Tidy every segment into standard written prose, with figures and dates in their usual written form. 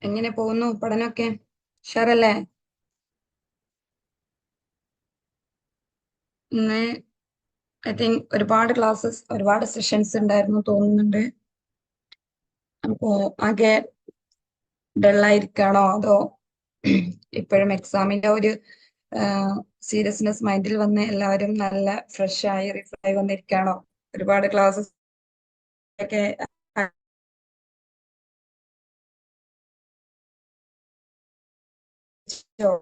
എങ്ങനെ പോകുന്നു പഠനമൊക്കെ? ഉഷാറല്ലേ? ഇന്ന് ഐ തിങ്ക് ഒരുപാട് ക്ലാസ്സസ്, ഒരുപാട് സെഷൻസ് ഉണ്ടായിരുന്നു തോന്നുന്നുണ്ട്. അപ്പോ ആകെ ഡള്ളായിരിക്കാണോ അതോ ഇപ്പോഴും എക്സാമിന്റെ ഒരു സീരിയസ്നെസ് മൈൻഡിൽ വന്ന് എല്ലാവരും നല്ല ഫ്രഷ് ആയി റിഫ്രൈ വന്നിരിക്കാണോ? ഒരുപാട് ക്ലാസ്സസ് ഒക്കെ അയച്ചോ?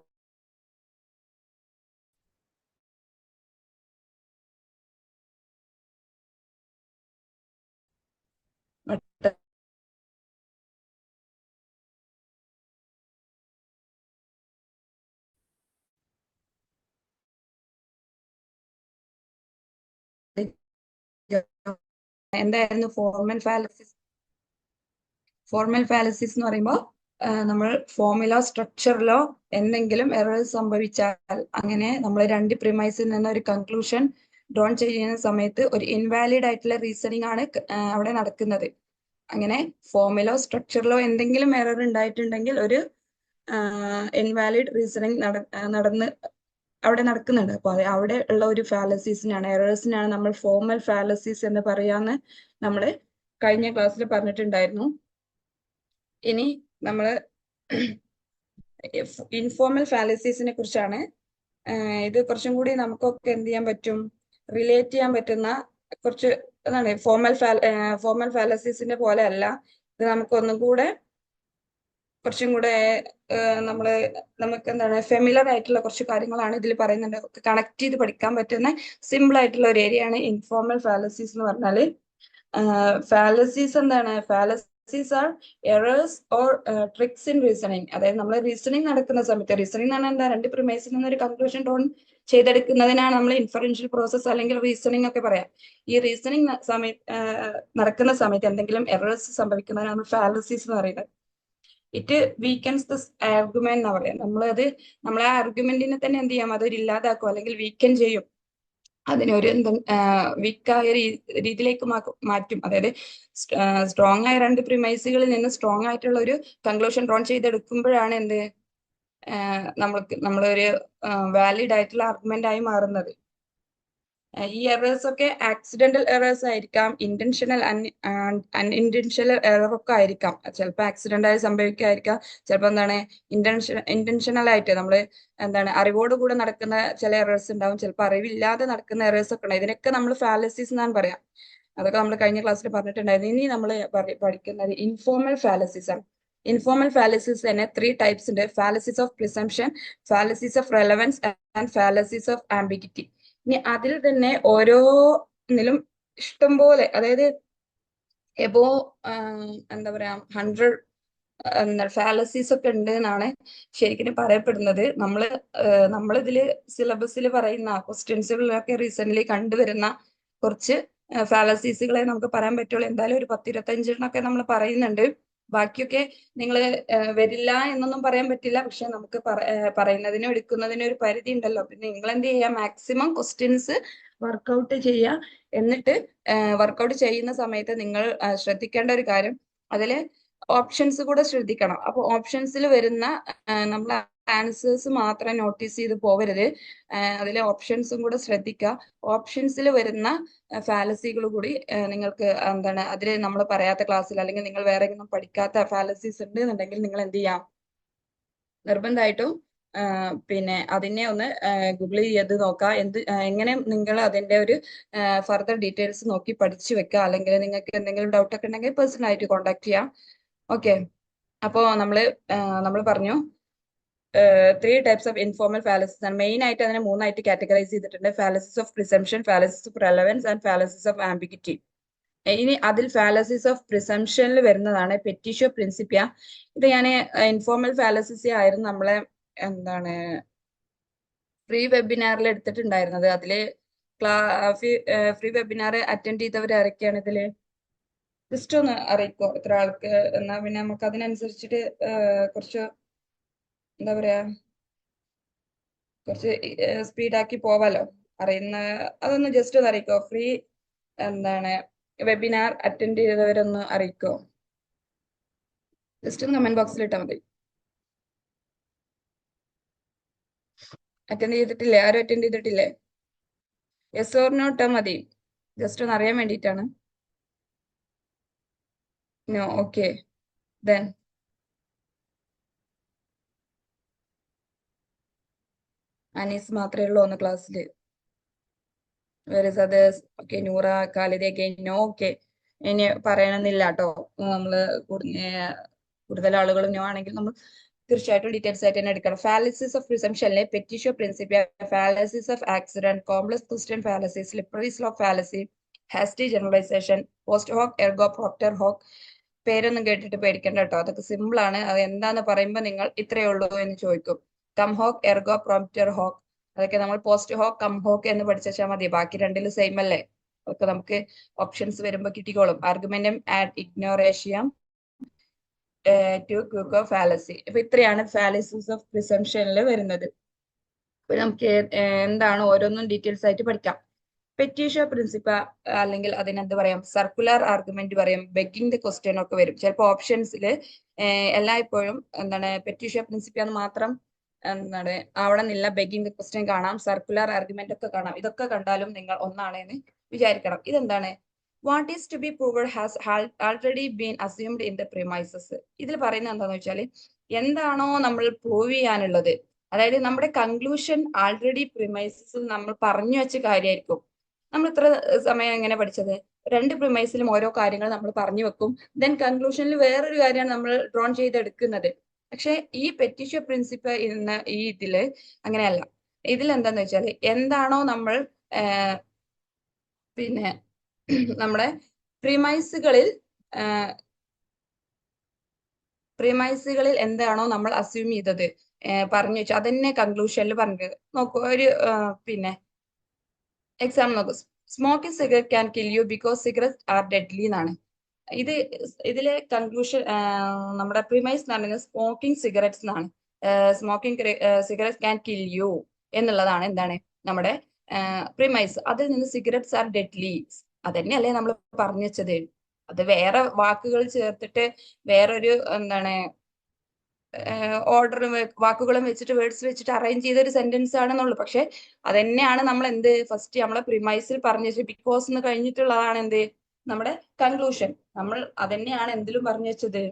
എന്തായിരുന്നു ഫോർമൽ ഫാലസിസ്? ഫോർമൽ ഫാലസിസ് എന്ന് പറയുമ്പോൾ നമ്മൾ ഫോർമുല സ്ട്രക്ചറിലോ എന്തെങ്കിലും എറർ സംഭവിച്ചാൽ, അങ്ങനെ നമ്മൾ രണ്ട് പ്രിമൈസിൽ നിന്ന് ഒരു കൺക്ലൂഷൻ ഡ്രോൺ ചെയ്യുന്ന സമയത്ത് ഒരു ഇൻവാലിഡ് ആയിട്ടുള്ള റീസണിങ് ആണ് അവിടെ നടക്കുന്നത്. അങ്ങനെ ഫോർമുലോ സ്ട്രക്ചറിലോ എന്തെങ്കിലും എറർ ഉണ്ടായിട്ടുണ്ടെങ്കിൽ ഒരു ഇൻവാലിഡ് റീസണിങ് നടന്ന് അവിടെ നടക്കുന്നുണ്ട്. അപ്പൊ അവിടെ ഉള്ള ഒരു ഫാലസീസിനാണ്, എറേഴ്സിനാണ് നമ്മൾ ഫോർമൽ ഫാലസീസ് എന്ന് പറയാന്ന് നമ്മൾ കഴിഞ്ഞ ക്ലാസ്സിൽ പറഞ്ഞിട്ടുണ്ടായിരുന്നു. ഇനി നമ്മൾ ഇൻഫോർമൽ ഫാലസീസിനെ കുറിച്ചാണ്. ഇത് കുറച്ചും കൂടി നമുക്കൊക്കെ എന്ത് ചെയ്യാൻ പറ്റും, റിലേറ്റ് ചെയ്യാൻ പറ്റുന്ന കുറച്ച് എന്താണ് ഫോർമൽ ഫാലസീസിന്റെ പോലെ അല്ല. ഇത് നമുക്കൊന്നും കൂടെ കുറച്ചും കൂടെ നമ്മള് നമുക്ക് എന്താണ് ഫെമിലർ ആയിട്ടുള്ള കുറച്ച് കാര്യങ്ങളാണ് ഇതിൽ പറയുന്നുണ്ട്. കണക്ട് ചെയ്ത് പഠിക്കാൻ പറ്റുന്ന സിമ്പിൾ ആയിട്ടുള്ള ഒരു ഏരിയ ആണ് ഇൻഫോർമൽ ഫാലസീസ് എന്ന് പറഞ്ഞാല്. ഫാലസീസ് എന്താണ്? Fallacies are errors or tricks in reasoning. അതായത് നമ്മൾ റീസണിങ് നടക്കുന്ന സമയത്ത്, റീസണിങ് എന്ന് പറഞ്ഞാൽ എന്താ, രണ്ട് പ്രിമൈസിൽ നിന്ന് ഒരു കൺക്ലൂഷൻ ഡ്രോൺ ചെയ്തെടുക്കുന്നതിനാണ് നമ്മൾ ഇൻഫറൻഷ്യൽ പ്രോസസ് അല്ലെങ്കിൽ റീസണിങ് ഒക്കെ പറയാം. ഈ റീസണിങ് നടക്കുന്ന സമയത്ത് എന്തെങ്കിലും എറേഴ്സ് സംഭവിക്കുന്നതിനാണ് നമ്മൾ ഫാലസീസ് എന്ന് പറയുന്നത്. ഇറ്റ് വീക്കൻസ് ദ ആർഗ്യുമെന്റ് എന്നാ പറയാം. നമ്മളെ ആർഗ്യുമെന്റിനെ തന്നെ എന്ത് ചെയ്യാം, അതൊരു ഇല്ലാതാക്കും അല്ലെങ്കിൽ വീക്കൻ ചെയ്യും. അതിനൊരു വീക്കായ രീതിയിലേക്ക് മാറ്റും. അതായത് സ്ട്രോങ് ആയ രണ്ട് പ്രിമൈസുകളിൽ നിന്ന് സ്ട്രോങ് ആയിട്ടുള്ള ഒരു കൺക്ലൂഷൻ ഡ്രോൺ ചെയ്തെടുക്കുമ്പോഴാണ് എന്ത് നമ്മളൊരു വാലിഡ് ആയിട്ടുള്ള ആർഗ്യുമെന്റ് ആയി മാറുന്നത്. ഈ എറേഴ്സ് ഒക്കെ ആക്സിഡന്റൽ എറേഴ്സ് ആയിരിക്കാം, ഇന്റൻഷണൽ അൺഇന്റൻഷണൽ എറർ ഒക്കെ ആയിരിക്കാം. ചിലപ്പോൾ ആക്സിഡന്റ് ആയി സംഭവിക്കാതിരിക്കാം, ചിലപ്പോൾ എന്താണ് ഇന്റൻഷണൽ ആയിട്ട് നമ്മൾ എന്താണ് അറിവോട് കൂടെ നടക്കുന്ന ചില എറേഴ്സ് ഉണ്ടാവും, ചിലപ്പോൾ അറിവില്ലാതെ നടക്കുന്ന എറേഴ്സ് ഒക്കെ ഉണ്ടാവും. ഇതിനൊക്കെ നമ്മൾ ഫാലസീസ് എന്നാണ് പറയാം. അതൊക്കെ നമ്മൾ കഴിഞ്ഞ ക്ലാസ്സിൽ പറഞ്ഞിട്ടുണ്ടായിരുന്നു. ഇനി നമ്മൾ പഠിക്കുന്നത് ഇൻഫോർമൽ ഫാലസീസ് ആണ്. ഇൻഫോർമൽ ഫാലസീസ് തന്നെ 3 ടൈപ്സ് ഉണ്ട്: fallacies of presumption, fallacies of relevance and fallacies of ambiguity. ഇനി അതിൽ തന്നെ ഓരോന്നിലും ഇഷ്ടംപോലെ, അതായത് എബോ എന്താ പറയാ 100 ഫാലസീസ് ഒക്കെ ഉണ്ട് എന്നാണ് ശരിക്കും പറയപ്പെടുന്നത്. നമ്മളിതില് സിലബസിൽ പറയുന്ന ക്വസ്റ്റ്യൻസുകളിലൊക്കെ റീസെന്റ് കണ്ടുവരുന്ന കുറച്ച് ഫാലസീസുകളെ നമുക്ക് പറയാൻ പറ്റുള്ളൂ. എന്തായാലും ഒരു 10-25 നമ്മൾ പറയുന്നുണ്ട്. ബാക്കിയൊക്കെ നിങ്ങൾ വരില്ല എന്നൊന്നും പറയാൻ പറ്റില്ല. പക്ഷെ നമുക്ക് പറയുന്നതിനും എടുക്കുന്നതിനും ഒരു പരിധി ഉണ്ടല്ലോ. പിന്നെ നിങ്ങൾ എന്ത് ചെയ്യുക, മാക്സിമം ക്വസ്റ്റ്യൻസ് വർക്കൗട്ട് ചെയ്യുക. എന്നിട്ട് വർക്കൗട്ട് ചെയ്യുന്ന സമയത്ത് നിങ്ങൾ ശ്രദ്ധിക്കേണ്ട ഒരു കാര്യം, അതില് ഓപ്ഷൻസ് കൂടെ ശ്രദ്ധിക്കണം. അപ്പൊ ഓപ്ഷൻസിൽ വരുന്ന നമ്മൾ ആൻസേഴ്സ് മാത്രം നോട്ടീസ് ചെയ്ത് പോവരുത്, അതിലെ ഓപ്ഷൻസും കൂടെ ശ്രദ്ധിക്കുക. ഓപ്ഷൻസിൽ വരുന്ന ഫാലസികൾ കൂടി നിങ്ങൾക്ക് എന്താണ് അതിൽ നമ്മൾ പറയാത്ത ക്ലാസ്സിൽ അല്ലെങ്കിൽ നിങ്ങൾ വേറെ ഒന്നും പഠിക്കാത്ത ഫാലസീസ് ഉണ്ട് എന്നുണ്ടെങ്കിൽ നിങ്ങൾ എന്ത് ചെയ്യാം, നിർബന്ധമായിട്ടും പിന്നെ അതിനെ ഒന്ന് ഗൂഗിൾ ചെയ്ത് നോക്കുക. എങ്ങനെ നിങ്ങൾ അതിന്റെ ഒരു ഫർദർ ഡീറ്റെയിൽസ് നോക്കി പഠിച്ചു വെക്കുക. അല്ലെങ്കിൽ നിങ്ങൾക്ക് എന്തെങ്കിലും ഡൗട്ട് ഒക്കെ ഉണ്ടെങ്കിൽ പേഴ്സണൽ ആയിട്ട് കോൺടാക്ട് ചെയ്യാം. ഓക്കെ, അപ്പോ നമ്മൾ പറഞ്ഞു 3 ടൈപ്സ് ഓഫ് ഇൻഫോർമൽ ഫാലസിസ് ആണ്. മെയിൻ ആയിട്ട് അതിനെ 3 ആയിട്ട് കാറ്റഗറൈസ് ചെയ്തിട്ടുണ്ട്: fallacies of presumption, fallacies of relevance and fallacies of ambiguity. ഇനി അതിൽ ഫാലസിസ് ഓഫ് പ്രിസംഷനിൽ വരുന്നതാണ് പെറ്റീഷ്യോ പ്രിൻസിപ്പിയ. ഇത് ഞാൻ ഇൻഫോർമൽ ഫാലസിസ് ആയിരുന്നു നമ്മളെ എന്താണ് ഫ്രീ വെബിനാറിൽ എടുത്തിട്ടുണ്ടായിരുന്നത്. അതില് ഫ്രീ വെബിനാർ അറ്റൻഡ് ചെയ്തവർ ആരൊക്കെയാണ് ഇതില്? ജസ്റ്റ് ഒന്ന് അറിയിക്കോ എത്ര ആൾക്ക്, എന്നാ പിന്നെ നമുക്ക് അതിനനുസരിച്ചിട്ട് കുറച്ച് എന്താ പറയാ കുറച്ച് സ്പീഡാക്കി പോവാലോ. അറിയുന്ന അതൊന്ന് ജസ്റ്റ് ഒന്ന് അറിയിക്കോ. ഫ്രീ എന്താണ് വെബിനാർ അറ്റൻഡ് ചെയ്തവരൊന്ന് അറിയിക്കോ. ജസ്റ്റ് ഒന്ന് കമന്റ് ബോക്സിൽ ഇട്ടാൽ മതി. അറ്റൻഡ് ചെയ്തിട്ടില്ലേ? ആരും അറ്റൻഡ് ചെയ്തിട്ടില്ലേ? യെസ് ഓർ നോ ഇട്ടാൽ മതി. ജസ്റ്റ് ഒന്ന് അറിയാൻ വേണ്ടിയിട്ടാണ്. No, okay. ദെൻ അനീസ് മാത്രമേ ഉള്ളൂ ഒന്ന് ക്ലാസ്സിൽ. Where is others? Okay, Noora, Khalida, no. Okay, ഇനി പറയണമെന്നില്ല കേട്ടോ. നമ്മള് കൂടുതൽ ആളുകൾ നോ ആണെങ്കിൽ നമ്മൾ തീർച്ചയായിട്ടും ഡീറ്റെയിൽസ് ആയിട്ട് തന്നെ എടുക്കണം. ഫാലസിസ് ഓഫ് പ്രിസംഷനിലെ petitio principii, fallacies of accident, complex question fallacy, slippery slope fallacy, hasty generalisation, post hoc ergo propter hoc. പേരൊന്നും കേട്ടിട്ട് പേടിക്കണ്ട കേട്ടോ, അതൊക്കെ സിമ്പിൾ ആണ്. അത് എന്താന്ന് പറയുമ്പോൾ നിങ്ങൾ ഇത്രയേ ഉള്ളൂ എന്ന് ചോദിക്കും. Come hoc ergo propter hoc, അതൊക്കെ നമ്മൾ പോസ്റ്റ് ഹോക്ക് കം ഹോക്ക് എന്ന് പഠിച്ചാൽ മതി. ബാക്കി രണ്ടിലും സെയിം അല്ലേ? ഒക്കെ നമുക്ക് ഓപ്ഷൻസ് വരുമ്പോൾ കിട്ടിക്കോളും. Argumentum ad ignorantiam tu quoque fallacy. അപ്പൊ ഇത്രയാണ് ഫാലസീസ് ഓഫ് പ്രിസംഷനിൽ വരുന്നത്. അപ്പൊ നമുക്ക് എന്താണ് ഓരോന്നും ഡീറ്റെയിൽസ് ആയിട്ട് പഠിക്കാം. പെറ്റീഷ്യോ പ്രിൻസിപ്പ, അല്ലെങ്കിൽ അതിനെന്ത് പറയാം, സർക്കുലർ ആർഗ്യുമെന്റ് പറയും, ബെഗിങ് ദ ക്വസ്റ്റ്യൻ ഒക്കെ വരും. ചിലപ്പോൾ ഓപ്ഷൻസിൽ എല്ലായ്പ്പോഴും എന്താണ് പെറ്റീഷ്യോ പ്രിൻസിപ്പ എന്ന് മാത്രം എന്താണ് അവിടെ നിന്നില്ല, ബെഗിങ് ദ ക്വസ്റ്റ്യൻ കാണാം, സർക്കുലർ ആർഗ്യുമെന്റ് ഒക്കെ കാണാം. ഇതൊക്കെ കണ്ടാലും നിങ്ങൾ ഒന്നാണെന്ന് വിചാരിക്കണം. ഇതെന്താണ്? What is to be proved has already been assumed in the premises. ഇതിൽ പറയുന്നത് എന്താണെന്ന് വെച്ചാൽ, എന്താണോ നമ്മൾ പ്രൂവ് ചെയ്യാനുള്ളത്, അതായത് നമ്മുടെ കൺക്ലൂഷൻ ആൾറെഡി പ്രിമൈസസിൽ നമ്മൾ പറഞ്ഞു വെച്ച കാര്യമായിരിക്കും. നമ്മൾ ഇത്ര സമയം എങ്ങനെ പഠിച്ചത്? രണ്ട് പ്രിമൈസിലും ഓരോ കാര്യങ്ങൾ നമ്മൾ പറഞ്ഞു വെക്കും. ദെൻ കൺക്ലൂഷനിൽ വേറൊരു കാര്യമാണ് നമ്മൾ ഡ്രോൺ ചെയ്തെടുക്കുന്നത്. പക്ഷെ ഈ പെറ്റിഷ്യോ പ്രിൻസിപ്പ് എന്ന ഈ ഇതില് അങ്ങനെയല്ല. ഇതിൽ എന്താന്ന് വെച്ചാൽ, എന്താണോ നമ്മൾ പിന്നെ നമ്മുടെ പ്രിമൈസുകളിൽ പ്രിമൈസുകളിൽ എന്താണോ നമ്മൾ അസ്യൂം ചെയ്തത്, പറഞ്ഞു വെച്ചു, അതന്നെ കൺക്ലൂഷനിൽ പറഞ്ഞത്. നോക്കൂ, ഒരു പിന്നെ എക്സാമ്പിൾ നോക്കൂ. Smoking cigarette can kill you because cigarette are deadly എന്നാണ്. ഇതിലെ കൺക്ലൂഷൻ, നമ്മുടെ പ്രിമൈസ് എന്ന് പറയുന്നത് സ്മോക്കിംഗ് സിഗരറ്റ്സ് എന്നാണ്. Smoking cigarette can kill you എന്നുള്ളതാണ് എന്താണ് നമ്മുടെ പ്രിമൈസ്. അതിൽ നിന്ന് സിഗരറ്റ്സ് ആർ ഡെഡ്ലി അതന്നെയല്ലേ നമ്മൾ പറഞ്ഞു വെച്ചത്. അത് വേറെ വാക്കുകൾ ചേർത്തിട്ട് വേറൊരു എന്താണ് ഓർഡറും വാക്കുകളും വെച്ചിട്ട് വേർഡ്സ് വെച്ചിട്ട് അറേഞ്ച് ചെയ്ത ഒരു സെന്റൻസ് ആണെന്നുള്ളൂ. പക്ഷെ അതന്നെയാണ് നമ്മൾ എന്ത് ഫസ്റ്റ് നമ്മളെ പ്രിമൈസിൽ പറഞ്ഞു വെച്ചത്. ബിക്കോസ് എന്ന് കഴിഞ്ഞിട്ടുള്ളതാണ് എന്ത് നമ്മുടെ കൺക്ലൂഷൻ. നമ്മൾ അതന്നെയാണ് എന്തിലും പറഞ്ഞു വെച്ചത്.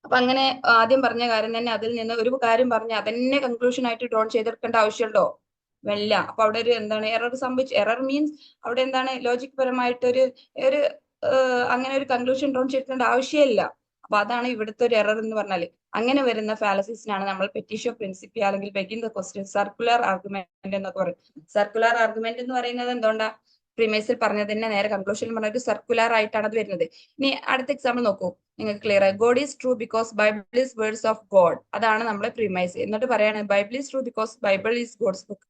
അപ്പൊ അങ്ങനെ ആദ്യം പറഞ്ഞ കാര്യം തന്നെ അതിൽ നിന്ന് ഒരു കാര്യം പറഞ്ഞ് അതന്നെ കൺക്ലൂഷൻ ആയിട്ട് ഡ്രോൺ ചെയ്തെടുക്കേണ്ട ആവശ്യമുണ്ടോ? ഇല്ല. അപ്പൊ അവിടെ ഒരു എന്താണ് എറർ സംഭവിച്ചു. എറർ മീൻസ് അവിടെ എന്താണ് ലോജിക് പരമായിട്ടൊരു ഒരു അങ്ങനെ ഒരു കൺക്ലൂഷൻ ഡ്രോൺ ചെയ്യേണ്ട ആവശ്യമില്ല. അപ്പൊ അതാണ് ഇവിടുത്തെ ഒരു എറർ എന്ന് പറഞ്ഞാല്. അങ്ങനെ വരുന്ന ഫാലസീസിനാണ് നമ്മൾ പെറ്റീഷ്യോ പ്രിൻസിപ്പി അല്ലെങ്കിൽ begging the question circular argument എന്നൊക്കെ പറയും. സർക്കുലർ ആർഗ്യുമെന്റ് എന്ന് പറയുന്നത് എന്തുകൊണ്ടാ? പ്രിമൈസിൽ പറഞ്ഞത് തന്നെ നേരെ കൺക്ലൂഷനിൽ പറഞ്ഞ ഒരു സർക്കുലർ ആയിട്ടാണ് അത് വരുന്നത്. ഇനി അടുത്ത എക്സാമ്പിൾ നോക്കൂ, നിങ്ങൾക്ക് ക്ലിയർ ആയി. God is true because Bible is words of God. അതാണ് നമ്മളെ പ്രിമൈസ്. എന്നിട്ട് പറയാണ് Bible is true because Bible is God's book.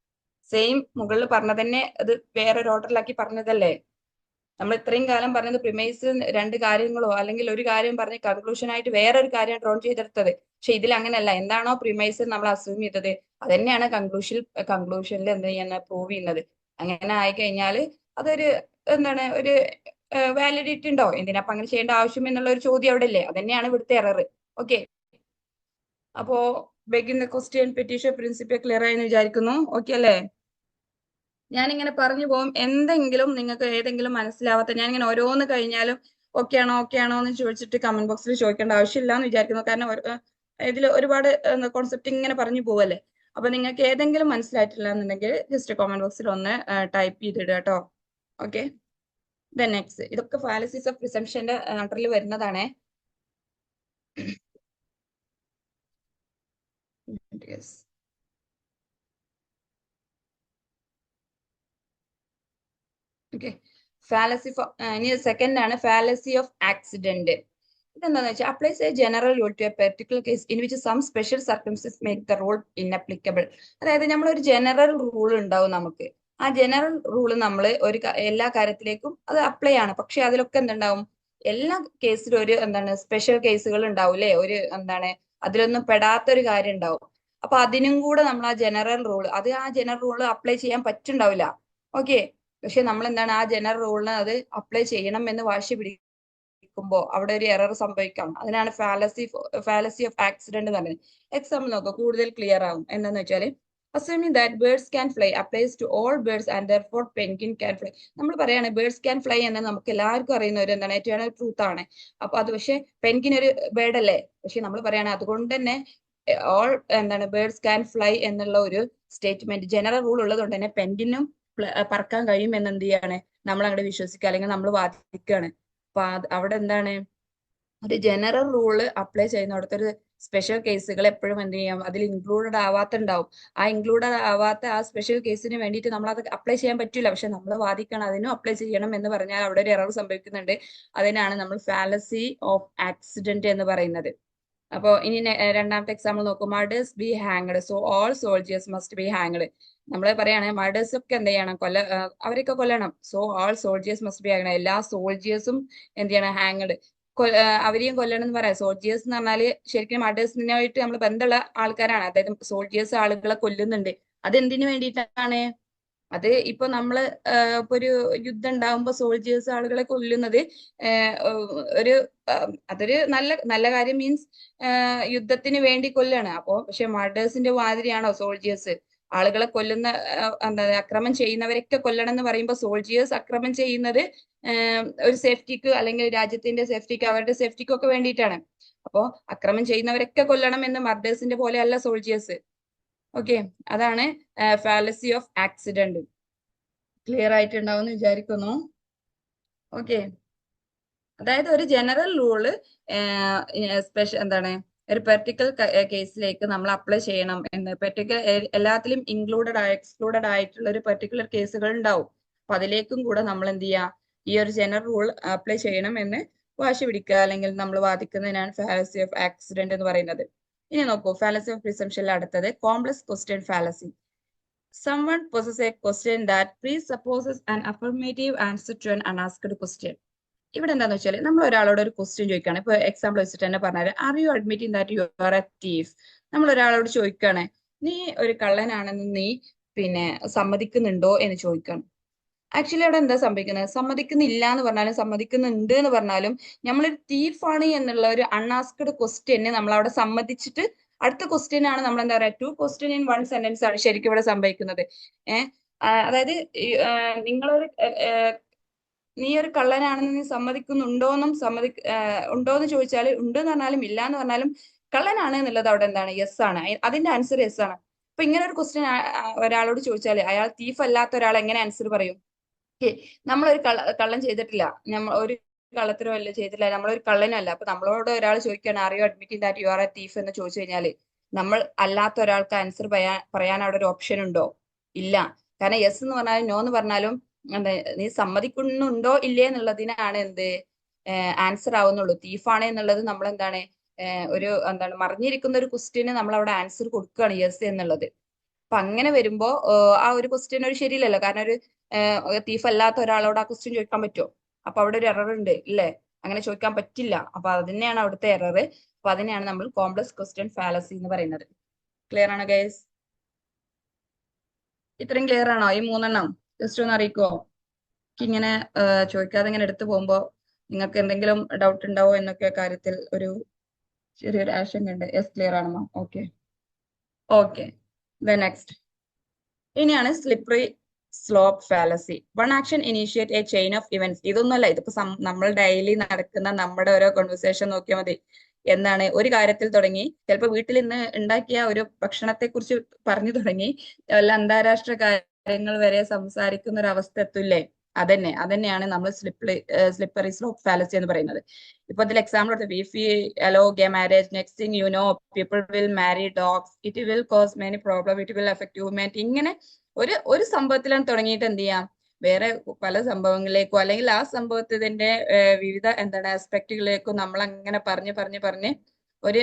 Same മുകളിൽ പറഞ്ഞത് തന്നെ അത് വേറൊരു ഓർഡറിലാക്കി പറഞ്ഞതല്ലേ. നമ്മൾ ഇത്രയും കാലം പറഞ്ഞത് പ്രിമൈസ് രണ്ട് കാര്യങ്ങളോ അല്ലെങ്കിൽ ഒരു കാര്യം പറഞ്ഞ് കൺക്ലൂഷൻ ആയിട്ട് വേറൊരു കാര്യം ഡ്രോൺ ചെയ്തെടുത്തത്. പക്ഷെ ഇതിൽ അങ്ങനെയല്ല. എന്താണോ പ്രിമൈസ് നമ്മൾ അസ്യൂം ചെയ്തത് അതന്നെയാണ് കൺക്ലൂഷനിൽ എന്ത് ചെയ്യുന്നത് പ്രൂവ് ചെയ്യുന്നത്. അങ്ങനെ ആയിക്കഴിഞ്ഞാൽ അതൊരു എന്താണ് ഒരു വാലിഡിറ്റി ഉണ്ടോ? എന്തിനാ അങ്ങനെ ചെയ്യേണ്ട ആവശ്യം എന്നുള്ള ഒരു ചോദ്യം അവിടെ ഇല്ലേ? അതന്നെയാണ് ഇവിടുത്തെ എറർ. ഓക്കെ, അപ്പോ begin the question petition principle clear ആയെന്ന് വിചാരിക്കുന്നു. ഓക്കെ അല്ലേ? ഞാനിങ്ങനെ പറഞ്ഞു പോകും. എന്തെങ്കിലും നിങ്ങൾക്ക് ഏതെങ്കിലും മനസ്സിലാവാത്ത, ഞാനിങ്ങനെ ഓരോന്ന് കഴിഞ്ഞാലും ഓക്കെ ആണോ എന്ന് ചോദിച്ചിട്ട് കമന്റ് ബോക്സിൽ ചോദിക്കേണ്ട ആവശ്യമില്ല എന്ന് വിചാരിക്കുന്നു. കാരണം ഇതിൽ ഒരുപാട് കോൺസെപ്റ്റ് ഇങ്ങനെ പറഞ്ഞു പോവല്ലേ. അപ്പൊ നിങ്ങൾക്ക് ഏതെങ്കിലും മനസ്സിലായിട്ടില്ല എന്നുണ്ടെങ്കിൽ ജസ്റ്റ് കമന്റ് ബോക്സിൽ ഒന്ന് ടൈപ്പ് ചെയ്തിടുക കേട്ടോ. ഓക്കെ, നെക്സ്റ്റ് ഇതൊക്കെ ഫാലസീസ് ഓഫ് പ്രിസംഷന്റെ അണ്ടറിൽ വരുന്നതാണേ. Yes, okay. ഫാലസി ഇനി സെക്കൻഡ് ആണ് ഫാലസി ഓഫ് ആക്സിഡന്റ്. ഇതെന്താന്ന് വെച്ചാൽ applies a general rule to a particular case in which some special circumstances make the rule inapplicable. അതായത് നമ്മളൊരു ജനറൽ റൂൾ ഉണ്ടാവും നമുക്ക്. ആ ജനറൽ റൂൾ നമ്മൾ എല്ലാ കാര്യത്തിലേക്കും അത് അപ്ലൈ ആണ്. പക്ഷെ അതിലൊക്കെ എന്തുണ്ടാവും, എല്ലാ കേസിലും ഒരു എന്താണ് സ്പെഷ്യൽ കേസുകൾ ഉണ്ടാവൂലേ, ഒരു എന്താണ് അതിലൊന്നും പെടാത്തൊരു കാര്യം ഉണ്ടാവും. അപ്പൊ അതിനും കൂടെ നമ്മൾ ആ ജനറൽ റൂൾ അപ്ലൈ ചെയ്യാൻ പറ്റുണ്ടാവില്ല. ഓക്കെ, പക്ഷെ നമ്മൾ എന്താണ് ആ ജനറൽ റൂളിന് അത് അപ്ലൈ ചെയ്യണം എന്ന് വാശി പിടിക്കും. നിൽക്കുമ്പോൾ അവിടെ ഒരു എറർ സംഭവിക്കാം. അതിനാണ് ഫാലസി ഓഫ് ആക്സിഡന്റ് എന്ന് പറയുന്നത്. എക്സാമ്പിൾ നോക്കുക, കൂടുതൽ ക്ലിയർ ആവും. എന്താന്ന് വെച്ചാല് assuming that birds can fly applies to all birds and therefore penguin can fly. നമ്മൾ പറയാണ് ബേർഡ്സ് ക്യാൻ ഫ്ലൈ എന്ന് നമുക്ക് എല്ലാവർക്കും അറിയുന്ന ഒരു എന്താണ് എറ്റേണൽ ട്രൂത്ത് ആണ്. അപ്പൊ അത് പക്ഷെ പെൻഗിൻ ഒരു ബേർഡ് അല്ലേ, പക്ഷെ നമ്മൾ പറയാണ് അതുകൊണ്ട് തന്നെ ഓൾ എന്താണ് ബേർഡ്സ് ക്യാൻ ഫ്ലൈ എന്നുള്ള ഒരു സ്റ്റേറ്റ്മെന്റ് ജനറൽ റൂൾ ഉള്ളത് കൊണ്ട് തന്നെ പെൻഗിനും പറക്കാൻ കഴിയും എന്ന് എന്ത് ചെയ്യാണ് നമ്മൾ അങ്ങോട്ട് വിശ്വസിക്കുക, അല്ലെങ്കിൽ നമ്മൾ വാദിക്കുകയാണ്. അപ്പൊ അവിടെ എന്താണ് ഒരു ജനറൽ റൂള് അപ്ലൈ ചെയ്യുന്നിടത്ത് ഒരു സ്പെഷ്യൽ കേസുകൾ എപ്പോഴും എന്ത് ചെയ്യാം അതിൽ ഇൻക്ലൂഡഡ് ആവാത്തുണ്ടാവും. ആ ഇൻക്ലൂഡഡ് ആവാത്ത ആ സ്പെഷ്യൽ കേസിന് വേണ്ടിയിട്ട് നമ്മൾ അത് അപ്ലൈ ചെയ്യാൻ പറ്റില്ല, പക്ഷെ നമ്മൾ വാദിക്കണം അതിനും അപ്ലൈ ചെയ്യണം എന്ന് പറഞ്ഞാൽ അവിടെ ഒരു എറർ സംഭവിക്കുന്നുണ്ട്. അതിനാണ് നമ്മൾ ഫാലസി ഓഫ് ആക്സിഡന്റ് എന്ന് പറയുന്നത്. അപ്പോ ഇനി രണ്ടാമത്തെ എക്സാമ്പിൾ നോക്കും, murders B hanged so all soldiers must be hanged. നമ്മൾ പറയാണ് മർഡേഴ്സ് ഒക്കെ എന്ത് ചെയ്യണം, അവരൊക്കെ കൊല്ലണം. So all soldiers must be hanged, എല്ലാ സോൾജിയേഴ്സും എന്ത് ചെയ്യണം, ഹാങ്ഡ്, അവരെയും കൊല്ലണം എന്ന് പറയാം. സോൾജിയേഴ്സ് എന്ന് പറഞ്ഞാല് ശരിക്കും മർഡേഴ്സിനായിട്ട് നമ്മൾ ബന്ധമുള്ള ആൾക്കാരാണ്. അതായത് സോൾജിയേഴ്സ് ആളുകളെ കൊല്ലുന്നുണ്ട്. അതെന്തിനു വേണ്ടിയിട്ടാണ്? അത് ഇപ്പൊ നമ്മള് ഇപ്പൊ ഒരു യുദ്ധം ഉണ്ടാകുമ്പോ സോൾജിയേഴ്സ് ആളുകളെ കൊല്ലുന്നത് ഒരു അതൊരു നല്ല കാര്യം, മീൻസ് യുദ്ധത്തിന് വേണ്ടി കൊല്ലാണ്. അപ്പോ പക്ഷെ മർഡേഴ്സിന്റെ മാതിരിയാണോ സോൾജിയേഴ്സ് ആളുകളെ കൊല്ലുന്ന, എന്താ അക്രമം ചെയ്യുന്നവരൊക്കെ കൊല്ലണം എന്ന് പറയുമ്പോൾ സോൾജിയേഴ്സ് അക്രമം ചെയ്യുന്നത് ഒരു സേഫ്റ്റിക്ക് അല്ലെങ്കിൽ രാജ്യത്തിന്റെ സേഫ്റ്റിക്ക് അവരുടെ സേഫ്റ്റിക്കും ഒക്കെ വേണ്ടിയിട്ടാണ്. അപ്പോ അക്രമം ചെയ്യുന്നവരൊക്കെ കൊല്ലണം എന്ന് മർഡേഴ്സിന്റെ പോലെ അല്ല സോൾജിയേഴ്സ്. ഓക്കെ, അതാണ് ഫാലസി ഓഫ് ആക്സിഡന്റ്. ക്ലിയർ ആയിട്ടുണ്ടാവും എന്ന് വിചാരിക്കുന്നു. ഓക്കെ, അതായത് ഒരു ജനറൽ റൂള് സ്പെഷ്യൽ എന്താണ് ഒരു പെർട്ടിക്കുലർ കേസിലേക്ക് നമ്മൾ അപ്ലൈ ചെയ്യണം എന്ന്, എല്ലാത്തിലും എക്സ്ക്ലൂഡഡ് ആയിട്ടുള്ള ഒരു പെർട്ടിക്കുലർ കേസുകൾ ഉണ്ടാവും. അപ്പൊ അതിലേക്കും കൂടെ നമ്മൾ എന്ത് ചെയ്യാം, ഈ ഒരു ജനറൽ റൂൾ അപ്ലൈ ചെയ്യണം എന്ന് വാശി പിടിക്കുക അല്ലെങ്കിൽ നമ്മൾ വാദിക്കുന്നതിനാണ് ഫാലസി ഓഫ് ആക്സിഡന്റ് എന്ന് പറയുന്നത്. ഇനി നോക്കൂ, ഫാലസി ഓഫ് പ്രിസംപ്ഷനിൽ അടുത്തത് complex question fallacy. Someone possesses a question that presupposes an affirmative answer to an unasked question. ഇവിടെ എന്താന്ന് വെച്ചാൽ നമ്മൾ ഒരാളോട് ഒരു ക്വസ്റ്റ്യൻ ചോദിക്കുകയാണ്. ഇപ്പൊ എക്സാമ്പിൾ വെച്ചിട്ട് തന്നെ പറഞ്ഞാൽ, are you admitting that you are A thief? നമ്മൾ ഒരാളോട് ചോദിക്കുകയാണ്, നീ ഒരു കള്ളനാണെന്ന് നീ സമ്മതിക്കുന്നുണ്ടോ എന്ന് ചോദിക്കണം. ആക്ച്വലി അവിടെ എന്താ സംഭവിക്കുന്നത്, സമ്മതിക്കുന്നില്ല എന്ന് പറഞ്ഞാലും സമ്മതിക്കുന്നുണ്ട് എന്ന് പറഞ്ഞാലും നമ്മളൊരു തീഫാണ് എന്നുള്ള ഒരു അൺആസ്ക്ഡ് ക്വസ്റ്റ്യന് നമ്മൾ അവിടെ സമ്മതിച്ചിട്ട് അടുത്ത ക്വസ്റ്റ്യൻ ആണ് നമ്മൾ എന്താ പറയാ, 2 ക്വസ്റ്റ്യൻ ഇൻ 1 സെന്റൻസ് ആണ് ശരിക്കും ഇവിടെ സംഭവിക്കുന്നത്. അതായത് നിങ്ങളൊരു നീ ഒരു കള്ളനാണെന്ന് നീ സമ്മതിക്കുന്നുണ്ടോന്നും ഉണ്ടോന്ന് ചോദിച്ചാൽ ഉണ്ട് എന്ന് പറഞ്ഞാലും ഇല്ല എന്ന് പറഞ്ഞാലും കള്ളനാണ് എന്നുള്ളത് അവിടെ എന്താണ്, യെസ് ആണ്. അതിന്റെ ആൻസർ യെസ് ആണ്. അപ്പൊ ഇങ്ങനെ ഒരു ക്വസ്റ്റ്യൻ ഒരാളോട് ചോദിച്ചാൽ അയാൾ തീഫ് അല്ലാത്ത ഒരാൾ എങ്ങനെ ആൻസർ പറയും? നമ്മളൊരു കള്ളം ചെയ്തിട്ടില്ല, നമ്മൾ ഒരു കള്ളത്തരോ അല്ല ചെയ്തിട്ടില്ല, നമ്മളൊരു കള്ളനല്ല. അപ്പൊ നമ്മളോട് ഒരാൾ ചോദിക്കുകയാണ് are you admitting that you are A thief എന്ന് ചോദിച്ചു കഴിഞ്ഞാല് നമ്മൾ അല്ലാത്ത ഒരാൾക്ക് ആൻസർ പറയാൻ അവിടെ ഒരു ഓപ്ഷൻ ഉണ്ടോ? ഇല്ല. കാരണം യെസ് എന്ന് പറഞ്ഞാലും നോ എന്ന് പറഞ്ഞാലും എന്താ, നീ സമ്മതിക്കുന്നുണ്ടോ ഇല്ലേ എന്നുള്ളതിനാണ് എന്ത് ആൻസർ ആവുന്നുള്ളൂ. തീഫാണ് എന്നുള്ളത് നമ്മൾ എന്താണ് മറിഞ്ഞിരിക്കുന്ന ഒരു ക്വസ്റ്റ്യന് നമ്മൾ അവിടെ ആൻസർ കൊടുക്കുകയാണ് യെസ് എന്നുള്ളത്. അപ്പൊ അങ്ങനെ വരുമ്പോ ആ ഒരു ക്വസ്റ്റ്യൻ ഒരു ശരിയില്ലല്ലോ. കാരണം ഒരു തീഫ് അല്ലാത്ത ഒരാളോട് ആ ക്വസ്റ്റ്യൻ ചോദിക്കാൻ പറ്റുമോ? അപ്പൊ അവിടെ ഒരു എറർ ഉണ്ട് ഇല്ലേ, അങ്ങനെ ചോദിക്കാൻ പറ്റില്ല. അപ്പൊ അതിനെയാണ് അവിടുത്തെ എറർ. അപ്പൊ അതിനെയാണ് നമ്മൾ കോംപ്ലക്സ് ക്വസ്റ്റ്യൻ ഫാലസി എന്ന് പറയുന്നത്. ക്ലിയർ ആണോ ഗൈസ്? ഇത്രയും ക്ലിയർ ആണോ? ഈ 3 ജസ്റ്റ് ഒന്ന് അറിയിക്കുവോ? ഇങ്ങനെ ചോദിക്കാതെ ഇങ്ങനെ എടുത്തു പോകുമ്പോ നിങ്ങൾക്ക് എന്തെങ്കിലും ഡൗട്ട് ഉണ്ടാവോ എന്നൊക്കെ കാര്യത്തിൽ ഒരു ചെറിയൊരു ആശങ്ക ഉണ്ട്. യെസ്, ക്ലിയർ ആണോ? Okay okay. നെക്സ്റ്റ് ഇനിയാണ് slippery slope fallacy. One action initiate A chain of events. ഇതൊന്നുമല്ല, ഇതിപ്പോ നമ്മൾ ഡെയിലി നടക്കുന്ന നമ്മുടെ ഓരോ കോൺവെർസേഷൻ നോക്കിയാൽ മതി. എന്താണ്, ഒരു കാര്യത്തിൽ തുടങ്ങി, ചിലപ്പോൾ വീട്ടിൽ ഇന്ന് ഉണ്ടാക്കിയ ഒരു ഭക്ഷണത്തെ കുറിച്ച് പറഞ്ഞു തുടങ്ങി വല്ല അന്താരാഷ്ട്ര കാര്യങ്ങൾ വരെ സംസാരിക്കുന്ന ഒരു അവസ്ഥ എത്തൂല്ലേ? അതന്നെയാണ് നമ്മൾ സ്ലിപ്പറി സ്ലോപ്പ് ഫാലസി എന്ന് പറയുന്നത്. ഇപ്പൊ അതിൽ എക്സാമ്പിൾ എടുത്തത്, if you hello gay marriage, next thing you know people will Mari dogs, it will cause many problem, it will effect humanity. ഇങ്ങനെ ഒരു സംഭവത്തിലാണ് തുടങ്ങിയിട്ട് എന്ത് ചെയ്യാം, വേറെ പല സംഭവങ്ങളിലേക്കോ അല്ലെങ്കിൽ ആ സംഭവത്തിന്റെ വിവിധ ആസ്പെക്റ്റുകളിലേക്കോ നമ്മൾ അങ്ങനെ പറഞ്ഞ് ഒരു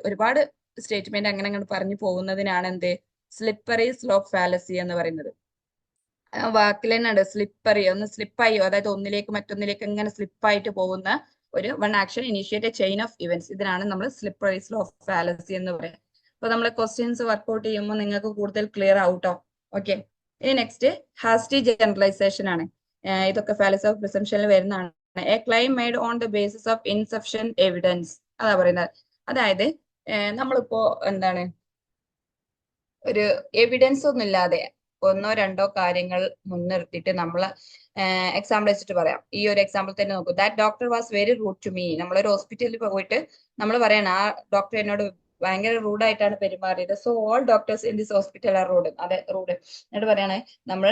ഒരുപാട് സ്റ്റേറ്റ്മെന്റ് അങ്ങനെ പറഞ്ഞു പോകുന്നതിനാണ് എന്ത് സ്ലിപ്പറി സ്ലോപ്പ് ഫാലസി എന്ന് പറയുന്നത്. വാക്കിൽ തന്നെ ഉണ്ട് സ്ലിപ്പറി, ഒന്ന് സ്ലിപ്പായി, അതായത് ഒന്നിലേക്ക് മറ്റൊന്നിലേക്ക് ഇങ്ങനെ സ്ലിപ്പായിട്ട് പോകുന്ന ഒരു one action initiate chain of events. ഇതിനാണ് നമ്മൾ സ്ലിപ്പറി സ്ലോപ്പ് ഫാലസി എന്ന് പറയുന്നത്. അപ്പൊ നമ്മൾ ക്വസ്റ്റ്യൻസ് വർക്ക്ഔട്ട് ചെയ്യുമ്പോൾ നിങ്ങൾക്ക് കൂടുതൽ ക്ലിയർ ആവട്ടോ. ഓക്കെ, ഇനി നെക്സ്റ്റ് ഹാസ്റ്റി ജനറലൈസേഷൻ ആണ്. ഇതൊക്കെ ഫാലസി ഓഫ് പ്രിസംപ്ഷനിൽ വരുന്നതാണ്. A claim made on the basis of insufficient evidence. അതാ പറയുന്നത്. അതായത് നമ്മളിപ്പോ എന്താണ് ഒരു എവിഡൻസ് ഒന്നും ഇല്ലാതെ ഒന്നോ രണ്ടോ കാര്യങ്ങൾ മുൻനിർത്തിയിട്ട് നമ്മൾ എക്സാമ്പിൾ വെച്ചിട്ട് പറയാം. ഈ ഒരു എക്സാമ്പിൾ തന്നെ നോക്കൂ. That doctor was very rude to me. നമ്മളൊരു ഹോസ്പിറ്റലിൽ പോയിട്ട് നമ്മൾ പറയണം ആ ഡോക്ടർ എന്നോട് ഭയങ്കര റൂഡായിട്ടാണ് പെരുമാറിയത്. So all doctors in this hospital are rude. അതെ, റൂഡ്. എന്നിട്ട് പറയണേ നമ്മൾ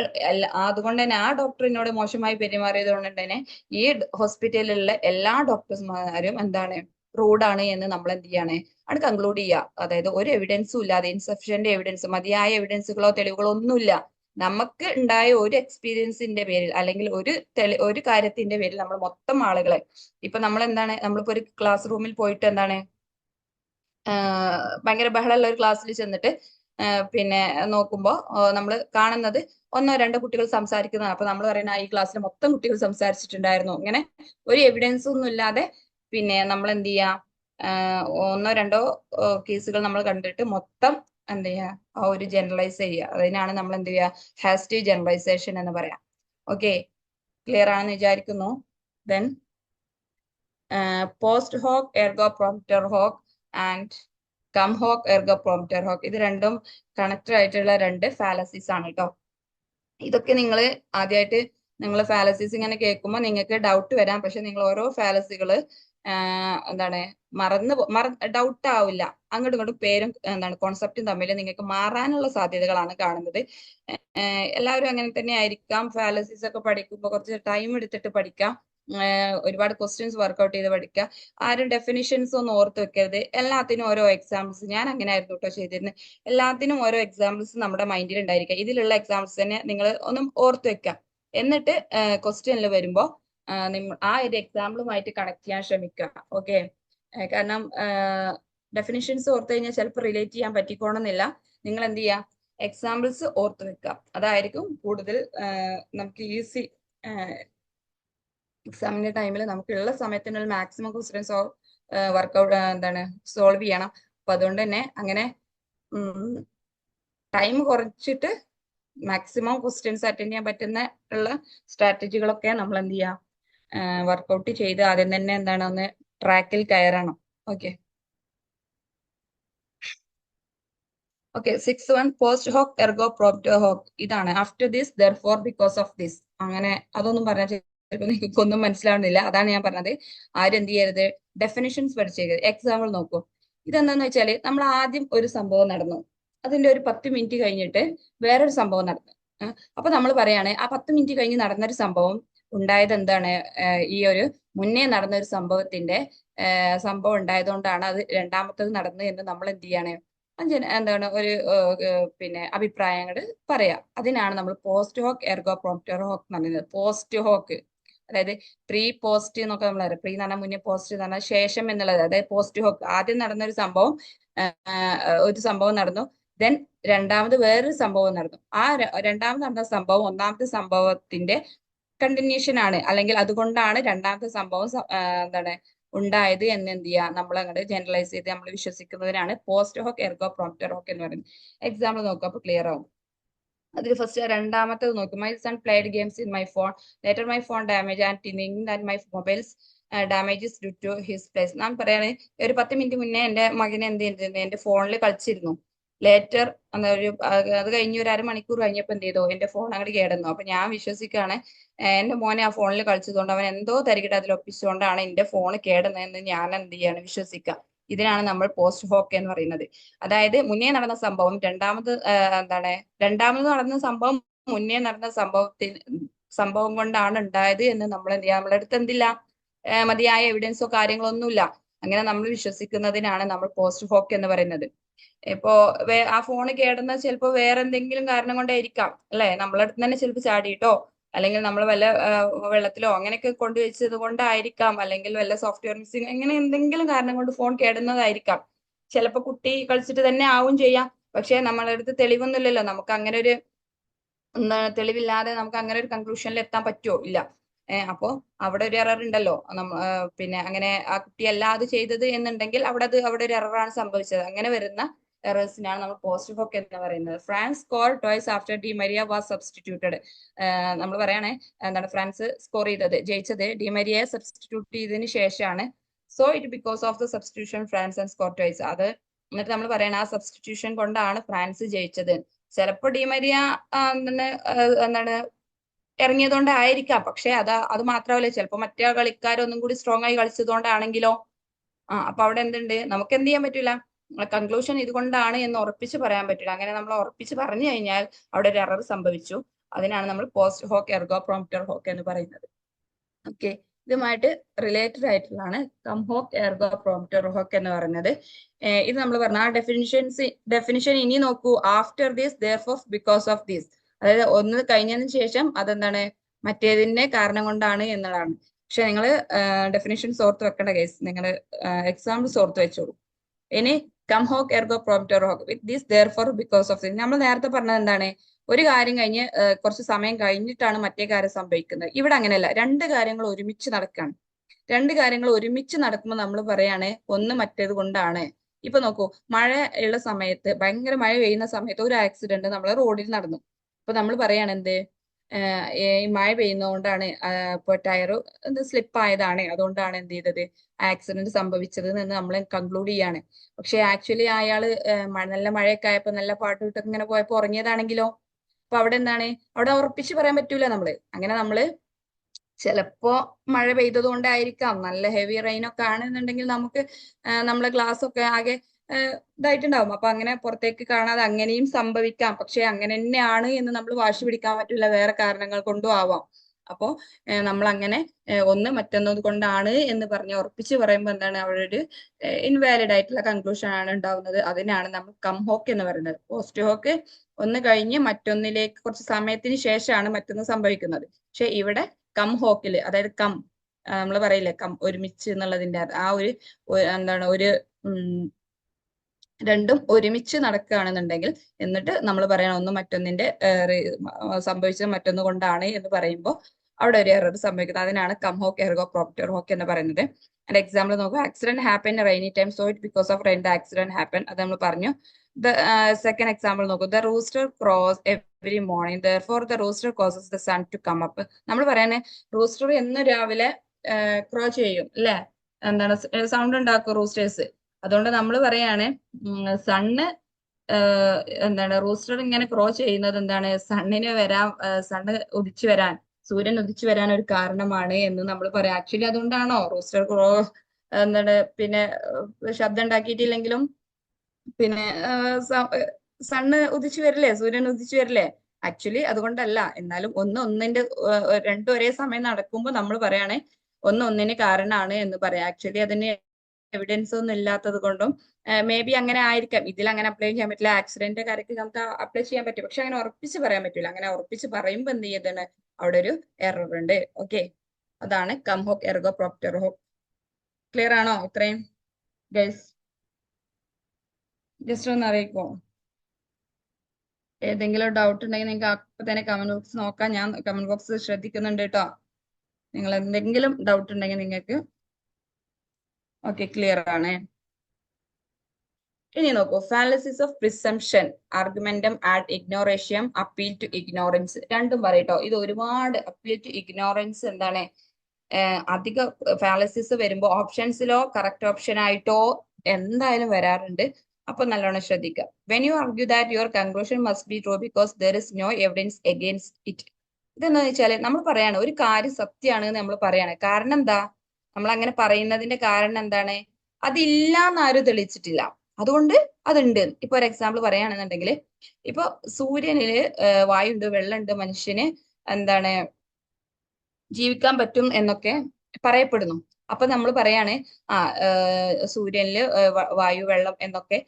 അതുകൊണ്ട് തന്നെ ആ ഡോക്ടർ എന്നോട് മോശമായി പെരുമാറിയത് കൊണ്ട് തന്നെ ഈ ഹോസ്പിറ്റലിലുള്ള എല്ലാ ഡോക്ടേഴ്സ്മാരും എന്താണ് റൂഡാണ് എന്ന് നമ്മൾ എന്ത് ചെയ്യാണ് ആണ് കൺക്ലൂഡ് ചെയ്യുക. അതായത് ഒരു എവിഡൻസും ഇല്ലാതെ, ഇൻസഫിഷ്യന്റ് എവിഡൻസ്, മതിയായ എവിഡൻസുകളോ തെളിവുകളോ ഒന്നുമില്ല, നമുക്ക് ഉണ്ടായ ഒരു എക്സ്പീരിയൻസിന്റെ പേരിൽ അല്ലെങ്കിൽ ഒരു കാര്യത്തിന്റെ പേരിൽ നമ്മൾ മൊത്തം ആളുകളെ, ഇപ്പൊ നമ്മൾ എന്താണ്, നമ്മളിപ്പോ ഒരു ക്ലാസ് റൂമിൽ പോയിട്ട് എന്താണ് ഭയങ്കര ബഹളമുള്ള ഒരു ക്ലാസ്സിൽ ചെന്നിട്ട് പിന്നെ നോക്കുമ്പോൾ നമ്മൾ കാണുന്നത് ഒന്നോ രണ്ടോ കുട്ടികൾ സംസാരിക്കുന്നതാണ്. അപ്പൊ നമ്മൾ പറയുന്ന ഈ ക്ലാസ്സിൽ മൊത്തം കുട്ടികൾ സംസാരിച്ചിട്ടുണ്ടായിരുന്നു. ഇങ്ങനെ ഒരു എവിഡൻസ് ഒന്നും ഇല്ലാതെ പിന്നെ നമ്മൾ എന്ത് ചെയ്യാ, ഒന്നോ രണ്ടോ കേസുകൾ നമ്മൾ കണ്ടിട്ട് മൊത്തം എന്ത് ചെയ്യുക, ആ ഒരു ജനറലൈസ് ചെയ്യുക. അതിനാണ് നമ്മൾ എന്ത് ചെയ്യുക, ഹാസ്റ്റി ജനറലൈസേഷൻ എന്ന് പറയാം. ഓക്കെ, ക്ലിയർ ആണെന്ന് വിചാരിക്കുന്നു. Then post hoc ergo propter hoc and cum hoc ergo propter hoc, ഇത് രണ്ടും കണക്റ്റഡ് ആയിട്ടുള്ള രണ്ട് ഫാലസീസ് ആണ് കേട്ടോ. ഇതൊക്കെ നിങ്ങൾ ആദ്യമായിട്ട് നിങ്ങൾ ഫാലസീസ് ഇങ്ങനെ കേൾക്കുമ്പോൾ നിങ്ങൾക്ക് ഡൗട്ട് വരാം. പക്ഷെ നിങ്ങൾ ഓരോ ഫാലസികൾ എന്താണ് ഡൗട്ട് ആവില്ല. അങ്ങോട്ടും ഇങ്ങോട്ടും പേരും എന്താണ് കോൺസെപ്റ്റും തമ്മിൽ നിങ്ങൾക്ക് മാറാനുള്ള സാധ്യതകളാണ് കാണുന്നത്. എല്ലാവരും അങ്ങനെ തന്നെ ആയിരിക്കാം. ഫാലസീസ് ഒക്കെ പഠിക്കുമ്പോൾ കുറച്ച് ടൈം എടുത്തിട്ട് പഠിക്കാം. ഒരുപാട് ക്വസ്റ്റ്യൻസ് വർക്ക്ഔട്ട് ചെയ്ത് പഠിക്കുക. ആരും ഡെഫിനിഷൻസ് ഒന്നും ഓർത്ത് വെക്കരുത്. എല്ലാത്തിനും ഓരോ എക്സാമ്പിൾസ്, ഞാൻ അങ്ങനെ ആയിരുന്നു കേട്ടോ ചെയ്തിരുന്നത്. എല്ലാത്തിനും ഓരോ എക്സാമ്പിൾസ് നമ്മുടെ മൈൻഡിൽ ഉണ്ടായിരിക്കുക. ഇതിലുള്ള എക്സാമ്പിൾസ് തന്നെ നിങ്ങൾ ഒന്നും ഓർത്ത് വെക്കുക. എന്നിട്ട് ക്വസ്റ്റ്യനിൽ വരുമ്പോൾ ആ ഒരു എക്സാമ്പിളുമായിട്ട് കണക്ട് ചെയ്യാൻ ശ്രമിക്കുക. ഓക്കെ, കാരണം ഡെഫിനിഷൻസ് ഓർത്ത് കഴിഞ്ഞാൽ ചിലപ്പോൾ റിലേറ്റ് ചെയ്യാൻ പറ്റിക്കോണമെന്നില്ല. നിങ്ങൾ എന്ത് ചെയ്യുക, എക്സാമ്പിൾസ് ഓർത്ത് വെക്കുക. അതായിരിക്കും കൂടുതൽ നമുക്ക് ഈസി. എക്സാമിന്റെ ടൈമിൽ നമുക്കുള്ള സമയത്തിനുള്ള മാക്സിമം ക്വസ്റ്റ്യൻസ് വർക്ക്ഔട്ട് എന്താണ് സോൾവ് ചെയ്യണം. അപ്പൊ അതുകൊണ്ട് തന്നെ അങ്ങനെ ടൈം കുറച്ചിട്ട് മാക്സിമം ക്വസ്റ്റ്യൻസ് അറ്റൻഡ് ചെയ്യാൻ പറ്റുന്ന ഉള്ള സ്ട്രാറ്റജികളൊക്കെ നമ്മൾ എന്ത് ചെയ്യാം, വർക്ക്ഔട്ട് ചെയ്ത് ആദ്യം തന്നെ എന്താണ് ഒന്ന് ട്രാക്കിൽ കയറണം. Okay okay 6-1 post hoc ergo propter hoc, ഇതാണ്. After this therefore because of this, അങ്ങനെ അതൊന്നും പറഞ്ഞാൽ ചിലപ്പോൾ നിങ്ങൾക്കൊന്നും മനസ്സിലാവുന്നില്ല. അതാണ് ഞാൻ പറഞ്ഞത്. ആരും എന്ത് ചെയ്യരുത്, ഡെഫിനിഷൻസ് പഠിച്ചേക്കരുത്. എക്സാമ്പിൾ നോക്കൂ. ഇതെന്താന്ന് വെച്ചാൽ നമ്മൾ ആദ്യം ഒരു സംഭവം നടന്നു, അതിന്റെ ഒരു 10 മിനിറ്റ് കഴിഞ്ഞിട്ട് വേറൊരു സംഭവം നടന്നു. അപ്പൊ നമ്മൾ പറയാണ് ആ 10 മിനിറ്റ് കഴിഞ്ഞ് നടന്നൊരു സംഭവം ഉണ്ടായത് എന്താണ്, ഈ ഒരു മുന്നേ നടന്ന ഒരു സംഭവം ഉണ്ടായതുകൊണ്ടാണ് അത് രണ്ടാമത്തത് നടന്നത് എന്ന് നമ്മൾ എന്ത് ചെയ്യാണ്, എന്താണ് ഒരു പിന്നെ അഭിപ്രായങ്ങൾ പറയാം. അതിനാണ് നമ്മൾ post hoc ergo propter hoc എന്ന് പറയുന്നത്. പോസ്റ്റ് ഹോക്ക് അതായത് പ്രീ പോസ്റ്റ് എന്നൊക്കെ നമ്മൾ അറിയാം. പ്രീ എന്ന് പറഞ്ഞാൽ മുന്നേ, പോസ്റ്റ് എന്ന് പറഞ്ഞാൽ ശേഷം എന്നുള്ളത്. അതായത് പോസ്റ്റ് ഹോക്ക്, ആദ്യം നടന്ന ഒരു സംഭവം നടന്നു, ദെൻ രണ്ടാമത് വേറൊരു സംഭവം നടന്നു. ആ രണ്ടാമത് നടന്ന സംഭവം ഒന്നാമത്തെ സംഭവത്തിന്റെ കണ്ടിന്യൂഷൻ ആണ്, അല്ലെങ്കിൽ അതുകൊണ്ടാണ് രണ്ടാമത്തെ സംഭവം എന്താണ് ഉണ്ടായത് എന്ന് എന്ത് ചെയ്യുക, നമ്മൾ അങ്ങോട്ട് ജനറലൈസ് ചെയ്ത് നമ്മൾ വിശ്വസിക്കുന്നതിനാണ് post hoc ergo propter hoc എന്ന് പറയുന്നത്. എക്സാമ്പിൾ നോക്കുക, അപ്പൊ ക്ലിയർ ആവും. അതിൽ ഫസ്റ്റ് രണ്ടാമത്തേത് നോക്കും. My son played games in my phone, later my phone damage and thinking that my mobiles damages due to his plays. ഞാൻ പറയാണ്, ഒരു 10 മിനിറ്റ് മുന്നേ എന്റെ മകൻ എന്ത് ചെയ്തിരുന്നു, എന്റെ ഫോണിൽ കളിച്ചിരുന്നു. ലേറ്റർ അത് കഴിഞ്ഞ് ഒരു അരമണിക്കൂർ കഴിഞ്ഞപ്പോൾ എന്ത് ചെയ്തു, എന്റെ ഫോൺ അങ്ങോട്ട് കേടുന്നു. അപ്പൊ ഞാൻ വിശ്വസിക്കുകയാണ് എന്റെ മോനെ ആ ഫോണിൽ കളിച്ചതുകൊണ്ട് അവൻ എന്തോ തരികിട അതിൽ ഒപ്പിച്ചുകൊണ്ടാണ് എന്റെ ഫോൺ കേടുന്നതെന്ന് ഞാൻ എന്ത് ചെയ്യാണ്, വിശ്വസിക്കുക. ഇതിനാണ് നമ്മൾ പോസ്റ്റ് ഹോക്ക് എന്ന് പറയുന്നത്. അതായത് മുന്നേ നടന്ന സംഭവം രണ്ടാമത് നടന്ന സംഭവം മുന്നേ നടന്ന സംഭവം കൊണ്ടാണ് ഉണ്ടായത് എന്ന് നമ്മൾ എന്ത് ചെയ്യാം, നമ്മുടെ അടുത്ത് എന്തില്ല, മതിയായ എവിഡൻസോ കാര്യങ്ങളോ ഒന്നുമില്ല. അങ്ങനെ നമ്മൾ വിശ്വസിക്കുന്നതിനാണ് നമ്മൾ പോസ്റ്റ് ഹോക്ക് എന്ന് പറയുന്നത്. ഇപ്പോ ആ ഫോൺ കേടുന്ന ചിലപ്പോ വേറെ എന്തെങ്കിലും കാരണം കൊണ്ടായിരിക്കാം, അല്ലെ? നമ്മളെ അടുത്ത് തന്നെ ചിലപ്പോൾ ചാടിയിട്ടോ, അല്ലെങ്കിൽ നമ്മൾ വല്ല വെള്ളത്തിലോ അങ്ങനെയൊക്കെ കൊണ്ടുവച്ചത് കൊണ്ടായിരിക്കാം, അല്ലെങ്കിൽ വല്ല സോഫ്റ്റ്വെയർ മിസ്സിങ്, അങ്ങനെ എന്തെങ്കിലും കാരണം കൊണ്ട് ഫോൺ കേടുന്നതായിരിക്കാം. ചിലപ്പോൾ കുട്ടി കളിച്ചിട്ട് തന്നെ ആവും ചെയ്യാം. പക്ഷെ നമ്മളെ അടുത്ത് തെളിവൊന്നുമില്ലല്ലോ. നമുക്ക് അങ്ങനെ ഒരു തെളിവില്ലാതെ നമുക്ക് അങ്ങനെ ഒരു കൺക്ലൂഷനിൽ എത്താൻ പറ്റുമോ? ഇല്ല. അപ്പോ അവിടെ ഒരു എറർ ഉണ്ടല്ലോ. പിന്നെ അങ്ങനെ ആ കുട്ടിയല്ല അത് ചെയ്തത് എന്നുണ്ടെങ്കിൽ അവിടെ ഒരു എററാണ് സംഭവിച്ചത്. അങ്ങനെ വരുന്ന എറേഴ്സിനാണ് നമ്മൾ പോസ്റ്റ് ഹോക്ക് എന്ന് പറയുന്നത്. France score twice after Di Maria was substituted. നമ്മൾ പറയണേ എന്താണ് ഫ്രാൻസ് സ്കോർ ജയിച്ചത് ഡി മരിയയെ സബ്സ്റ്റിറ്റ്യൂട്ട് ചെയ്തതിന് ശേഷമാണ്. So it because of the substitution France and score twice. അത് എന്നിട്ട് നമ്മൾ പറയണ ആ സബ്സ്റ്റിറ്റ്യൂഷൻ കൊണ്ടാണ് ഫ്രാൻസ് ജയിച്ചത്. ചിലപ്പോൾ ഡി മരിയ എന്താണ് ഇറങ്ങിയതുകൊണ്ടായിരിക്കാം. പക്ഷെ അത് മാത്രമല്ല, ചിലപ്പോൾ മറ്റേ കളിക്കാരൊന്നും കൂടി സ്ട്രോങ് ആയി കളിച്ചതുകൊണ്ടാണെങ്കിലോ. അപ്പൊ അവിടെ എന്തുണ്ട്, നമുക്ക് എന്ത് ചെയ്യാൻ പറ്റൂല, കൺക്ലൂഷൻ ഇതുകൊണ്ടാണ് എന്ന് ഉറപ്പിച്ച് പറയാൻ പറ്റില്ല. അങ്ങനെ നമ്മൾ ഉറപ്പിച്ച് പറഞ്ഞു കഴിഞ്ഞാൽ അവിടെ ഒരു എറർ സംഭവിച്ചു. അതിനാണ് നമ്മൾ post hoc ergo propter hoc എന്ന് പറയുന്നത്. ഓക്കെ, ഇതുമായിട്ട് റിലേറ്റഡ് ആയിട്ടുള്ളതാണ് cum hoc ergo propter hoc എന്ന് പറയുന്നത്. ഇത് നമ്മൾ പറഞ്ഞ ആ ഡെഫിനിഷൻ ഇനി നോക്കൂ. After this, therefore, because of this. അതായത് ഒന്ന് കഴിഞ്ഞതിന് ശേഷം അതെന്താണ്, മറ്റേതിന്റെ കാരണം കൊണ്ടാണ് എന്നുള്ളതാണ്. പക്ഷെ നിങ്ങൾ ഡെഫിനിഷൻസ് ഓർത്ത് വെക്കേണ്ട കേസ്, നിങ്ങൾ എക്സാമ്പിൾസ് ഓർത്ത് വെച്ചോളൂ. ഇനി cum hoc ergo propter hoc with this, therefore, because of this. നമ്മൾ നേരത്തെ പറഞ്ഞത് എന്താണ്, ഒരു കാര്യം കഴിഞ്ഞ് കുറച്ച് സമയം കഴിഞ്ഞിട്ടാണ് മറ്റേ കാര്യം സംഭവിക്കുന്നത്. ഇവിടെ അങ്ങനെയല്ല, രണ്ട് കാര്യങ്ങൾ ഒരുമിച്ച് നടക്കുകയാണ്. രണ്ട് കാര്യങ്ങൾ ഒരുമിച്ച് നടക്കുമ്പോൾ നമ്മൾ പറയാണ് ഒന്ന് മറ്റേത് കൊണ്ടാണ്. ഇപ്പൊ നോക്കൂ, മഴ ഉള്ള സമയത്ത്, ഭയങ്കര മഴ പെയ്യുന്ന സമയത്ത് ഒരു ആക്സിഡന്റ് നമ്മൾ റോഡിൽ നടന്നു. അപ്പൊ നമ്മൾ പറയാണ് എന്ത്, ഈ മഴ പെയ്യുന്നതുകൊണ്ടാണ് ഇപ്പൊ ടയർ സ്ലിപ്പ് ആയതാണ്, അതുകൊണ്ടാണ് എന്ത് ചെയ്തത്, ആക്സിഡന്റ് സംഭവിച്ചത് എന്ന് നമ്മൾ കൺക്ലൂഡ് ചെയ്യാണ്. പക്ഷെ ആക്ച്വലി അയാള് നല്ല മഴയൊക്കെ ആയപ്പോ നല്ല പാട്ട് ഇട്ടൊക്കെ ഇങ്ങനെ പോയപ്പോ ഉറങ്ങിയതാണെങ്കിലോ. അപ്പൊ അവിടെ എന്താണ്, അവിടെ ഉറപ്പിച്ച് പറയാൻ പറ്റൂല നമ്മള്. അങ്ങനെ നമ്മള് ചിലപ്പോ മഴ പെയ്തത് കൊണ്ടായിരിക്കാം, നല്ല ഹെവി റെയിൻ ഒക്കെ ആണെന്നുണ്ടെങ്കിൽ നമുക്ക് നമ്മളെ ഗ്ലാസ് ഒക്കെ ആകെ ഇതായിട്ടുണ്ടാവും. അപ്പൊ അങ്ങനെ പുറത്തേക്ക് കാണാതെ അങ്ങനെയും സംഭവിക്കാം. പക്ഷെ അങ്ങനെ തന്നെയാണ് എന്ന് നമ്മൾ വാശി പിടിക്കാൻ പറ്റില്ല, വേറെ കാരണങ്ങൾ കൊണ്ടും ആവാം. അപ്പോ നമ്മൾ അങ്ങനെ ഒന്ന് മറ്റൊന്നത് കൊണ്ടാണ് എന്ന് പറഞ്ഞ് ഉറപ്പിച്ച് പറയുമ്പോൾ എന്താണ്, അവിടെ ഒരു ഇൻവാലിഡ് ആയിട്ടുള്ള കൺക്ലൂഷൻ ആണ് ഉണ്ടാവുന്നത്. അതിനാണ് നമ്മൾ കം ഹോക്ക് എന്ന് പറയുന്നത്. പോസ്റ്റ് ഹോക്ക് ഒന്ന് കഴിഞ്ഞ് മറ്റൊന്നിലേക്ക് കുറച്ച് സമയത്തിന് ശേഷമാണ് മറ്റൊന്ന് സംഭവിക്കുന്നത്. പക്ഷെ ഇവിടെ കം ഹോക്കില്, അതായത് കം നമ്മൾ പറയില്ലേ കം ഒരുമിച്ച് എന്നുള്ളതിന്റെ ആ ഒരു എന്താണ് ഒരു രണ്ടും ഒരുമിച്ച് നടക്കുകയാണെന്നുണ്ടെങ്കിൽ, എന്നിട്ട് നമ്മൾ പറയണം ഒന്ന് മറ്റൊന്നിന്റെ സംഭവിച്ചത് മറ്റൊന്ന് കൊണ്ടാണ് എന്ന് പറയുമ്പോൾ അവിടെ ഒരു എറർ സംഭവിക്കുന്നത്. അതിനാണ് come hoc ergo propter hoc എന്ന് പറയുന്നത്. അതിന്റെ എക്സാമ്പിൾ നോക്കുക. Accident happen rainy time, so it because of rain the accident happen. അത് നമ്മൾ പറഞ്ഞു. സെക്കൻഡ് എക്സാമ്പിൾ നോക്കൂ. The rooster cross every morning, therefore the rooster causes the sun to come up. നമ്മൾ പറയാന് റൂസ്റ്റർ എന്നും രാവിലെ ക്രോ ചെയ്യും അല്ലെ, എന്താണ് സൗണ്ട് ഉണ്ടാക്കും റൂസ്റ്റേഴ്സ്. അതുകൊണ്ട് നമ്മൾ പറയാണ് സണ്ണ് എന്താണ് റൂസ്റ്റർ ഇങ്ങനെ ക്രോ ചെയ്യുന്നത് എന്താണ്, സണ്ണിന് സണ്ണ് ഉദിച്ചു വരാൻ, സൂര്യൻ ഉദിച്ചു വരാൻ ഒരു കാരണമാണ് എന്ന് നമ്മൾ പറയാം. ആക്ച്വലി അതുകൊണ്ടാണോ റൂസ്റ്റർ ക്രോ എന്താണ് പിന്നെ ശബ്ദം ഉണ്ടാക്കിയിട്ടില്ലെങ്കിലും പിന്നെ സണ്ണ് ഉദിച്ചു വരില്ലേ, സൂര്യൻ ഉദിച്ചു വരില്ലേ? ആക്ച്വലി അതുകൊണ്ടല്ല. എന്നാലും ഒന്നിന്റെ രണ്ടും ഒരേ സമയം നടക്കുമ്പോൾ നമ്മൾ പറയാണ് ഒന്നിന് കാരണമാണ് എന്ന് പറയാം. ആക്ച്വലി അതിന് എവിഡൻസ് ഒന്നും ഇല്ലാത്തത് കൊണ്ടും മേ ബി അങ്ങനെ ആയിരിക്കാം. ഇതിൽ അങ്ങനെ അപ്ലൈ ചെയ്യാൻ പറ്റില്ല. ആക്സിഡന്റ് കാര്യത്തിൽ നമുക്ക് അപ്ലൈ ചെയ്യാൻ പറ്റും, പക്ഷെ അങ്ങനെ ഉറപ്പിച്ച് പറയാൻ പറ്റില്ല. അങ്ങനെ ഉറപ്പിച്ച് പറയുമ്പോൾ എന്ത് ചെയ്താണ്, അവിടെ ഒരു എറർ ഉണ്ട്. ഓക്കെ, അതാണ് cum hoc ergo propter hoc. Clear ആണോ ഇത്രയും ഗൈസ്? ജസ്റ്റ് ഒന്ന് അറിയിക്കോ. ഏതെങ്കിലും ഡൗട്ട് ഉണ്ടെങ്കിൽ നിങ്ങൾക്ക് അപ്പൊ തന്നെ കമന്റ് ബോക്സ് നോക്കാം. ഞാൻ കമന്റ് ബോക്സ് ശ്രദ്ധിക്കുന്നുണ്ട് കേട്ടോ. നിങ്ങൾ എന്തെങ്കിലും ഡൗട്ട് ഉണ്ടെങ്കിൽ നിങ്ങൾക്ക് ഓക്കെ ക്ലിയർ ആണ്. ഇനി നോക്കൂ, fallacies of presumption, argumentum ad ignorantiam, appeal to ignorance. രണ്ടും പറയട്ടോ. ഇത് ഒരുപാട് അപ്പീൽ ടു ഇഗ്നോറൻസ് എന്താണ്, അധിക ഫാലസിസ് വരുമ്പോൾ ഓപ്ഷൻസിലോ കറക്റ്റ് ഓപ്ഷൻ ആയിട്ടോ എന്തായാലും വരാറുണ്ട്. അപ്പൊ നല്ലോണം ശ്രദ്ധിക്കുക. When you argue that your conclusion must be true because there is no evidence against it. ഇതെന്താ വെച്ചാല് നമ്മൾ പറയാണ് ഒരു കാര്യം സത്യമാണ് എന്ന് നമ്മൾ പറയാണ്. കാരണം എന്താ, നമ്മൾ അങ്ങനെ പറയുന്നതിന്റെ കാരണം എന്താണ്, അതില്ല എന്നാരും തെളിയിച്ചിട്ടില്ല, അതുകൊണ്ട് അതുണ്ട്. ഇപ്പൊ ഒരു എക്സാമ്പിൾ പറയുകയാണെന്നുണ്ടെങ്കിൽ, ഇപ്പൊ സൂര്യനില് വായുണ്ട്, വെള്ളമുണ്ട്, മനുഷ്യന് എന്താണ് ജീവിക്കാൻ പറ്റും എന്നൊക്കെ പറയപ്പെടുന്നു. അപ്പൊ നമ്മൾ പറയാണ് സൂര്യനില് വായു, വെള്ളം എന്നൊക്കെ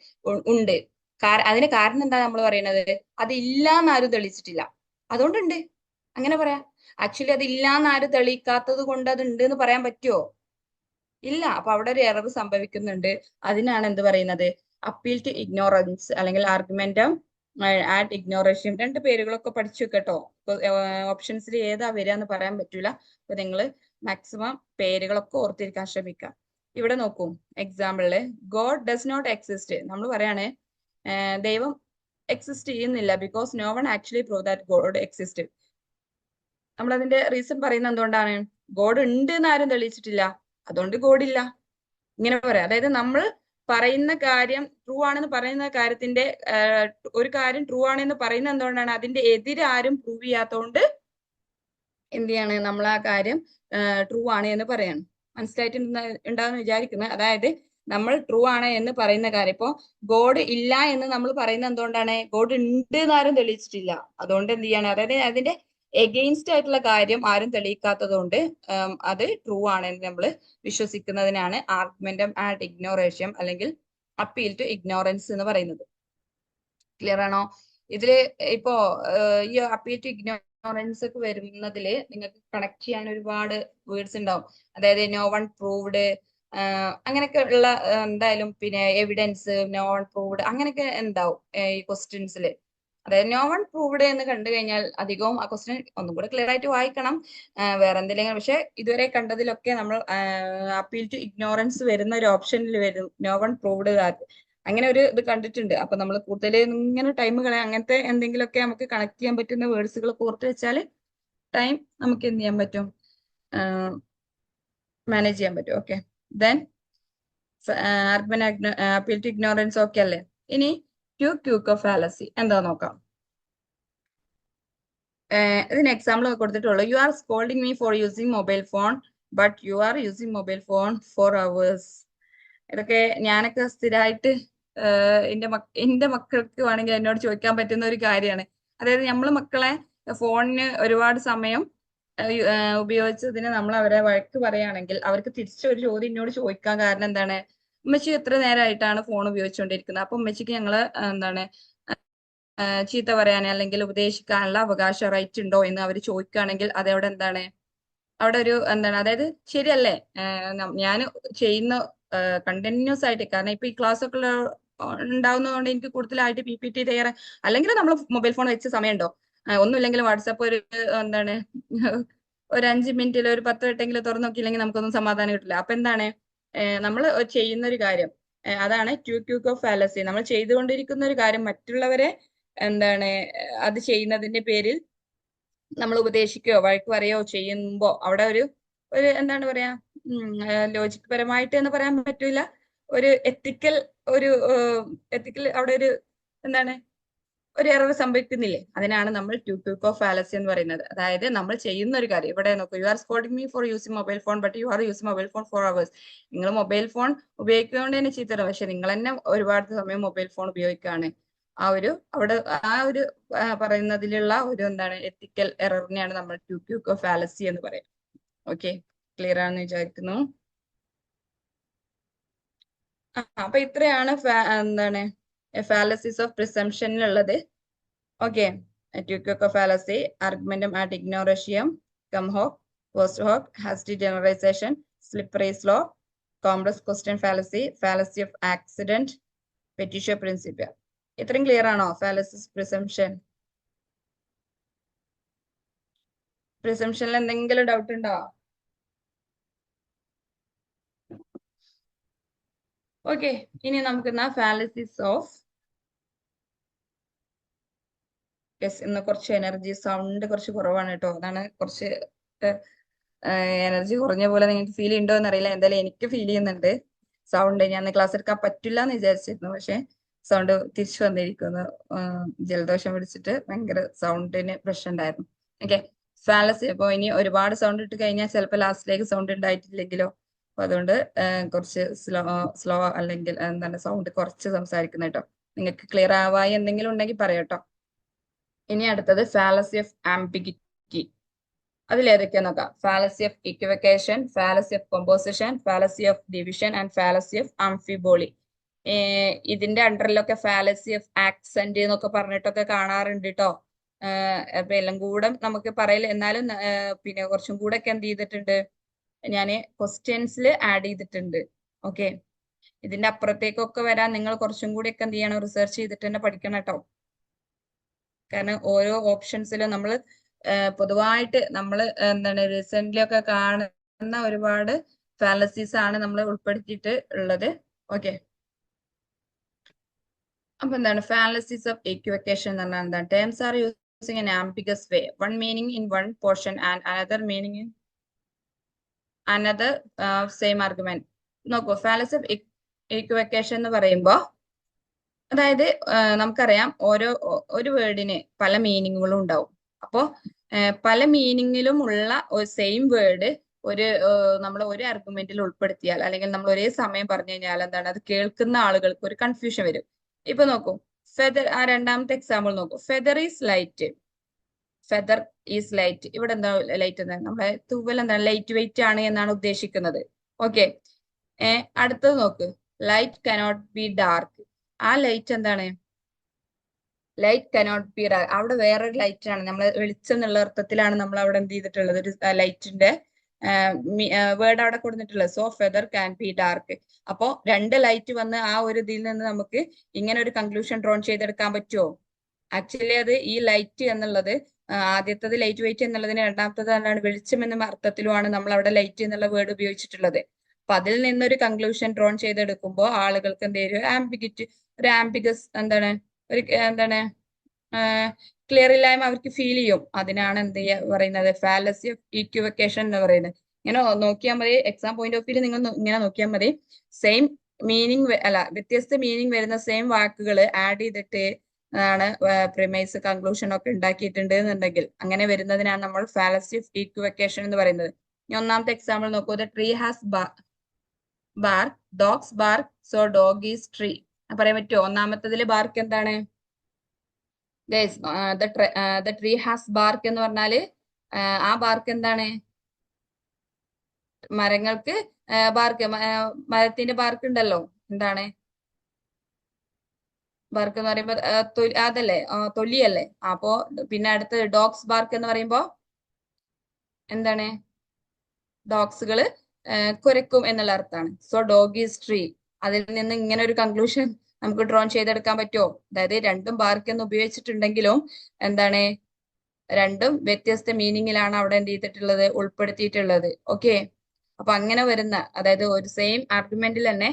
ഉണ്ട്. അതിന് കാരണം എന്താ നമ്മൾ പറയുന്നത്, അത് ഇല്ലാന്ന് ആരും തെളിയിച്ചിട്ടില്ല, അതുകൊണ്ടുണ്ട്. അങ്ങനെ പറയാം. ആക്ച്വലി അത് ഇല്ലാന്ന് ആരും തെളിയിക്കാത്തത് കൊണ്ട് അത് ഉണ്ട് എന്ന് പറയാൻ പറ്റുമോ? ഇല്ല. അപ്പൊ അവിടെ ഒരു എറർ സംഭവിക്കുന്നുണ്ട്. അതിനാണ് എന്ത് പറയുന്നത്, അപ്പീൽ ടു ഇഗ്നോറൻസ് അല്ലെങ്കിൽ ആർഗ്യുമെന്റം ആഡ് ഇഗ്നോറേഷൻ. രണ്ട് പേരുകളൊക്കെ പഠിച്ചു കേട്ടോ. ഓപ്ഷൻസിൽ ഏതാ വരിക എന്ന് പറയാൻ പറ്റൂല. അപ്പൊ നിങ്ങൾ മാക്സിമം പേരുകളൊക്കെ ഓർത്തിരിക്കാൻ ശ്രമിക്കാം. ഇവിടെ നോക്കൂ, എക്സാമ്പിളില് ഗോഡ് ഡസ് നോട്ട് എക്സിസ്റ്റ്. നമ്മൾ പറയാണ് ദൈവം എക്സിസ്റ്റ് ചെയ്യുന്നില്ല because no one actually prove that God exist. നമ്മൾ അതിന്റെ റീസൺ പറയുന്നത് എന്തുകൊണ്ടാണ്? ഗോഡ് ഉണ്ട് എന്ന് ആരും തെളിയിച്ചിട്ടില്ല, അതുകൊണ്ട് ഗോഡ് ഇല്ല ഇങ്ങനെ പറയാം. അതായത് നമ്മൾ പറയുന്ന കാര്യം ട്രൂ ആണെന്ന് പറയുന്ന കാര്യത്തിന്റെ ഒരു കാര്യം ട്രൂ ആണെന്ന് പറയുന്നത് എന്തുകൊണ്ടാണ്? അതിന്റെ എതിരെ ആരും പ്രൂവ് ചെയ്യാത്തതുകൊണ്ട് എന്ത് ചെയ്യാണ് നമ്മൾ ആ കാര്യം ട്രൂ ആണ് എന്ന് പറയാണ്. മനസ്സിലായിട്ട് ഉണ്ടാവുന്ന വിചാരിക്കുന്നത്. അതായത് നമ്മൾ ട്രൂ ആണ് എന്ന് പറയുന്ന കാര്യം, ഇപ്പോ ഗോഡ് ഇല്ല എന്ന് നമ്മൾ പറയുന്നത് എന്തുകൊണ്ടാണ്? ഗോഡ് ഉണ്ട് എന്ന് ആരും തെളിയിച്ചിട്ടില്ല, അതുകൊണ്ട് എന്ത് ചെയ്യാണ്? അതായത് അതിന്റെ എഗെയിൻസ്റ്റ് ആയിട്ടുള്ള കാര്യം ആരും തെളിയിക്കാത്തത് കൊണ്ട് അത് ട്രൂ ആണെന്ന് നമ്മൾ വിശ്വസിക്കുന്നതിനാണ് ആർഗ്യുമെന്റം ആഡ് ഇഗ്നോറേഷ്യം അല്ലെങ്കിൽ അപ്പീൽ ടു ഇഗ്നോറൻസ് എന്ന് പറയുന്നത്. ക്ലിയർ ആണോ? ഇതില് ഇപ്പോ ഈ അപ്പീൽ ടു ഇഗ്നോറൻസ് ഒക്കെ വരുന്നതില് നിങ്ങൾക്ക് കണക്ട് ചെയ്യാൻ ഒരുപാട് വേർഡ്സ് ഉണ്ടാവും. അതായത് നോ വൺ പ്രൂവ്ഡ്, അങ്ങനെയൊക്കെ ഉള്ള എന്തായാലും പിന്നെ എവിഡൻസ്, നോ വൺ പ്രൂവ്ഡ് അങ്ങനെയൊക്കെ ഉണ്ടാവും ഈ ക്വസ്റ്റ്യൻസിൽ. അതായത് നോ വൺ പ്രൂവ്ഡ് എന്ന് കണ്ടു കഴിഞ്ഞാൽ അധികവും ആ ക്വസ്റ്റ്യൻ ഒന്നും കൂടെ ക്ലിയർ ആയിട്ട് വായിക്കണം, വേറെ എന്തെങ്കിലും. പക്ഷെ ഇതുവരെ കണ്ടതിലൊക്കെ നമ്മൾ അപ്പീൽ ടു ഇഗ്നോറൻസ് വരുന്ന ഒരു ഓപ്ഷനിൽ വരും നോ വൺ പ്രൂവ്ഡ്, അങ്ങനെ ഒരു ഇത് കണ്ടിട്ടുണ്ട്. അപ്പൊ നമ്മൾ കൂടുതൽ ഇങ്ങനെ ടൈം കളയാം, അങ്ങനത്തെ എന്തെങ്കിലുമൊക്കെ നമുക്ക് കണക്ട് ചെയ്യാൻ പറ്റുന്ന വേർഡ്സുകൾ ഓർത്ത് വെച്ചാൽ ടൈം നമുക്ക് എന്ത് ചെയ്യാൻ പറ്റും, മാനേജ് ചെയ്യാൻ പറ്റും. Okay, then appeal to ignorance okay അല്ലേ? ഇനി ക്യൂക്കോ ഫാലസി എന്താ നോക്കാം. ഇതിന് എക്സാമ്പിൾ കൊടുത്തിട്ടുള്ളൂ. You are scolding me for using mobile phone but you are using mobile phone for hours. ഇതൊക്കെ ഞാനൊക്കെ സ്ഥിരമായിട്ട് എന്റെ മക്കൾക്ക് വേണമെങ്കിൽ എന്നോട് ചോദിക്കാൻ പറ്റുന്ന ഒരു കാര്യമാണ്. അതായത് നമ്മൾ മക്കളെ ഫോണിന് ഒരുപാട് സമയം ഉപയോഗിച്ചതിന് നമ്മൾ അവരെ വഴക്ക് പറയുകയാണെങ്കിൽ അവർക്ക് തിരിച്ചൊരു ചോദ്യം എന്നോട് ചോദിക്കാൻ കാരണം എന്താണ്? ഉമ്മച്ചി എത്ര നേരമായിട്ടാണ് ഫോൺ ഉപയോഗിച്ചുകൊണ്ടിരിക്കുന്നത്? അപ്പൊ ഉമ്മച്ചിക്ക് ഞങ്ങള് എന്താണ് ചീത്ത പറയാൻ അല്ലെങ്കിൽ ഉപദേശിക്കാനുള്ള അവകാശ റൈറ്റ് ഉണ്ടോ എന്ന് അവർ ചോദിക്കുകയാണെങ്കിൽ അതവിടെ എന്താണ്? അവിടെ ഒരു എന്താണ്, അതായത് ശരിയല്ലേ? ഞാൻ ചെയ്യുന്ന കണ്ടിന്യൂസ് ആയിട്ട്, കാരണം ഇപ്പൊ ഈ ക്ലാസ് ഒക്കെ ഉണ്ടാവുന്നതുകൊണ്ട് എനിക്ക് കൂടുതലായിട്ട് PPT തയ്യാറ്, അല്ലെങ്കിൽ നമ്മൾ മൊബൈൽ ഫോൺ വെച്ച സമയമുണ്ടോ? ഒന്നുമില്ലെങ്കിൽ വാട്സാപ്പ് ഒരു എന്താണ് ഒരു 5 മിനിറ്റിൽ ഒരു 10 വട്ടെങ്കിലും തുറന്നു നോക്കിയില്ലെങ്കിൽ നമുക്കൊന്നും സമാധാനം കിട്ടില്ല. അപ്പൊ എന്താണ് നമ്മൾ ചെയ്യുന്ന ഒരു കാര്യം, അതാണ് ക്യൂക്കോ ഫാലസി. നമ്മൾ ചെയ്തുകൊണ്ടിരിക്കുന്ന ഒരു കാര്യം മറ്റുള്ളവരെ എന്താണ് അത് ചെയ്യുന്നതിന്റെ പേരിൽ നമ്മൾ ഉപദേശിക്കുകയോ വഴക്ക് പറയുകയോ ചെയ്യുമ്പോ അവിടെ ഒരു ഒരു എന്താണ് പറയാ, ലോജിക് പരമായിട്ട് എന്ന് പറയാൻ പറ്റൂല, ഒരു എത്തിക്കൽ ഒരു എത്തിക്കൽ അവിടെ ഒരു എന്താണ് ഒരു എറർ സംഭവിക്കുന്നില്ലേ? അതിനാണ് നമ്മൾ ക്യൂക്കോ ഫാലസി എന്ന് പറയുന്നത്. അതായത് നമ്മൾ ചെയ്യുന്ന ഒരു കാര്യം, ഇവിടെ നോക്കൂ, you are scolding me for using mobile phone but you are using mobile phone for hours. നിങ്ങൾ മൊബൈൽ ഫോൺ ഉപയോഗിക്കുന്നതുകൊണ്ട് തന്നെ ചീത്തരം, പക്ഷെ നിങ്ങൾ തന്നെ ഒരുപാട് സമയം മൊബൈൽ ഫോൺ ഉപയോഗിക്കുകയാണ്. ആ ഒരു അവിടെ ആ ഒരു പറയുന്നതിലുള്ള ഒരു എന്താണ് എത്തിക്കൽ എററിനെയാണ് നമ്മൾ ക്യൂക്കോ ഫാലസി എന്ന് പറയാം. ഓക്കെ, ക്ലിയർ ആണെന്ന് വിചാരിക്കുന്നു. അപ്പൊ ഇത്രയാണ് എന്താണ് ഫാലസീസ് ഓഫ് പ്രിസംഷനിലുള്ളത്. Okay, tu quoque fallacy, argumentum ad ignorantiam, cum hoc, post hoc, hasty generalisation, slippery slope, complex question fallacy, fallacy of accident, petitio principii. ഇത്രയും ക്ലിയർ ആണോ? Fallacies, presumption. പ്രിസംഷനിൽ എന്തെങ്കിലും ഡൗട്ട് ഉണ്ടോ? ഓക്കെ, ഇനി നമുക്ക് ഫാലസിസ് ഓഫ്, ഇന്ന് കുറച്ച് എനർജി, സൗണ്ട് കുറച്ച് കുറവാണ് കേട്ടോ, അതാണ് കുറച്ച് എനർജി കുറഞ്ഞ പോലെ നിങ്ങൾക്ക് ഫീൽ ഉണ്ടോ എന്നറിയില്ല. എന്തായാലും എനിക്ക് ഫീൽ ചെയ്യുന്നുണ്ട് സൗണ്ട്. ഞാൻ ക്ലാസ് എടുക്കാൻ പറ്റില്ല എന്ന് വിചാരിച്ചിരുന്നു, പക്ഷെ സൗണ്ട് തിരിച്ചു വന്നിരിക്കുന്നു. ജലദോഷം പിടിച്ചിട്ട് ഭയങ്കര സൗണ്ടിന് പ്രശ്നം ഉണ്ടായിരുന്നു. Okay, fallacy. അപ്പൊ ഇനി ഒരുപാട് സൗണ്ട് ഇട്ട് കഴിഞ്ഞാൽ ചിലപ്പോൾ ലാസ്റ്റിലേക്ക് സൗണ്ട് ഉണ്ടായിട്ടില്ലെങ്കിലോ, അപ്പൊ അതുകൊണ്ട് കുറച്ച് സ്ലോ അല്ലെങ്കിൽ എന്താണ് സൗണ്ട് കുറച്ച് സംസാരിക്കുന്ന കേട്ടോ. നിങ്ങൾക്ക് ക്ലിയർ ആവായി എന്തെങ്കിലും ഉണ്ടെങ്കിൽ പറയാട്ടോ. ഇനി അടുത്തത് ഫാലസി ഓഫ് ആംബിഗിറ്റി. അതിലേതൊക്കെയാ നോക്കാം. Fallacy of equivocation, fallacy of composition, fallacy of division and fallacy of amphiboly. ഇതിന്റെ അണ്ടറിലൊക്കെ ഫാലസി ഓഫ് ആക്സെന്റ് എന്നൊക്കെ പറഞ്ഞിട്ടൊക്കെ കാണാറുണ്ട് കേട്ടോ. അപ്പൊ എല്ലാം കൂടെ നമുക്ക് പറയില്ല, എന്നാലും പിന്നെ കുറച്ചും കൂടെ ഒക്കെ എന്ത് ചെയ്തിട്ടുണ്ട് ഞാൻ ക്വസ്റ്റ്യൻസിൽ ആഡ് ചെയ്തിട്ടുണ്ട്. ഓക്കെ, ഇതിന്റെ അപ്പുറത്തേക്കൊക്കെ വരാൻ നിങ്ങൾ കുറച്ചും കൂടി ഒക്കെ എന്ത് ചെയ്യണം, റിസർച്ച് ചെയ്തിട്ട് തന്നെ പഠിക്കണം കേട്ടോ. കാരണം ഓരോ ഓപ്ഷൻസിലും നമ്മൾ പൊതുവായിട്ട് നമ്മൾ എന്താണ് റീസെന്റ് ഒക്കെ കാണുന്ന ഒരുപാട് ഫാലസീസ് ആണ് നമ്മൾ ഉൾപ്പെടുത്തിയിട്ട് ഉള്ളത്. ഓക്കെ, അപ്പൊ എന്താണ് ഫാലസീസ് ഓഫ് ഇക്വിവക്കേഷൻ എന്ന് പറഞ്ഞാൽ എന്താണ്? Terms are using an ambiguous way, one meaning in one portion and another meaning in another same argument. നോക്കൂ, ഫാലസി ഓഫ് ഇക്വിവക്കേഷൻ എന്ന് പറയുമ്പോൾ അതായത് നമുക്കറിയാം ഒരു വേർഡിന് പല മീനിങ്ങുകളും ഉണ്ടാവും. അപ്പോൾ പല മീനിങ്ങിലും ഉള്ള ഒരു സെയിം വേർഡ് നമ്മൾ ഒരു ആർഗ്യുമെന്റിൽ ഉൾപ്പെടുത്തിയാൽ അല്ലെങ്കിൽ നമ്മൾ ഒരേ സമയം പറഞ്ഞു കഴിഞ്ഞാൽ എന്താണ്, അത് കേൾക്കുന്ന ആളുകൾക്ക് ഒരു കൺഫ്യൂഷൻ വരും. ഇപ്പൊ നോക്കൂ, ഫെദർ, ആ രണ്ടാമത്തെ എക്സാമ്പിൾ നോക്കൂ. Feather is light. Feather is light. ഇവിടെ എന്താ ലൈറ്റ് എന്താണ്? നമ്മുടെ തൂവൽ എന്താണ്? ലൈറ്റ് വെയിറ്റ് ആണ് എന്നാണ് ഉദ്ദേശിക്കുന്നത്. ഓക്കെ. അടുത്തത് നോക്ക്, ലൈറ്റ് കനോട്ട് ബി ഡാർക്ക്. ആ ലൈറ്റ് എന്താണ്? Light cannot be dark. അവിടെ വേറൊരു ലൈറ്റ് ആണ്, നമ്മൾ വെളിച്ചം എന്നുള്ള അർത്ഥത്തിലാണ് നമ്മൾ അവിടെ എന്ത് ചെയ്തിട്ടുള്ളത്, ഒരു ലൈറ്റിന്റെ വേർഡ് അവിടെ കൊടുത്തിട്ടുള്ളത്. So feather can be dark. അപ്പോ രണ്ട് ലൈറ്റ് വന്ന് ആ ഒരു ഇതിൽ നിന്ന് നമുക്ക് ഇങ്ങനെ ഒരു കൺക്ലൂഷൻ ഡ്രോൺ ചെയ്തെടുക്കാൻ പറ്റുമോ? ആക്ച്വലി അത് ഈ ലൈറ്റ് എന്നുള്ളത് ആദ്യത്തത് ലൈറ്റ് വെയിറ്റ് എന്നുള്ളതിന്, രണ്ടാമത്തത് എന്താണ്? വെളിച്ചം എന്ന അർത്ഥത്തിലുമാണ് നമ്മൾ അവിടെ ലൈറ്റ് എന്നുള്ള വേർഡ് ഉപയോഗിച്ചിട്ടുള്ളത്. അപ്പൊ അതിൽ നിന്നൊരു കൺക്ലൂഷൻ ഡ്രോൺ ചെയ്തെടുക്കുമ്പോൾ ആളുകൾക്ക് എന്ത് ചെയ്യും? ഒരു ആംബിഗസ് എന്താണ്, ഒരു എന്താണ്, ക്ലിയർ ഇല്ലായ്മ അവർക്ക് ഫീൽ ചെയ്യും. അതിനാണ് എന്ത് പറയുന്നത്? ഫാലസി ഓഫ് ഇക്വിവക്കേഷൻ എന്ന് പറയുന്നത്. ഇങ്ങനെ നോക്കിയാൽ മതി, എക്സാം പോയിന്റ് ഓഫ് വ്യൂ നിങ്ങൾ ഇങ്ങനെ നോക്കിയാൽ മതി. സെയിം മീനിങ് അല്ല, വ്യത്യസ്ത മീനിങ് വരുന്ന സെയിം വാക്കുകൾ ആഡ് ചെയ്തിട്ട് ആണ് പ്രിമൈസ് കൺക്ലൂഷൻ ഒക്കെ ഉണ്ടാക്കിയിട്ടുണ്ട് എന്നുണ്ടെങ്കിൽ അങ്ങനെ വരുന്നതിനാണ് നമ്മൾ ഫാലസി ഓഫ് ഇക്വിവക്കേഷൻ എന്ന് പറയുന്നത്. ഇനി ഒന്നാമത്തെ എക്സാമ്പിൾ നോക്കൂ. The tree has bark, dogs bark, so dog is tree. പറയാൻ പറ്റുമോ? ഒന്നാമത്തതില് ബാർക്ക് എന്താണ്? ദ ട്രീ ഹാസ് ബാർക്ക് എന്ന് പറഞ്ഞാല് ആ ബാർക്ക് എന്താണ്? മരങ്ങൾക്ക് ബാർക്ക്, മരത്തിന്റെ ബാർക്ക് ഉണ്ടല്ലോ, എന്താണ് ബാർക്ക് എന്ന് പറയുമ്പോ? അതല്ലേ, തൊലിയല്ലേ? അപ്പോ പിന്നെ അടുത്ത് ഡോഗ്സ് ബാർക്ക് എന്ന് പറയുമ്പോ എന്താണ്? ഡോഗ്സുകള് കുരക്കും എന്നുള്ള അർത്ഥമാണ്. So dog is tree. അതിൽ നിന്ന് ഇങ്ങനെ ഒരു കൺക്ലൂഷൻ നമുക്ക് ഡ്രോൺ ചെയ്തെടുക്കാൻ പറ്റുമോ? അതായത് രണ്ടും ബാർക്ക് എന്ന് ഉപയോഗിച്ചിട്ടുണ്ടെങ്കിലും എന്താണ്, രണ്ടും വ്യത്യസ്ത മീനിങ്ങിലാണ് അവിടെ എന്ത് ചെയ്തിട്ടുള്ളത്, ഉൾപ്പെടുത്തിയിട്ടുള്ളത്. ഓക്കെ. അപ്പൊ അങ്ങനെ വരുന്ന, അതായത് ഒരു സെയിം ആർഗ്യുമെന്റിൽ തന്നെ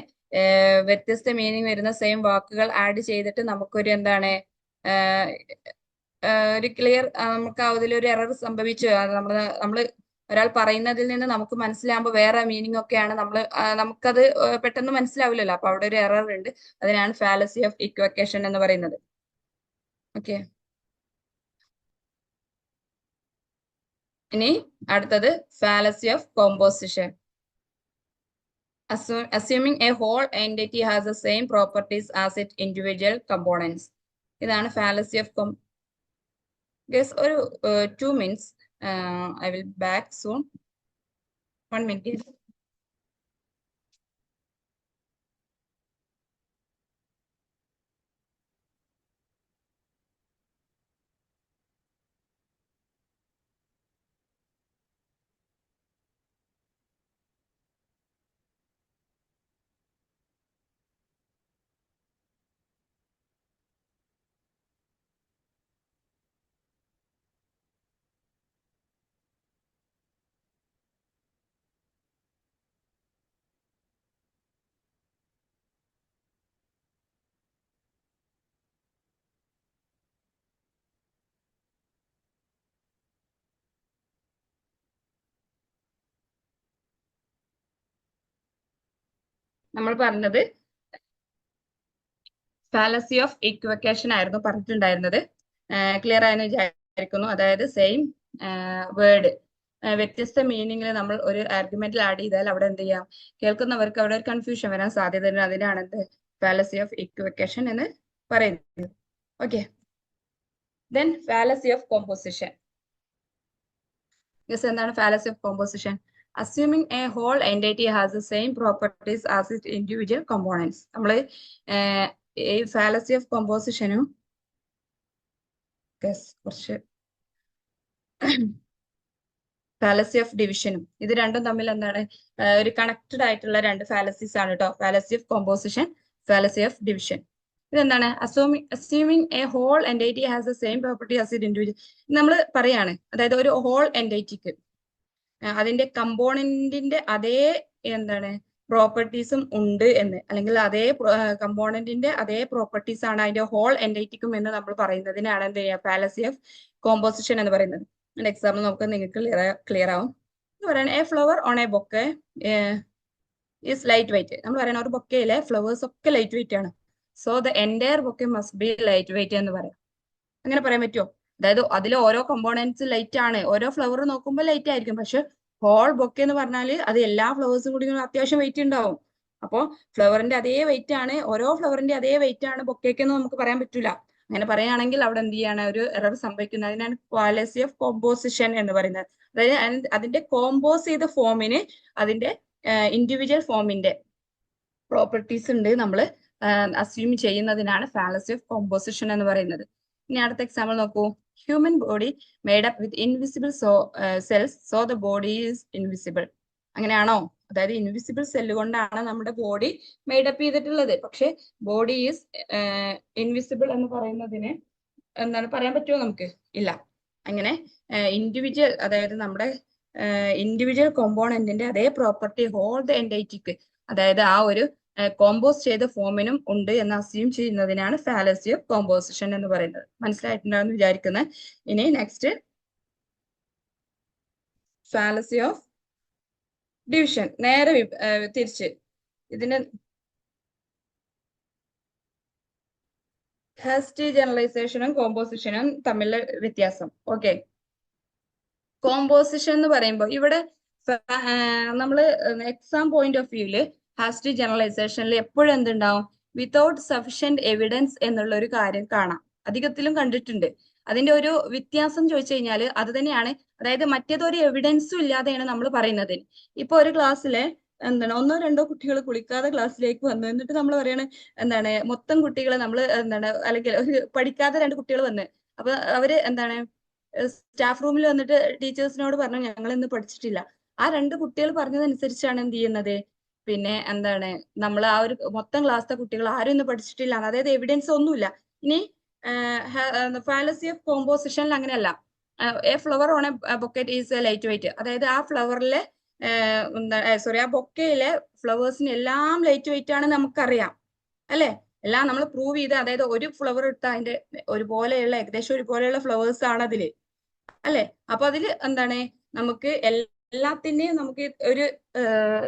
വ്യത്യസ്ത മീനിങ് വരുന്ന സെയിം വാക്കുകൾ ആഡ് ചെയ്തിട്ട് നമുക്കൊരു എന്താണ്, ഒരു ക്ലിയർ, നമുക്ക് അതിലൊരു എറർ സംഭവിച്ചു, നമ്മള് ഒരാൾ പറയുന്നതിൽ നിന്ന് നമുക്ക് മനസ്സിലാകുമ്പോൾ വേറെ മീനിങ് ഒക്കെയാണ് നമുക്കത് പെട്ടെന്ന് മനസ്സിലാവില്ലല്ലോ. അപ്പൊ അവിടെ ഒരു എറർ ഉണ്ട്. അതിനാണ് ഫാലസി ഓഫ് ഇക്വിവക്കേഷൻ എന്ന് പറയുന്നത്. ഓക്കെ. ഇനി അടുത്തത് fallacy of composition. Assuming a whole entity has the same properties as its individual components. ഇതാണ് ഫാലസി ഓഫ് ഒരു 2 minutes. I will back soon. 1 minute. നമ്മൾ പറഞ്ഞത് ഫാലസി ഓഫ് ഇക്വിവക്കേഷൻ ആയിരുന്നു പറഞ്ഞിട്ടുണ്ടായിരുന്നത്. ക്ലിയർ ആയെന്ന് വിചാരിക്കുന്നു. അതായത് സെയിം വേർഡ് വ്യത്യസ്ത മീനിങ്ങിൽ നമ്മൾ ഒരു ആർഗ്യുമെന്റിൽ ആഡ് ചെയ്താൽ അവിടെ എന്ത് ചെയ്യാം, കേൾക്കുന്നവർക്ക് അവിടെ ഒരു കൺഫ്യൂഷൻ വരാൻ സാധ്യതയുണ്ട്. അതിനാണ് എന്ത് ഫാലസി ഓഫ് ഇക്വിവക്കേഷൻ എന്ന് പറയുന്നത്. Okay. Then fallacy of composition. എന്താണ് fallacy of composition? Assuming a whole entity has the same properties as its individual components. നമ്മൾ ഈ ഫാലസി ഓഫ് കോമ്പോസിഷനും കുറച്ച് ഫാലസി ഓഫ് ഡിവിഷനും ഇത് രണ്ടും തമ്മിൽ എന്താണ്, ഒരു കണക്റ്റഡ് ആയിട്ടുള്ള രണ്ട് ഫാലസീസ് ആണ് കേട്ടോ. Fallacy of composition, fallacy of division. ഇതെന്താണ്? Assuming a whole entity has the same property as it individual. നമ്മൾ പറയാണ്, അതായത് ഒരു ഹോൾ എൻറ്റൈറ്റിക്ക് അതിന്റെ കമ്പോണന്റിന്റെ അതേ എന്താണ് പ്രോപ്പർട്ടീസും ഉണ്ട് എന്ന്, അല്ലെങ്കിൽ അതേ കമ്പോണന്റിന്റെ അതേ പ്രോപ്പർട്ടീസ് ആണ് അതിന്റെ ഹോൾ എൻറ്റൈറ്റിക്കും എന്ന് നമ്മൾ പറയുന്നതിനാണ് എന്ത് ചെയ്യുക, ഫാലസി ഓഫ് കോമ്പോസിഷൻ എന്ന് പറയുന്നത്. എക്സാമ്പിൾ നമുക്ക് നിങ്ങൾക്ക് ക്ലിയർ ആവും. പറയുന്നത് A flower on A bouquet is light weight. നമ്മൾ പറയുന്ന ഒരു ബൊക്കയിലെ ഫ്ലവേഴ്സ് ഒക്കെ ലൈറ്റ് വെയിറ്റ് ആണ്. So the entire bouquet must be light weight എന്ന് പറയാം. അങ്ങനെ പറയാൻ പറ്റുമോ? അതായത് അതിലെ ഓരോ കമ്പോണൻസ് ലൈറ്റ് ആണ്, ഓരോ ഫ്ലവർ നോക്കുമ്പോൾ ലൈറ്റ് ആയിരിക്കും, പക്ഷെ ഹോൾ ബൊക്കെ എന്ന് പറഞ്ഞാൽ അത് എല്ലാ ഫ്ലവേഴ്സും കൂടി അത്യാവശ്യം വെയിറ്റ് ഉണ്ടാവും. അപ്പോൾ ഫ്ലവറിന്റെ അതേ വെയിറ്റ് ആണ്, ഓരോ ഫ്ലവറിന്റെ അതേ വെയിറ്റ് ആണ് ബൊക്കേക്ക് എന്ന് നമുക്ക് പറയാൻ പറ്റൂല. അങ്ങനെ പറയുകയാണെങ്കിൽ അവിടെ എന്ത് ചെയ്യാണ്, ഒരു എറർ സംഭവിക്കുന്നത്. അതിനാണ് ഫാലസി ഓഫ് കോമ്പോസിഷൻ എന്ന് പറയുന്നത്. അതായത് അതിന്റെ കോമ്പോസ് ചെയ്ത ഫോമിന് അതിന്റെ ഇൻഡിവിജ്വൽ ഫോമിന്റെ പ്രോപ്പർട്ടീസ് ഉണ്ട് നമ്മൾ അസ്യൂം ചെയ്യുന്നതിനാണ് ഫാലസി ഓഫ് കോമ്പോസിഷൻ എന്ന് പറയുന്നത്. ഇനി അടുത്ത എക്സാമ്പിൾ നോക്കൂ. Human body made up with invisible cells, so the body is invisible. അങ്ങനെയാണോ? അതായത് ഇൻവിസിബിൾ സെല്ല് കൊണ്ടാണ് നമ്മുടെ ബോഡി മെയ്ഡ് അപ്പ് ചെയ്തിട്ടുള്ളത്. പക്ഷെ ബോഡി ഈസ് ഇൻവിസിബിൾ എന്ന് പറയുന്നതിന് എന്താണ് പറയാൻ പറ്റുമോ നമുക്ക്? ഇല്ല. അങ്ങനെ ഇൻഡിവിജ്വൽ, അതായത് നമ്മുടെ ഇൻഡിവിജ്വൽ കോമ്പോണന്റിന്റെ അതേ പ്രോപ്പർട്ടി ഹോൾ ദ എൻറ്റൈറ്റിക്ക്, അതായത് ആ ഒരു കോമ്പോസ് ചെയ്ത ഫോമിനും ഉണ്ട് എന്ന് അസ്യൂം ചെയ്യുന്നതിനാണ് ഫാലസി ഓഫ് കോമ്പോസിഷൻ എന്ന് പറയുന്നത്. മനസ്സിലായിട്ടുണ്ടാവും വിചാരിക്കുന്നത്. ഇനി നെക്സ്റ്റ് ഫാലസി ഓഫ് ഡിവിഷൻ. നേരെ തിരിച്ച് ഇതിന് ഹാസ്റ്റി ജനറലൈസേഷനും കോമ്പോസിഷനും തമ്മിലുള്ള വ്യത്യാസം. ഓക്കെ, കോമ്പോസിഷൻ എന്ന് പറയുമ്പോൾ ഇവിടെ നമ്മൾ എക്സാം പോയിന്റ് ഓഫ് വ്യൂല് ഹാസ്റ്റി ജനറലൈസേഷനിൽ എപ്പോഴും എന്തുണ്ടാവും, വിതൗട്ട് സഫിഷ്യന്റ് എവിഡൻസ് എന്നുള്ള ഒരു കാര്യം കാണാം. അധികത്തിലും കണ്ടിട്ടുണ്ട്. അതിന്റെ ഒരു വ്യത്യാസം ചോദിച്ചു കഴിഞ്ഞാൽ അത് തന്നെയാണ്. അതായത് മറ്റേതൊരു എവിഡൻസും ഇല്ലാതെയാണ് നമ്മൾ പറയുന്നത്. ഇപ്പൊ ഒരു ക്ലാസ്സിലെ എന്താണ് ഒന്നോ രണ്ടോ കുട്ടികൾ കുളിക്കാതെ ക്ലാസ്സിലേക്ക് വന്നു, എന്നിട്ട് നമ്മൾ പറയാണ് എന്താണ് മൊത്തം കുട്ടികളെ നമ്മൾ എന്താണ്, അല്ലെങ്കിൽ ഒരു പഠിക്കാതെ രണ്ട് കുട്ടികൾ വന്ന്, അപ്പൊ അവര് എന്താണ് സ്റ്റാഫ് റൂമിൽ വന്നിട്ട് ടീച്ചേഴ്സിനോട് പറഞ്ഞു ഞങ്ങൾ ഇന്ന് പഠിച്ചിട്ടില്ല. ആ രണ്ട് കുട്ടികൾ പറഞ്ഞതനുസരിച്ചാണ് എന്ത് ചെയ്യുന്നത്, പിന്നെ എന്താണ് നമ്മൾ ആ ഒരു മൊത്തം ക്ലാസ്സിലെ കുട്ടികൾ ആരും ഇന്ന് പഠിച്ചിട്ടില്ല, അതായത് എവിഡൻസ് ഒന്നുമില്ല. ഇനി ഫാലസി ഓഫ് കോമ്പോസിഷനിൽ അങ്ങനെയല്ല. A flower on A ബൊക്കറ്റ് is light weight. അതായത് ആ ഫ്ലവറിലെ സോറി ആ ബൊക്കയിലെ ഫ്ലവേഴ്സിന് എല്ലാം ലൈറ്റ് വെയിറ്റ് ആണ് നമുക്കറിയാം, അല്ലെ? എല്ലാം നമ്മൾ പ്രൂവ് ചെയ്ത്, അതായത് ഒരു ഫ്ലവർ എടുത്താൽ അതിന്റെ ഒരുപോലെയുള്ള ഏകദേശം ഒരുപോലെയുള്ള ഫ്ലവേഴ്സ് ആണ് അതില്, അല്ലെ? അപ്പൊ അതില് എന്താണ് നമുക്ക് എല്ലാത്തിന്റെയും നമുക്ക് ഒരു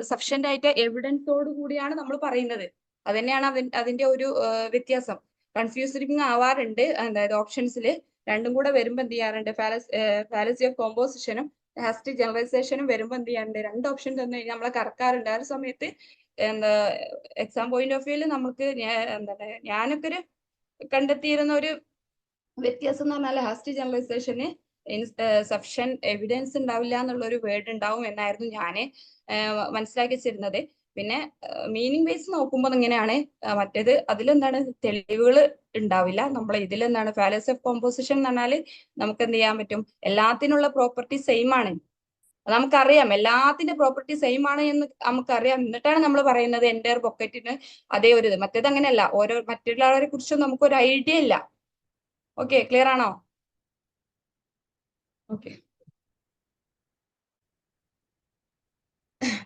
സഫിഷ്യന്റ് ആയിട്ട് എവിഡൻസോട് കൂടിയാണ് നമ്മൾ പറയുന്നത്. അത് തന്നെയാണ് അതിന്റെ ഒരു വ്യത്യാസം. കൺഫ്യൂസിങ് ആവാറുണ്ട്. അതായത് ഓപ്ഷൻസിൽ രണ്ടും കൂടെ വരുമ്പോൾ എന്ത് ചെയ്യാറുണ്ട്, ഫാലസി ഓഫ് കോമ്പോസിഷനും ഹാസ്റ്റി ജനറലൈസേഷനും വരുമ്പോൾ എന്ത് ചെയ്യാറുണ്ട്, രണ്ട് ഓപ്ഷൻ തന്നു കഴിഞ്ഞാൽ നമ്മളെ കറക്കാറുണ്ട്. ആ ഒരു സമയത്ത് എന്താ എക്സാം പോയിന്റ് ഓഫ് വ്യൂല് നമുക്ക് എന്താണ് ഞാനൊക്കെ ഒരു കണ്ടെത്തിയിരുന്ന ഒരു വ്യത്യാസം എന്ന് പറഞ്ഞാൽ ഹാസ്റ്റി ജനറലൈസേഷന് സഫിഷ്യന്റ് എവിഡൻസ് ഉണ്ടാവില്ല എന്നുള്ള ഒരു വേർഡ് ഉണ്ടാവും എന്നായിരുന്നു ഞാൻ മനസ്സിലാക്കി വെച്ചിരുന്നത്. പിന്നെ മീനിങ് ബേസ് നോക്കുമ്പോൾ ഇങ്ങനെയാണ്. മറ്റേത് അതിലെന്താണ് തെളിവുകൾ ഉണ്ടാവില്ല. നമ്മൾ ഇതിലെന്താണ് ഫാലസി ഓഫ് കോമ്പോസിഷൻ എന്ന് പറഞ്ഞാൽ നമുക്ക് എന്ത് ചെയ്യാൻ പറ്റും, എല്ലാത്തിനുള്ള പ്രോപ്പർട്ടി സെയിം ആണ്. നമുക്കറിയാം എല്ലാത്തിന്റെ പ്രോപ്പർട്ടി സെയിം ആണ് എന്ന് നമുക്കറിയാം. എന്നിട്ടാണ് നമ്മൾ പറയുന്നത് എൻ്റയർ ബൊക്കറ്റിന് അതേ ഒരു ഇത്. മറ്റേത് അങ്ങനെയല്ല. ഓരോ മറ്റുള്ളവരെ കുറിച്ചും നമുക്കൊരു ഐഡിയ ഇല്ല. ഓക്കെ, ക്ലിയർ ആണോ? Okay.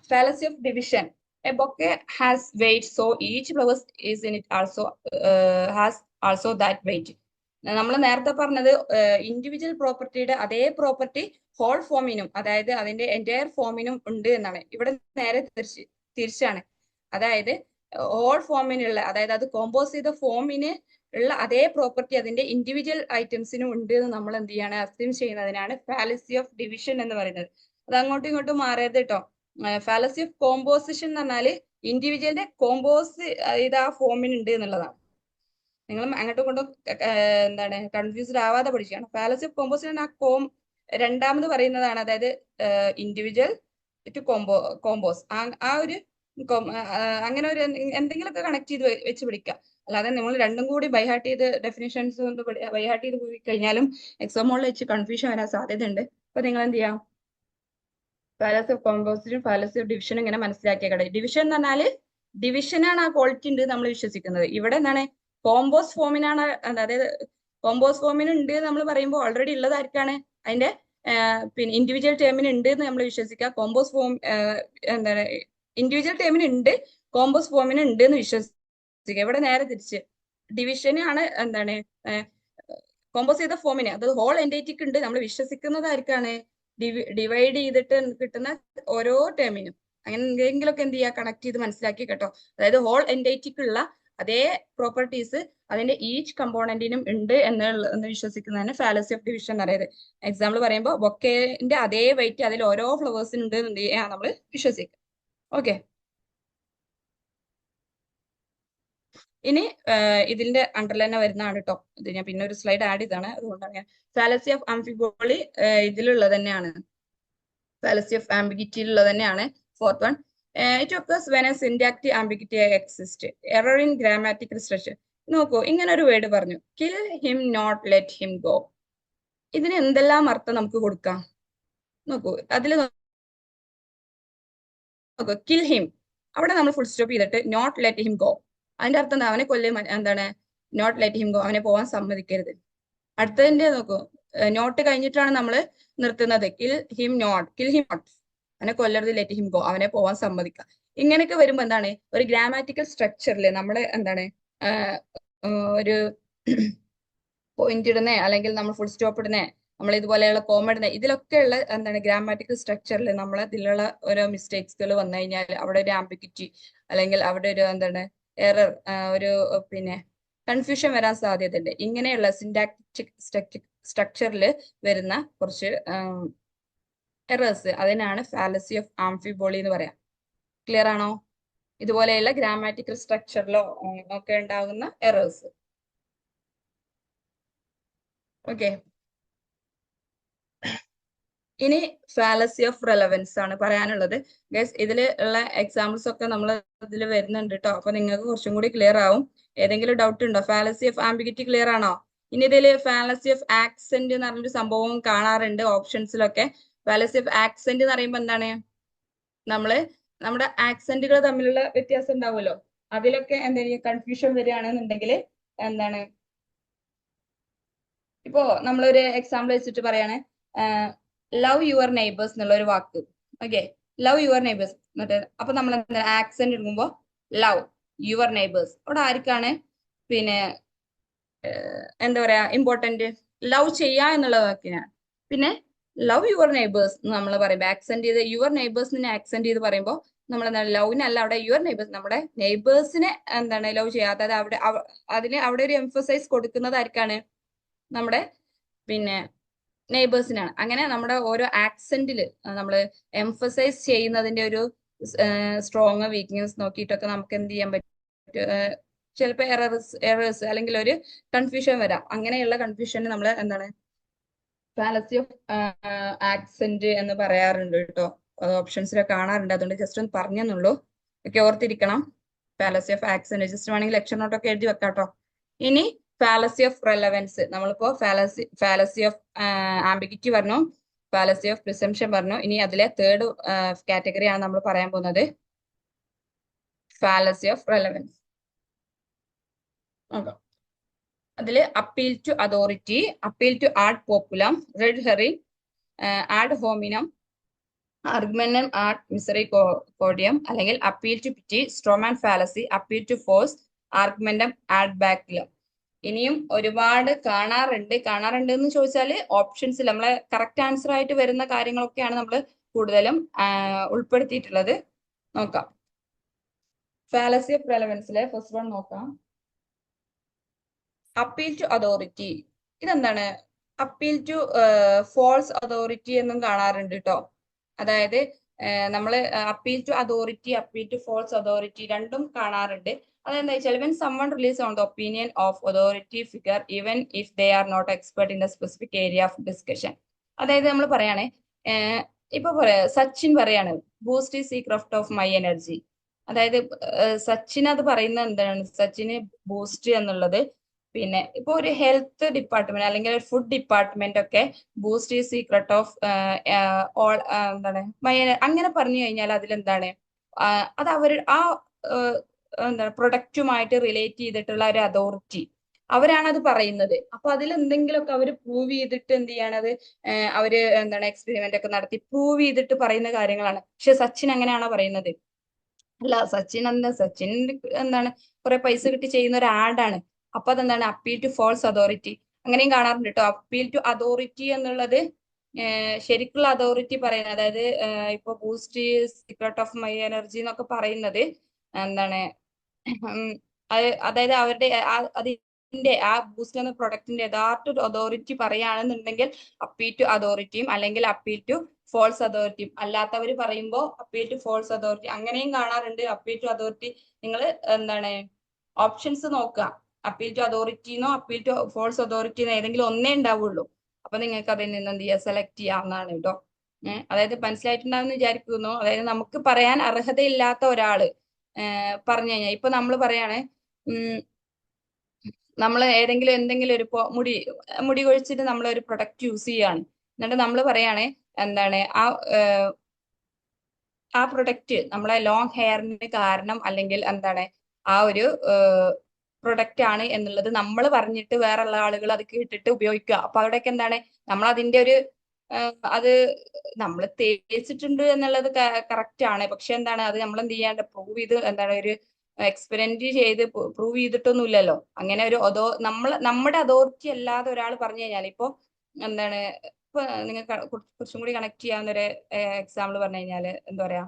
Fallacy of division. A bouquet has weight, so each flower is in it also has also that weight. നമ്മൾ നേരത്തെ പറഞ്ഞത് ഇൻഡിവിജ്വൽ പ്രോപ്പർട്ടിയുടെ അതേ പ്രോപ്പർട്ടി ഹോൾ ഫോമിനും, അതായത് അതിന്റെ എൻറ്റയർ ഫോമിനും ഉണ്ട് എന്നാണ്. ഇവിടെ നേരെ തിരിച്ചാണ്. അതായത് ഹോൾ ഫോമിനുള്ള, അതായത് അത് കോമ്പോസ് ചെയ്ത ഫോമിന് ഉള്ള അതേ പ്രോപ്പർട്ടി അതിന്റെ ഇൻഡിവിജ്വൽ ഐറ്റംസിനും ഉണ്ട് എന്ന് നമ്മൾ എന്ത് ചെയ്യാണ്, അസ്യൂം ചെയ്യുന്നതിനാണ് ഫാലസി ഓഫ് ഡിവിഷൻ എന്ന് പറയുന്നത്. അത് അങ്ങോട്ടും ഇങ്ങോട്ടും മാറരുത് കേട്ടോ. ഫാലസി ഓഫ് കോമ്പോസിഷൻ എന്ന് പറഞ്ഞാൽ ഇൻഡിവിജ്വലിന്റെ കോമ്പോസ് ചെയ്ത ആ ഫോമിന് ഉണ്ട് എന്നുള്ളതാണ്. നിങ്ങൾ അങ്ങോട്ടും ഇങ്ങോട്ടും എന്താണ് കൺഫ്യൂസ്ഡ് ആവാതെ പഠിക്കുകയാണ്. ഫാലസി ഓഫ് കോമ്പോസിഷൻ രണ്ടാമത് പറയുന്നതാണ്. അതായത് ഇൻഡിവിജ്വൽ ടു കോമ്പോസ് ആ ഒരു അങ്ങനെ ഒരു എന്തെങ്കിലുമൊക്കെ കണക്ട് ചെയ്ത് വെച്ച് പിടിക്കുക. അല്ലാതെ നമ്മൾ രണ്ടും കൂടി ബൈഹാർട്ട് ചെയ്ത് ഡെഫിനിഷൻസ് കൊണ്ട് ബൈഹാർട്ട് ചെയ്ത് പോയി കഴിഞ്ഞാലും എക്സാം ഹോളിൽ വെച്ച് കൺഫ്യൂഷൻ വരാൻ സാധ്യതയുണ്ട്. അപ്പൊ നിങ്ങൾ എന്ത് ചെയ്യാം, fallacy of composition fallacy of division ഇങ്ങനെ മനസ്സിലാക്കിയ കട. ഡിവിഷൻ എന്ന് പറഞ്ഞാല് ഡിവിഷനാണ് ആ ക്വാളിറ്റി ഉണ്ട് നമ്മൾ വിശ്വസിക്കുന്നത്. ഇവിടെ എന്താണ് കോമ്പോസ് ഫോമിനാണ്, അതായത് കോമ്പോസ് ഫോമിന് ഉണ്ട് നമ്മൾ പറയുമ്പോൾ ഓൾറെഡി ഉള്ളതായിരിക്കാണ് അതിന്റെ പിന്നെ ഇൻഡിവിജ്വൽ ടേമിന് ഉണ്ട് എന്ന് നമ്മൾ വിശ്വസിക്കുക. കോമ്പോസ് ഫോം എന്താണ് ഇൻഡിവിജ്വൽ ടേമിന് ഉണ്ട്, കോമ്പോസ് ഫോമിന് ഉണ്ട് എന്ന് വിശ്വസിക്കുക. ഇവിടെ നേരെ തിരിച്ച് ഡിവിഷന് ആണ് എന്താണ് കോമ്പോസ് ചെയ്ത ഫോമിന്, അത് ഹോൾ എൻറ്റൈറ്റിക്ക് ഉണ്ട്, നമ്മൾ വിശ്വസിക്കുന്നതായിരിക്കാണ് ഡിവൈഡ് ചെയ്തിട്ട് കിട്ടുന്ന ഓരോ ടേമിനും. അങ്ങനെ എന്തെങ്കിലുമൊക്കെ എന്ത് ചെയ്യുക, കണക്ട് ചെയ്ത് മനസ്സിലാക്കി കേട്ടോ. അതായത് ഹോൾ എൻറ്റൈറ്റിക്കുള്ള അതേ പ്രോപ്പർട്ടീസ് അതിന്റെ ഈച്ച് കമ്പോണന്റിനും ഉണ്ട് എന്ന് വിശ്വസിക്കുന്നതാണ് ഫാലസി ഓഫ് ഡിവിഷൻ എന്ന് പറയുന്നത്. എക്സാമ്പിൾ പറയുമ്പോൾ ബൊക്കേന്റെ അതേ വെയിറ്റ് അതിൽ ഓരോ ഫ്ലവേഴ്സിനും ഉണ്ട് എന്ന് നമ്മൾ വിശ്വസിക്കുക. ഓക്കെ, ഇനി ഇതിന്റെ അണ്ടർലൈൻ വരുന്നതാണ് കേട്ടോ. ഇത് ഞാൻ പിന്നെ ഒരു സ്ലൈഡ് ആഡ് ചെയ്താണ്, അതുകൊണ്ടാണ് ഞാൻ ഫാലസി ഓഫ് ആംഫിബോളി ഇതിലുള്ളത് തന്നെയാണ്, ഫാലസി ഓഫ് ആംബിഗിറ്റിയിലുള്ളത് തന്നെയാണ്. Fourth one, it occurs when a syntactic ambiguity exist, error in grammatical structure. നോക്കൂ, ഇങ്ങനെ ഒരു വേർഡ് പറഞ്ഞു, kill him not let him go. ഇതിന് എന്തെല്ലാം അർത്ഥം നമുക്ക് കൊടുക്കാം നോക്കൂ. അതിൽ നോക്കൂ, കിൽ ഹിം, അവിടെ നമ്മൾ ഫുൾ സ്റ്റോപ്പ് ചെയ്തിട്ട് നോട്ട് ലെറ്റ് ഹിം ഗോ, അതിന്റെ അർത്ഥം എന്താ, അവനെ എന്താണ്, നോട്ട് ലെറ്റ് ഹിം ഗോ, അവനെ പോവാൻ സമ്മതിക്കരുത്. അടുത്തതിന്റെ നോക്കൂ, നോട്ട് കഴിഞ്ഞിട്ടാണ് നമ്മൾ നിർത്തുന്നത്, കിൽ ഹിം നോട്ട്, അവനെ കൊല്ലരുത്, ലെറ്റ് ഹിം ഗോ, അവനെ പോവാൻ സമ്മതിക്കുക. ഇങ്ങനെയൊക്കെ വരുമ്പോ എന്താണ്, ഒരു ഗ്രാമാറ്റിക്കൽ സ്ട്രക്ചറിൽ നമ്മൾ എന്താണ് ഒരു പോയിന്റ് ഇടുന്നേ, അല്ലെങ്കിൽ നമ്മൾ ഫുൾ സ്റ്റോപ്പ് ഇടുന്നേ, നമ്മൾ ഇതുപോലെയുള്ള കോമ ഇടുന്നേ, ഇതിലൊക്കെയുള്ള എന്താണ് ഗ്രാമാറ്റിക്കൽ സ്ട്രക്ചറിൽ നമ്മൾ ഇതിലുള്ള ഓരോ മിസ്റ്റേക്സുകൾ വന്നു കഴിഞ്ഞാൽ അവിടെ ഒരു ആംബിഗിറ്റി അല്ലെങ്കിൽ അവിടെ ഒരു എന്താണ് എറർ, ഒരു പിന്നെ കൺഫ്യൂഷൻ വരാൻ സാധ്യതയുണ്ട്. ഇങ്ങനെയുള്ള സിന്റാക്റ്റിക് സ്ട്രക്ചറിൽ വരുന്ന കുറച്ച് എറേഴ്സ്, അതിനാണ് ഫാലസി ഓഫ് ആംഫിബോളി എന്ന് പറയാം. ക്ലിയർ ആണോ? ഇതുപോലെയുള്ള ഗ്രാമാറ്റിക്കൽ സ്ട്രക്ചറിലോ ഒക്കെ ഉണ്ടാകുന്ന എറേഴ്സ്. ഓക്കെ, ഇനി ഫാലസി ഓഫ് റെലവൻസ് ആണ് പറയാനുള്ളത്. ഗൈസ്, ഇതിൽ ഉള്ള എക്സാമ്പിൾസ് ഒക്കെ നമ്മൾ ഇതിൽ വരുന്നുണ്ട് കേട്ടോ, അപ്പൊ നിങ്ങൾക്ക് കുറച്ചും കൂടി ക്ലിയർ ആവും. ഏതെങ്കിലും ഡൗട്ട് ഉണ്ടോ? ഫാലസി ഓഫ് ആംബിഗിറ്റി ക്ലിയർ ആണോ? ഇനി ഇതിൽ ഫാലസി ഓഫ് ആക്സെന്റ് എന്ന് പറഞ്ഞൊരു സംഭവം കാണാറുണ്ട് ഓപ്ഷൻസിലൊക്കെ. ഫാലസി ഓഫ് ആക്സെന്റ് എന്ന് പറയുമ്പോൾ എന്താണ്, നമ്മുടെ ആക്സെന്റുകൾ തമ്മിലുള്ള വ്യത്യാസം ഉണ്ടാവുമല്ലോ, അതിലൊക്കെ എന്തെങ്കിലും കൺഫ്യൂഷൻ വരികയാണെന്നുണ്ടെങ്കിൽ എന്താണ്, ഇപ്പോ നമ്മളൊരു എക്സാമ്പിൾ വെച്ചിട്ട് പറയാണ്, ലവ് യുവർ നെയ്ബേഴ്സ് എന്നുള്ള ഒരു വാക്ക്. ഓക്കെ, ലവ് യുവർ നെയ്ബേഴ്സ് എന്നിട്ട് അപ്പൊ നമ്മൾ എന്താ ആക്സെന്റ് ഇടുമ്പോ ലവ് യുവർ നെയ്ബേഴ്സ്, അവിടെ ആർക്കാണ് പിന്നെ എന്താ പറയാ ഇമ്പോർട്ടന്റ്, ലവ് ചെയ്യാ എന്നുള്ള വാക്കിനാണ്. പിന്നെ ലവ് യുവർ നെയ്ബേഴ്സ് നമ്മൾ പറയുമ്പോൾ ആക്സെന്റ് ചെയ്ത് യുവർ നെയ്ബേഴ്സിനെ ആക്സെന്റ് ചെയ്ത് പറയുമ്പോൾ നമ്മൾ എന്താണ് ലവിനല്ല, അവിടെ യുവർ നെയ്ബേഴ്സ്, നമ്മുടെ നെയ്ബേഴ്സിനെ എന്താണ് ലവ് ചെയ്യാതെ അവിടെ അതിന് അവിടെ ഒരു എംഫസൈസ് കൊടുക്കുന്നത് ആർക്കാണ്, നമ്മുടെ പിന്നെ നെയ്ബേഴ്സിനാണ്. അങ്ങനെ നമ്മുടെ ഓരോ ആക്സെന്റിൽ നമ്മൾ എംഫസൈസ് ചെയ്യുന്നതിന്റെ ഒരു സ്ട്രോങ് വീക്ക്നെസ് നോക്കിയിട്ടൊക്കെ നമുക്ക് എന്ത് ചെയ്യാൻ പറ്റും, ചിലപ്പോൾ എറേഴ്സ് അല്ലെങ്കിൽ ഒരു കൺഫ്യൂഷൻ വരാം. അങ്ങനെയുള്ള കൺഫ്യൂഷന് നമ്മൾ എന്താണ് ഫാലസി ഓഫ് ആക്സെന്റ് എന്ന് പറയാറുണ്ട് കേട്ടോ. അത് ഓപ്ഷൻസിലൊക്കെ കാണാറുണ്ട്, അതുകൊണ്ട് ജസ്റ്റ് ഒന്ന് പറഞ്ഞെന്നുള്ളൂ. ഒക്കെ ഓർത്തിരിക്കണം. ഫാലസി ഓഫ് ആക്സെന്റ് ജസ്റ്റ് വേണമെങ്കിൽ ലെക്ചർ നോട്ടൊക്കെ എഴുതി വെക്കാം കേട്ടോ. ഇനി ഫാലസി ഓഫ് റെലവൻസ്, നമ്മളിപ്പോ ഫാലസി ഓഫ് ആംബിഗിറ്റി പറഞ്ഞു, ഫാലസി ഓഫ് പ്രിസംഷൻ പറഞ്ഞു. ഇനി അതിലെ തേർഡ് കാറ്റഗറി ആണ് നമ്മൾ പറയാൻ പോകുന്നത്, ഫാലസി ഓഫ് റെലവൻസ്. നോക്കാം, അതിൽ appeal to authority, appeal to ad populum, red herring, ad hominem, argumentum ad misericordiam, അല്ലെങ്കിൽ appeal to pity, strawman fallacy, appeal to force, argumentum ad baculum. ഇനിയും ഒരുപാട് കാണാറുണ്ട് എന്ന് ചോദിച്ചാൽ ഓപ്ഷൻസിൽ നമ്മളെ കറക്റ്റ് ആൻസർ ആയിട്ട് വരുന്ന കാര്യങ്ങളൊക്കെയാണ് നമ്മൾ കൂടുതലും ഉൾപ്പെടുത്തിയിട്ടുള്ളത്. നോക്കാം, ഫാലസി ഓഫ് റെലവൻസിലെ ഫസ്റ്റ് വൺ നോക്കാം, അപ്പീൽ ടു അതോറിറ്റി. ഇതെന്താണ്, അപ്പീൽ ടു ഫോൾസ് അതോറിറ്റി എന്നും കാണാറുണ്ട് കേട്ടോ. അതായത് നമ്മൾ appeal to authority, appeal to false authority രണ്ടും കാണാറുണ്ട്. അതെന്താ വെച്ചാൽ when someone relies on the opinion of authority figure even if they are not expert in the specific area of discussion. അതായത് നമ്മൾ പറയാണ്, ഇപ്പൊ സച്ചിൻ പറയാണ് Boost is secret of my energy. അതായത് സച്ചിൻ അത് പറയുന്നത് എന്താണ്, സച്ചിന് ബൂസ്റ്റ് എന്നുള്ളത് പിന്നെ ഇപ്പൊ ഒരു ഹെൽത്ത് ഡിപ്പാർട്ട്മെന്റ് അല്ലെങ്കിൽ ഒരു ഫുഡ് ഡിപ്പാർട്ട്മെന്റ് ഒക്കെ boost is secret of all എന്താണ് അങ്ങനെ പറഞ്ഞു കഴിഞ്ഞാൽ അതിലെന്താണ് അത് അവർ എന്താണ് പ്രൊഡക്റ്റുമായിട്ട് റിലേറ്റ് ചെയ്തിട്ടുള്ള ഒരു അതോറിറ്റി, അവരാണ് അത് പറയുന്നത്. അപ്പൊ അതിൽ എന്തെങ്കിലുമൊക്കെ അവർ പ്രൂവ് ചെയ്തിട്ട് എന്ത് ചെയ്യണത്, അവര് എന്താണ് എക്സ്പെരിമെന്റ് ഒക്കെ നടത്തി പ്രൂവ് ചെയ്തിട്ട് പറയുന്ന കാര്യങ്ങളാണ്. പക്ഷെ സച്ചിൻ അങ്ങനെയാണോ പറയുന്നത്? അല്ല സച്ചിൻ എന്താണ് കുറെ പൈസ കിട്ടി ചെയ്യുന്ന ഒരു ആഡാണ്. അപ്പൊ അതെന്താണ് അപ്പീൽ ടു ഫോൾസ് അതോറിറ്റി, അങ്ങനെയും കാണാറുണ്ട് കേട്ടോ. അപ്പീൽ ടു അതോറിറ്റി എന്നുള്ളത് ശരിക്കുള്ള അതോറിറ്റി പറയുന്നത്, അതായത് ഇപ്പൊ boost secret of my energy എന്നൊക്കെ പറയുന്നത് എന്താണ് അതായത് അവരുടെ അതിന്റെ ആ ബൂസ്റ്റ് എന്ന പ്രൊഡക്റ്റിന്റെ യഥാർത്ഥ അതോറിറ്റി പറയുകയാണെന്നുണ്ടെങ്കിൽ അപ്പീൽ ടു അതോറിറ്റിയും, അല്ലെങ്കിൽ അപ്പീൽ ടു ഫോൾസ് അതോറിറ്റിയും. അല്ലാത്തവർ പറയുമ്പോൾ അപ്പീൽ ടു ഫോൾസ് അതോറിറ്റി അങ്ങനെയും കാണാറുണ്ട്. അപ്പീൽ ടു അതോറിറ്റി നിങ്ങൾ എന്താണ് ഓപ്ഷൻസ് നോക്കുക. അപ്പീൽ ടു അതോറിറ്റിന്നോ അപ്പീൽ ടു ഫോൾസ് അതോറിറ്റിന്നോ ഏതെങ്കിലും ഒന്നേ ഉണ്ടാവുള്ളൂ. അപ്പൊ നിങ്ങൾക്ക് അതിൽ നിന്ന് എന്ത് ചെയ്യുക, സെലക്ട് ചെയ്യാവുന്നതാണ് കേട്ടോ. അതായത് മനസ്സിലായിട്ടുണ്ടാവും വിചാരിക്കുന്നു. അതായത് നമുക്ക് പറയാൻ അർഹതയില്ലാത്ത ഒരാള് പറഞ്ഞു കഴിഞ്ഞാൽ, ഇപ്പൊ നമ്മൾ പറയാണ് നമ്മൾ ഏതെങ്കിലും എന്തെങ്കിലും ഒരു മുടി കൊഴിച്ചിട്ട് നമ്മൾ ഒരു പ്രൊഡക്റ്റ് യൂസ് ചെയ്യാണ്, എന്നിട്ട് നമ്മൾ പറയാണ് എന്താണ് ആ പ്രൊഡക്റ്റ് നമ്മളെ ലോങ് ഹെയറിന് കാരണം, അല്ലെങ്കിൽ എന്താണ് ആ ഒരു പ്രൊഡക്റ്റ് ആണ് എന്നുള്ളത് നമ്മൾ പറഞ്ഞിട്ട് വേറെയുള്ള ആളുകൾ അത് കേട്ടിട്ട് ഉപയോഗിക്കുക. അപ്പൊ അവിടെയൊക്കെ എന്താണ് നമ്മൾ അതിന്റെ ഒരു അത് നമ്മൾ തേച്ചിട്ടുണ്ട് എന്നുള്ളത് കറക്റ്റ് ആണ്. പക്ഷെ എന്താണ് അത് നമ്മൾ എന്ത് ചെയ്യാണ്ട് പ്രൂവ് ചെയ്ത് എന്താണ് ഒരു എക്സ്പെരിമെന്റ് ചെയ്ത് പ്രൂവ് ചെയ്തിട്ടൊന്നുമില്ലല്ലോ. അങ്ങനെ ഒരു നമ്മുടെ അതോറിറ്റി അല്ലാതെ ഒരാൾ പറഞ്ഞു കഴിഞ്ഞാൽ, ഇപ്പൊ എന്താണ് ഇപ്പൊ നിങ്ങൾക്ക് കുറച്ചും കൂടി കണക്ട് ചെയ്യാവുന്ന ഒരു എക്സാമ്പിൾ പറഞ്ഞു കഴിഞ്ഞാല് എന്താ പറയാ,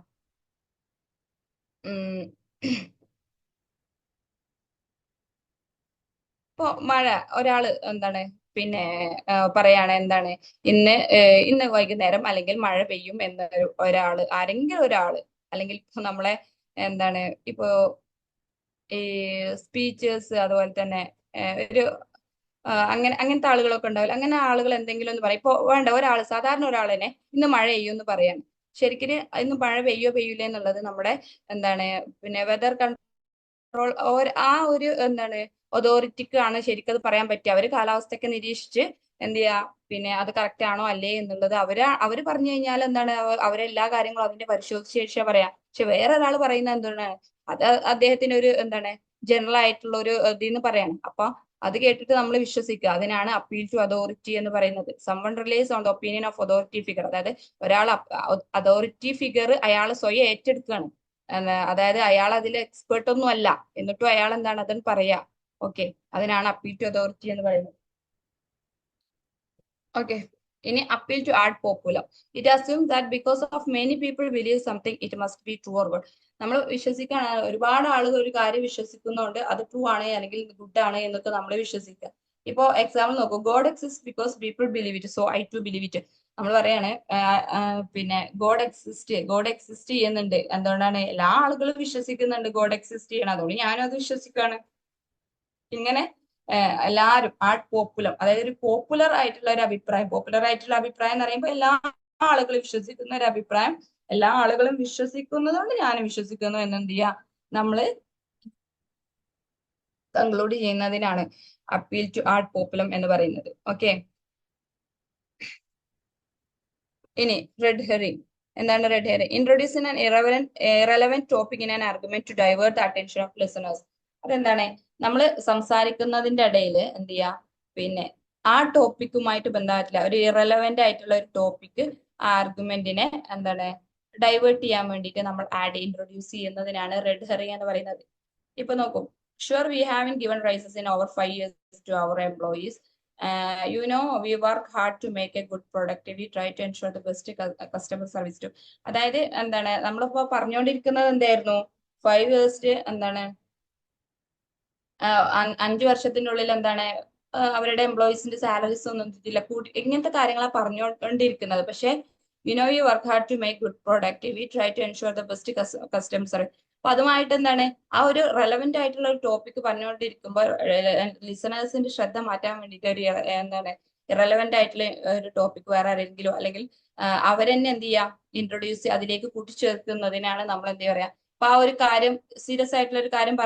ഇപ്പൊ മഴ ഒരാള് എന്താണ് പിന്നെ പറയാണ് എന്താണ് ഇന്ന് വൈകുന്നേരം അല്ലെങ്കിൽ മഴ പെയ്യും എന്ന ഒരാള്, ആരെങ്കിലും ഒരാള്, അല്ലെങ്കിൽ നമ്മളെ എന്താണ് ഇപ്പോ ഈ സ്പീച്ചേഴ്സ് അതുപോലെ തന്നെ ഒരു അങ്ങനത്തെ ആളുകളൊക്കെ ഉണ്ടാവില്ല. അങ്ങനെ ആളുകൾ എന്തെങ്കിലും ഒന്ന് പറയും. ഇപ്പൊ വേണ്ട ഒരാൾ സാധാരണ ഒരാൾ തന്നെ ഇന്ന് മഴ പെയ്യും എന്ന് പറയാണ്. ശരിക്കും ഇന്ന് മഴ പെയ്യൂലേ എന്നുള്ളത് നമ്മുടെ എന്താണ് പിന്നെ വെതർ കൺട്രോൾ ആ ഒരു എന്താണ് അതോറിറ്റിക്ക് ആണ് ശരിക്കും അത് പറയാൻ പറ്റുക. അവര് കാലാവസ്ഥയൊക്കെ നിരീക്ഷിച്ച് എന്ത് ചെയ്യാ, പിന്നെ അത് കറക്റ്റ് ആണോ അല്ലേ എന്നുള്ളത് അവര് പറഞ്ഞു കഴിഞ്ഞാൽ എന്താണ് അവരെല്ലാ കാര്യങ്ങളും അതിന്റെ പരിശോധിച്ച ശേഷം പറയാം. പക്ഷെ വേറെ ഒരാൾ പറയുന്ന എന്താണ് അത് അദ്ദേഹത്തിന് ഒരു എന്താണ് ജനറൽ ആയിട്ടുള്ള ഒരു ഇതിന്ന് പറയാണ്. അപ്പൊ അത് കേട്ടിട്ട് നമ്മൾ വിശ്വസിക്കുക. അതിനാണ് അപ്പീൽ ടു അതോറിറ്റി എന്ന് പറയുന്നത്. Someone റിലൈസ് on the opinion of authority figure, അതായത് ഒരാൾ അതോറിറ്റി ഫിഗർ അയാൾ സ്വയം ഏറ്റെടുക്കുകയാണ്. അതായത് അയാൾ അതിൽ എക്സ്പേർട്ട് ഒന്നും അല്ല, എന്നിട്ടും അയാൾ എന്താണ് അതെന്ന് പറയാ. ഓക്കെ, അതിനാണ് അപ്പീൽ ടു അതോറിറ്റി എന്ന് പറയുന്നത്. ഓക്കെ, ഇനി appeal to ad popular. It assume that because of many people believe something it must be true or good. നമ്മൾ വിശ്വസിക്കാണ്, ഒരുപാട് ആളുകൾ ഒരു കാര്യം വിശ്വസിക്കുന്നുണ്ട്, അത് ട്രൂ ആണ് അല്ലെങ്കിൽ ഗുഡ് ആണ് എന്നൊക്കെ നമ്മൾ വിശ്വസിക്കുക. ഇപ്പോ എക്സാമ്പിൾ നോക്കൂ, God exist because people believe it, so I too believe it. നമ്മൾ പറയാണ് പിന്നെ ഗോഡ് എക്സിസ്റ്റ് ചെയ്യുന്നുണ്ട്, എന്തുകൊണ്ടാണ് എല്ലാ ആളുകളും വിശ്വസിക്കുന്നുണ്ട് ഗോഡ് എക്സിസ്റ്റ് ചെയ്യണം, അതുകൊണ്ട് ഞാനും അത് വിശ്വസിക്കുകയാണ്. ഇങ്ങനെ എല്ലാവരും പോപ്പുലർ, അതായത് ഒരു പോപ്പുലർ ആയിട്ടുള്ള ഒരു അഭിപ്രായം, പോപ്പുലർ ആയിട്ടുള്ള അഭിപ്രായം എന്ന് പറയുമ്പോൾ എല്ലാ ആളുകളും വിശ്വസിക്കുന്ന ഒരു അഭിപ്രായം, എല്ലാ ആളുകളും വിശ്വസിക്കുന്നത് കൊണ്ട് ഞാനും വിശ്വസിക്കുന്നു എന്നെന്ത് ചെയ്യാ നമ്മള് കൺക്ലൂഡ് ചെയ്യുന്നതിനാണ് അപ്പീൽ ടു ആഡ് പോപ്പുലം എന്ന് പറയുന്നത്. ഓക്കെ, ഇനി റെഡ് ഹെറിംഗ്. എന്താണ് red herring? Introducing an irrelevant topic in an argument to divert the attention of listeners. അതെന്താണ് നമ്മൾ സംസാരിക്കുന്നതിന്റെ ഇടയിൽ എന്ത് ചെയ്യാ, പിന്നെ ആ ടോപ്പിക്കുമായിട്ട് ബന്ധമായിട്ടില്ല ഒരു ഇറലവന്റ് ആയിട്ടുള്ള ഒരു ടോപ്പിക് ആർഗ്യുമെന്റിനെ എന്താണ് ഡൈവേർട്ട് ചെയ്യാൻ വേണ്ടിയിട്ട് നമ്മൾ ഇൻട്രൊഡ്യൂസ് ചെയ്യുന്നതിനാണ് റെഡ് ഹെറിംഗ് എന്ന് പറയുന്നത്. ഇപ്പൊ നോക്കൂ, sure we have given raises in over 5 years to our employees. We work hard to make a good product. We try to ensure the best customer service too. അതായത് എന്താണ് നമ്മളിപ്പോ പറഞ്ഞുകൊണ്ടിരിക്കുന്നത് എന്തായിരുന്നു, 5 years എന്താണ് 5 വർഷത്തിനുള്ളിൽ എന്താണ് അവരുടെ എംപ്ലോയീസിന്റെ സാലറീസ് ഒന്നും ഇതില്ല കൂടി, ഇങ്ങനത്തെ കാര്യങ്ങളാണ് പറഞ്ഞുകൊണ്ടിരിക്കുന്നത്. പക്ഷെ we work hard to make good product, we try to ensure the best customer service. അപ്പൊ അതുമായിട്ട് എന്താണ് ആ ഒരു റെലവെന്റ് ആയിട്ടുള്ള ഒരു ടോപ്പിക് പറഞ്ഞുകൊണ്ടിരിക്കുമ്പോൾ ലിസണേഴ്സിന്റെ ശ്രദ്ധ മാറ്റാൻ വേണ്ടിയിട്ട് ഒരു എന്താണ് ഇറലവെന്റ് ആയിട്ടുള്ള ഒരു ടോപ്പിക് വേറെ ആരെങ്കിലും അല്ലെങ്കിൽ അവരെന്നെ എന്ത് ചെയ്യാം ഇൻട്രൊഡ്യൂസ് അതിലേക്ക് കൂട്ടിച്ചേർക്കുന്നതിനാണ് നമ്മൾ എന്ത് പറയാ. അപ്പൊ ആ ഒരു കാര്യം സീരിയസ് ആയിട്ടുള്ള ഒരു കാര്യം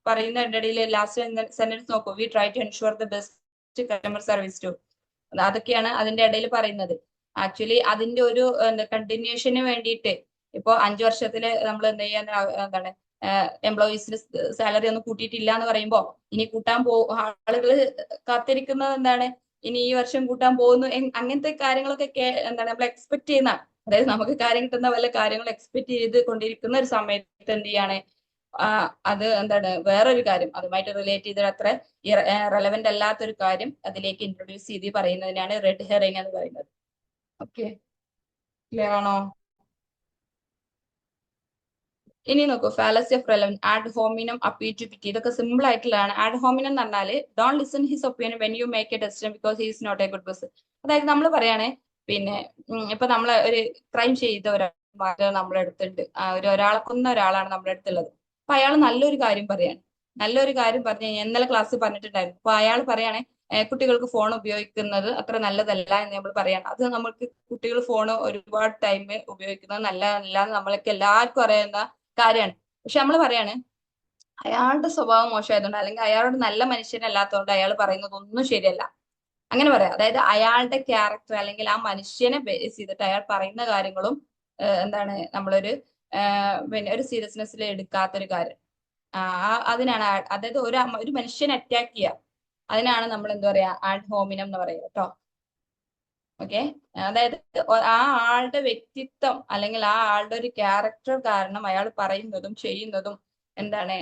പറയുന്നതിന്റെ ഇടയിൽ ലാസ്റ്റ് സെന്റൻസ് നോക്കൂ, we try to ensure the best customer service too. അതൊക്കെയാണ് അതിന്റെ ഇടയിൽ പറയുന്നത്. ആക്ച്വലി അതിന്റെ ഒരു കണ്ടിന്യൂഷന് വേണ്ടിയിട്ട് ഇപ്പൊ 5 വർഷത്തില് നമ്മൾ എന്ത് ചെയ്യാൻ എന്താണ് എംപ്ലോയീസിന് സാലറി ഒന്നും കൂട്ടിയിട്ടില്ല എന്ന് പറയുമ്പോ ഇനി കൂട്ടാൻ ആളുകൾ കാത്തിരിക്കുന്നത് എന്താണ്, ഇനി ഈ വർഷം കൂട്ടാൻ പോകുന്നു അങ്ങനത്തെ കാര്യങ്ങളൊക്കെ എന്താണ് നമ്മൾ എക്സ്പെക്ട് ചെയ്യുന്ന അതായത് നമുക്ക് കാര്യം കിട്ടുന്ന വല്ല കാര്യങ്ങൾ എക്സ്പെക്ട് ചെയ്ത് കൊണ്ടിരിക്കുന്ന ഒരു സമയത്ത് എന്ത് ചെയ്യാണ്, അത് എന്താണ് വേറൊരു കാര്യം അതുമായിട്ട് റിലേറ്റ് ചെയ്ത് അത്ര റെലവെന്റ് അല്ലാത്തൊരു കാര്യം അതിലേക്ക് ഇൻട്രൊഡ്യൂസ് ചെയ്ത് പറയുന്നതിനാണ് റെഡ് ഹെറിങ് എന്ന് പറയുന്നത്. ഓക്കെ, ക്ലിയർ ആണോ? ഇനി നോക്കൂ, fallacy of relevance, ad hominem, appeal to pity. ഇതൊക്കെ സിമ്പിൾ ആയിട്ടുള്ളതാണ്. ആഡ് ഹോമിനം എന്ന് പറഞ്ഞാല് don't listen his opinion when you make a decision because he is not a good person. അതായത് നമ്മൾ പറയാണ്, പിന്നെ ഇപ്പൊ നമ്മളെ ഒരു ക്രൈം ചെയ്ത ഒരാൾ നമ്മുടെ അടുത്തുണ്ട്, ഒരാളെ കൊന്ന ഒരാളാണ് നമ്മുടെ അടുത്തുള്ളത്. അപ്പൊ അയാൾ നല്ലൊരു കാര്യം പറയാണ്, നല്ലൊരു കാര്യം പറഞ്ഞു കഴിഞ്ഞാൽ ഇന്നലെ ക്ലാസ്സിൽ പറഞ്ഞിട്ടുണ്ടായിരുന്നു. അപ്പൊ അയാൾ പറയാണ് കുട്ടികൾക്ക് ഫോൺ ഉപയോഗിക്കുന്നത് അത്ര നല്ലതല്ല എന്ന് നമ്മൾ പറയാണ്. അത് നമ്മൾക്ക് കുട്ടികൾ ഫോൺ ഒരുപാട് ടൈം ഉപയോഗിക്കുന്നത് നല്ലതല്ല എന്ന് നമ്മൾക്ക് എല്ലാവർക്കും അറിയുന്ന കാര്യമാണ്. പക്ഷെ നമ്മൾ പറയാണ് അയാളുടെ സ്വഭാവം മോശമായതുകൊണ്ട് അല്ലെങ്കിൽ അയാളോട് നല്ല മനുഷ്യനല്ലാത്തതുകൊണ്ട് അയാൾ പറയുന്നത് ഒന്നും ശരിയല്ല, അങ്ങനെ പറയാം. അതായത് അയാളുടെ ക്യാരക്ടർ അല്ലെങ്കിൽ ആ മനുഷ്യനെ ബേസ് ചെയ്തിട്ട് അയാൾ പറയുന്ന കാര്യങ്ങളും എന്താണ് നമ്മളൊരു പിന്നെ ഒരു സീരിയസ്നെസ്സിൽ എടുക്കാത്തൊരു കാര്യം. അതിനാണ് അതായത് ഒരു മനുഷ്യനെ അറ്റാക്ക് ചെയ്യുക, അതിനാണ് നമ്മൾ എന്താ പറയാ ആഡ് ഹോമിനം എന്ന് പറയുക കേട്ടോ. ഓക്കെ, അതായത് ആ ആളുടെ വ്യക്തിത്വം അല്ലെങ്കിൽ ആ ആളുടെ ഒരു ക്യാരക്ടർ കാരണം അയാൾ പറയുന്നതും ചെയ്യുന്നതും എന്താണ്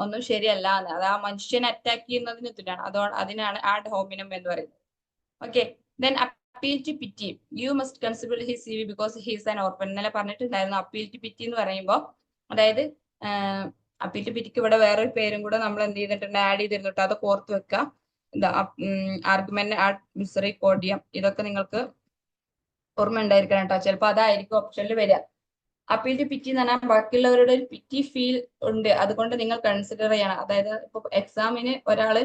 ഒന്നും ശരിയല്ല എന്ന്, അത് ആ മനുഷ്യനെ അറ്റാക്ക് ചെയ്യുന്നതിന് തുല്യമാണ്. അതിനാണ് ആഡ് ഹോമിനം എന്ന് പറയുന്നത്. Okay, then appeal to pity, you must consider his C V because he's an orphan. ഇന്നലെ പറഞ്ഞിട്ടുണ്ടായിരുന്നു അപ്പീൽ ടു പിറ്റി എന്ന് പറയുമ്പോൾ, അതായത് അപ്പീൽ ടു പിറ്റിക്ക് ഇവിടെ വേറൊരു പേരും കൂടെ നമ്മൾ എന്ത് ചെയ്തിട്ടുണ്ട്, ആഡ് ചെയ്തിരുന്നിട്ട് അതൊക്കെ ഓർത്ത് വെക്കുക. എന്താ ആർഗ്യുമെന്റ് ആഡ് മിസറി കോഡിയം, ഇതൊക്കെ നിങ്ങൾക്ക് ഓർമ്മ ഉണ്ടായിരിക്കണം കേട്ടോ. ചിലപ്പോൾ അതായിരിക്കും ഓപ്ഷനിൽ വരിക. അപ്പീൽ ടു പിറ്റി എന്ന് പറഞ്ഞാൽ ബാക്കിയുള്ളവരുടെ ഒരു പിറ്റി ഫീൽ ഉണ്ട്, അതുകൊണ്ട് നിങ്ങൾ കൺസിഡർ ചെയ്യണം. അതായത് ഇപ്പൊ എക്സാമിന് ഒരാള്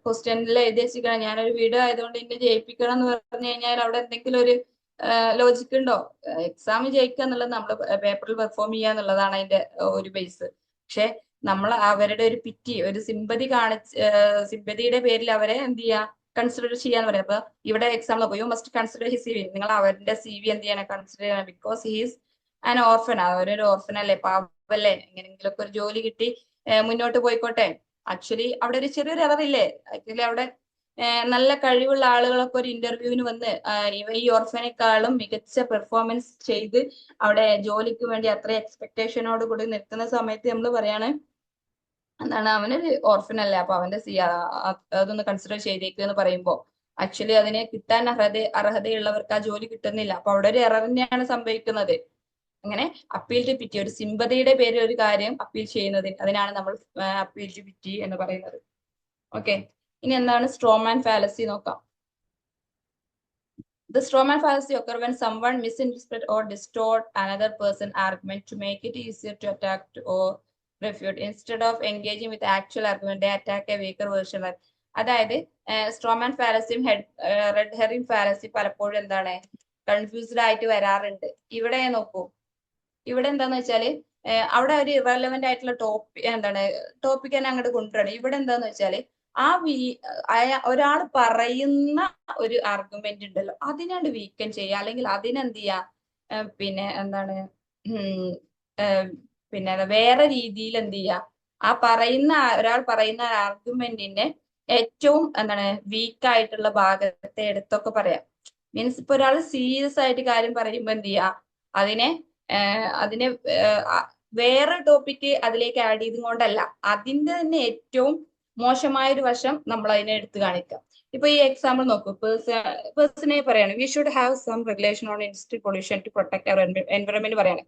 ക്വസ്റ്റ്യനിൽ എഴുതി വെച്ചിരിക്കണം ഞാനൊരു വീഡിയോ ആയതുകൊണ്ട് എന്നെ ജയിപ്പിക്കണം എന്ന് പറഞ്ഞു കഴിഞ്ഞാൽ അവിടെ എന്തെങ്കിലും ഒരു ലോജിക് ഉണ്ടോ? എക്സാം ജയിക്കുക എന്നുള്ളത് നമ്മൾ പേപ്പറിൽ പെർഫോം ചെയ്യുക എന്നുള്ളതാണ് അതിന്റെ ഒരു ബേസ്. പക്ഷെ നമ്മൾ അവരുടെ ഒരു പിറ്റി, ഒരു സിമ്പതി സിമ്പതിയുടെ പേരിൽ അവരെ എന്ത് ചെയ്യുക, കൺസിഡർ ചെയ്യാന്ന് പറയാം. അപ്പൊ ഇവിടെ എക്സാം നോക്കും, you must consider his C V, നിങ്ങൾ അവരുടെ സി വി എന്ത് ചെയ്യണം, കൺസിഡർ ചെയ്യണം. ബിക്കോസ് ഹീസ് ആൻ ഓർഫൻ, അവരൊരു ഓർഫൻ അല്ലേ, പാവല്ലേ, എങ്ങനെയെങ്കിലുമൊക്കെ ഒരു ജോലി കിട്ടി മുന്നോട്ട് പോയിക്കോട്ടെ. ആക്ച്വലി അവിടെ ഒരു ചെറിയൊരു എററില്ലേ, ആക്ച്വലി അവിടെ നല്ല കഴിവുള്ള ആളുകളൊക്കെ ഒരു ഇന്റർവ്യൂവിന് വന്ന് ഈ ഓർഫനേക്കാളും മികച്ച പെർഫോമൻസ് ചെയ്ത് അവിടെ ജോലിക്ക് വേണ്ടി അത്ര എക്സ്പെക്ടേഷനോട് കൂടി നിൽക്കുന്ന സമയത്ത് നമ്മൾ പറയാണ് എന്താണ്, അവനൊരു ഓർഫൻ അല്ലേ, അപ്പൊ അവന്റെ അതൊന്ന് കൺസിഡർ ചെയ്തേക്ക് എന്ന് പറയുമ്പോ ആക്ച്വലി അതിനെ കിട്ടാൻ അർഹതയുള്ളവർക്ക് ആ ജോലി കിട്ടുന്നില്ല. അപ്പൊ അവിടെ ഒരു എറർ തന്നെയാണ് സംഭവിക്കുന്നത്. അങ്ങനെ അപ്പീൽ ടു പിറ്റി, ഒരു സിമ്പതിയുടെ പേരിൽ ഒരു കാര്യം അപ്പീൽ ചെയ്യുന്നതിന്, അതിനാണ് നമ്മൾ അപ്പീൽ ടു പിറ്റി എന്ന് പറയുന്നത്. ഓക്കെ, ഇനി എന്താണ് സ്ട്രോമാൻ ഫാലസി നോക്കാം. The strawman fallacy occurs when someone misinterprets or distorts another person's argument to make it easier to attack or refute. Instead of engaging with the actual argument, they attack a weaker version. അതായത് straw man ഫാലസിയും red herring fallacy പലപ്പോഴും എന്താണ് confused ആയിട്ട് വരാറുണ്ട്. ഇവിടെ നോക്കൂ, ഇവിടെ എന്താന്ന് വെച്ചാല് അവിടെ ഒരു ഇറലവന്റ് ആയിട്ടുള്ള ടോപ്പിക് തന്നെ അങ്ങോട്ട് കൊണ്ടുവരണം. ഇവിടെ എന്താന്ന് വെച്ചാല് ഒരാൾ പറയുന്ന ഒരു ആർഗ്യുമെന്റ് ഉണ്ടല്ലോ അതിനാണ്ട് വീക്കൻ ചെയ്യുക, അല്ലെങ്കിൽ അതിനെന്ത് ചെയ്യാ പിന്നെ എന്താണ് പിന്നെ വേറെ രീതിയിൽ എന്ത് ചെയ്യാ, ഒരാൾ പറയുന്ന ആർഗ്യുമെന്റിന്റെ ഏറ്റവും എന്താണ് വീക്ക് ആയിട്ടുള്ള ഭാഗത്തെ എടുത്തൊക്കെ പറയാം. മീൻസ് ഇപ്പൊ ഒരാൾ സീരിയസ് ആയിട്ട് കാര്യം പറയുമ്പോ എന്ത് ചെയ്യാ, അതിനെ വേറെ ടോപ്പിക്ക് അതിലേക്ക് ആഡ് ചെയ്തുകൊണ്ടല്ല, അതിന്റെ തന്നെ ഏറ്റവും മോശമായ ഒരു വശം നമ്മൾ അതിനെ എടുത്തു കാണിക്കാം. ഇപ്പൊ ഈ എക്സാമ്പിൾ നോക്കൂ, പേഴ്സണെ പറയാണ് we should have some regulation on industry pollution to protect our environment പറയാണ്.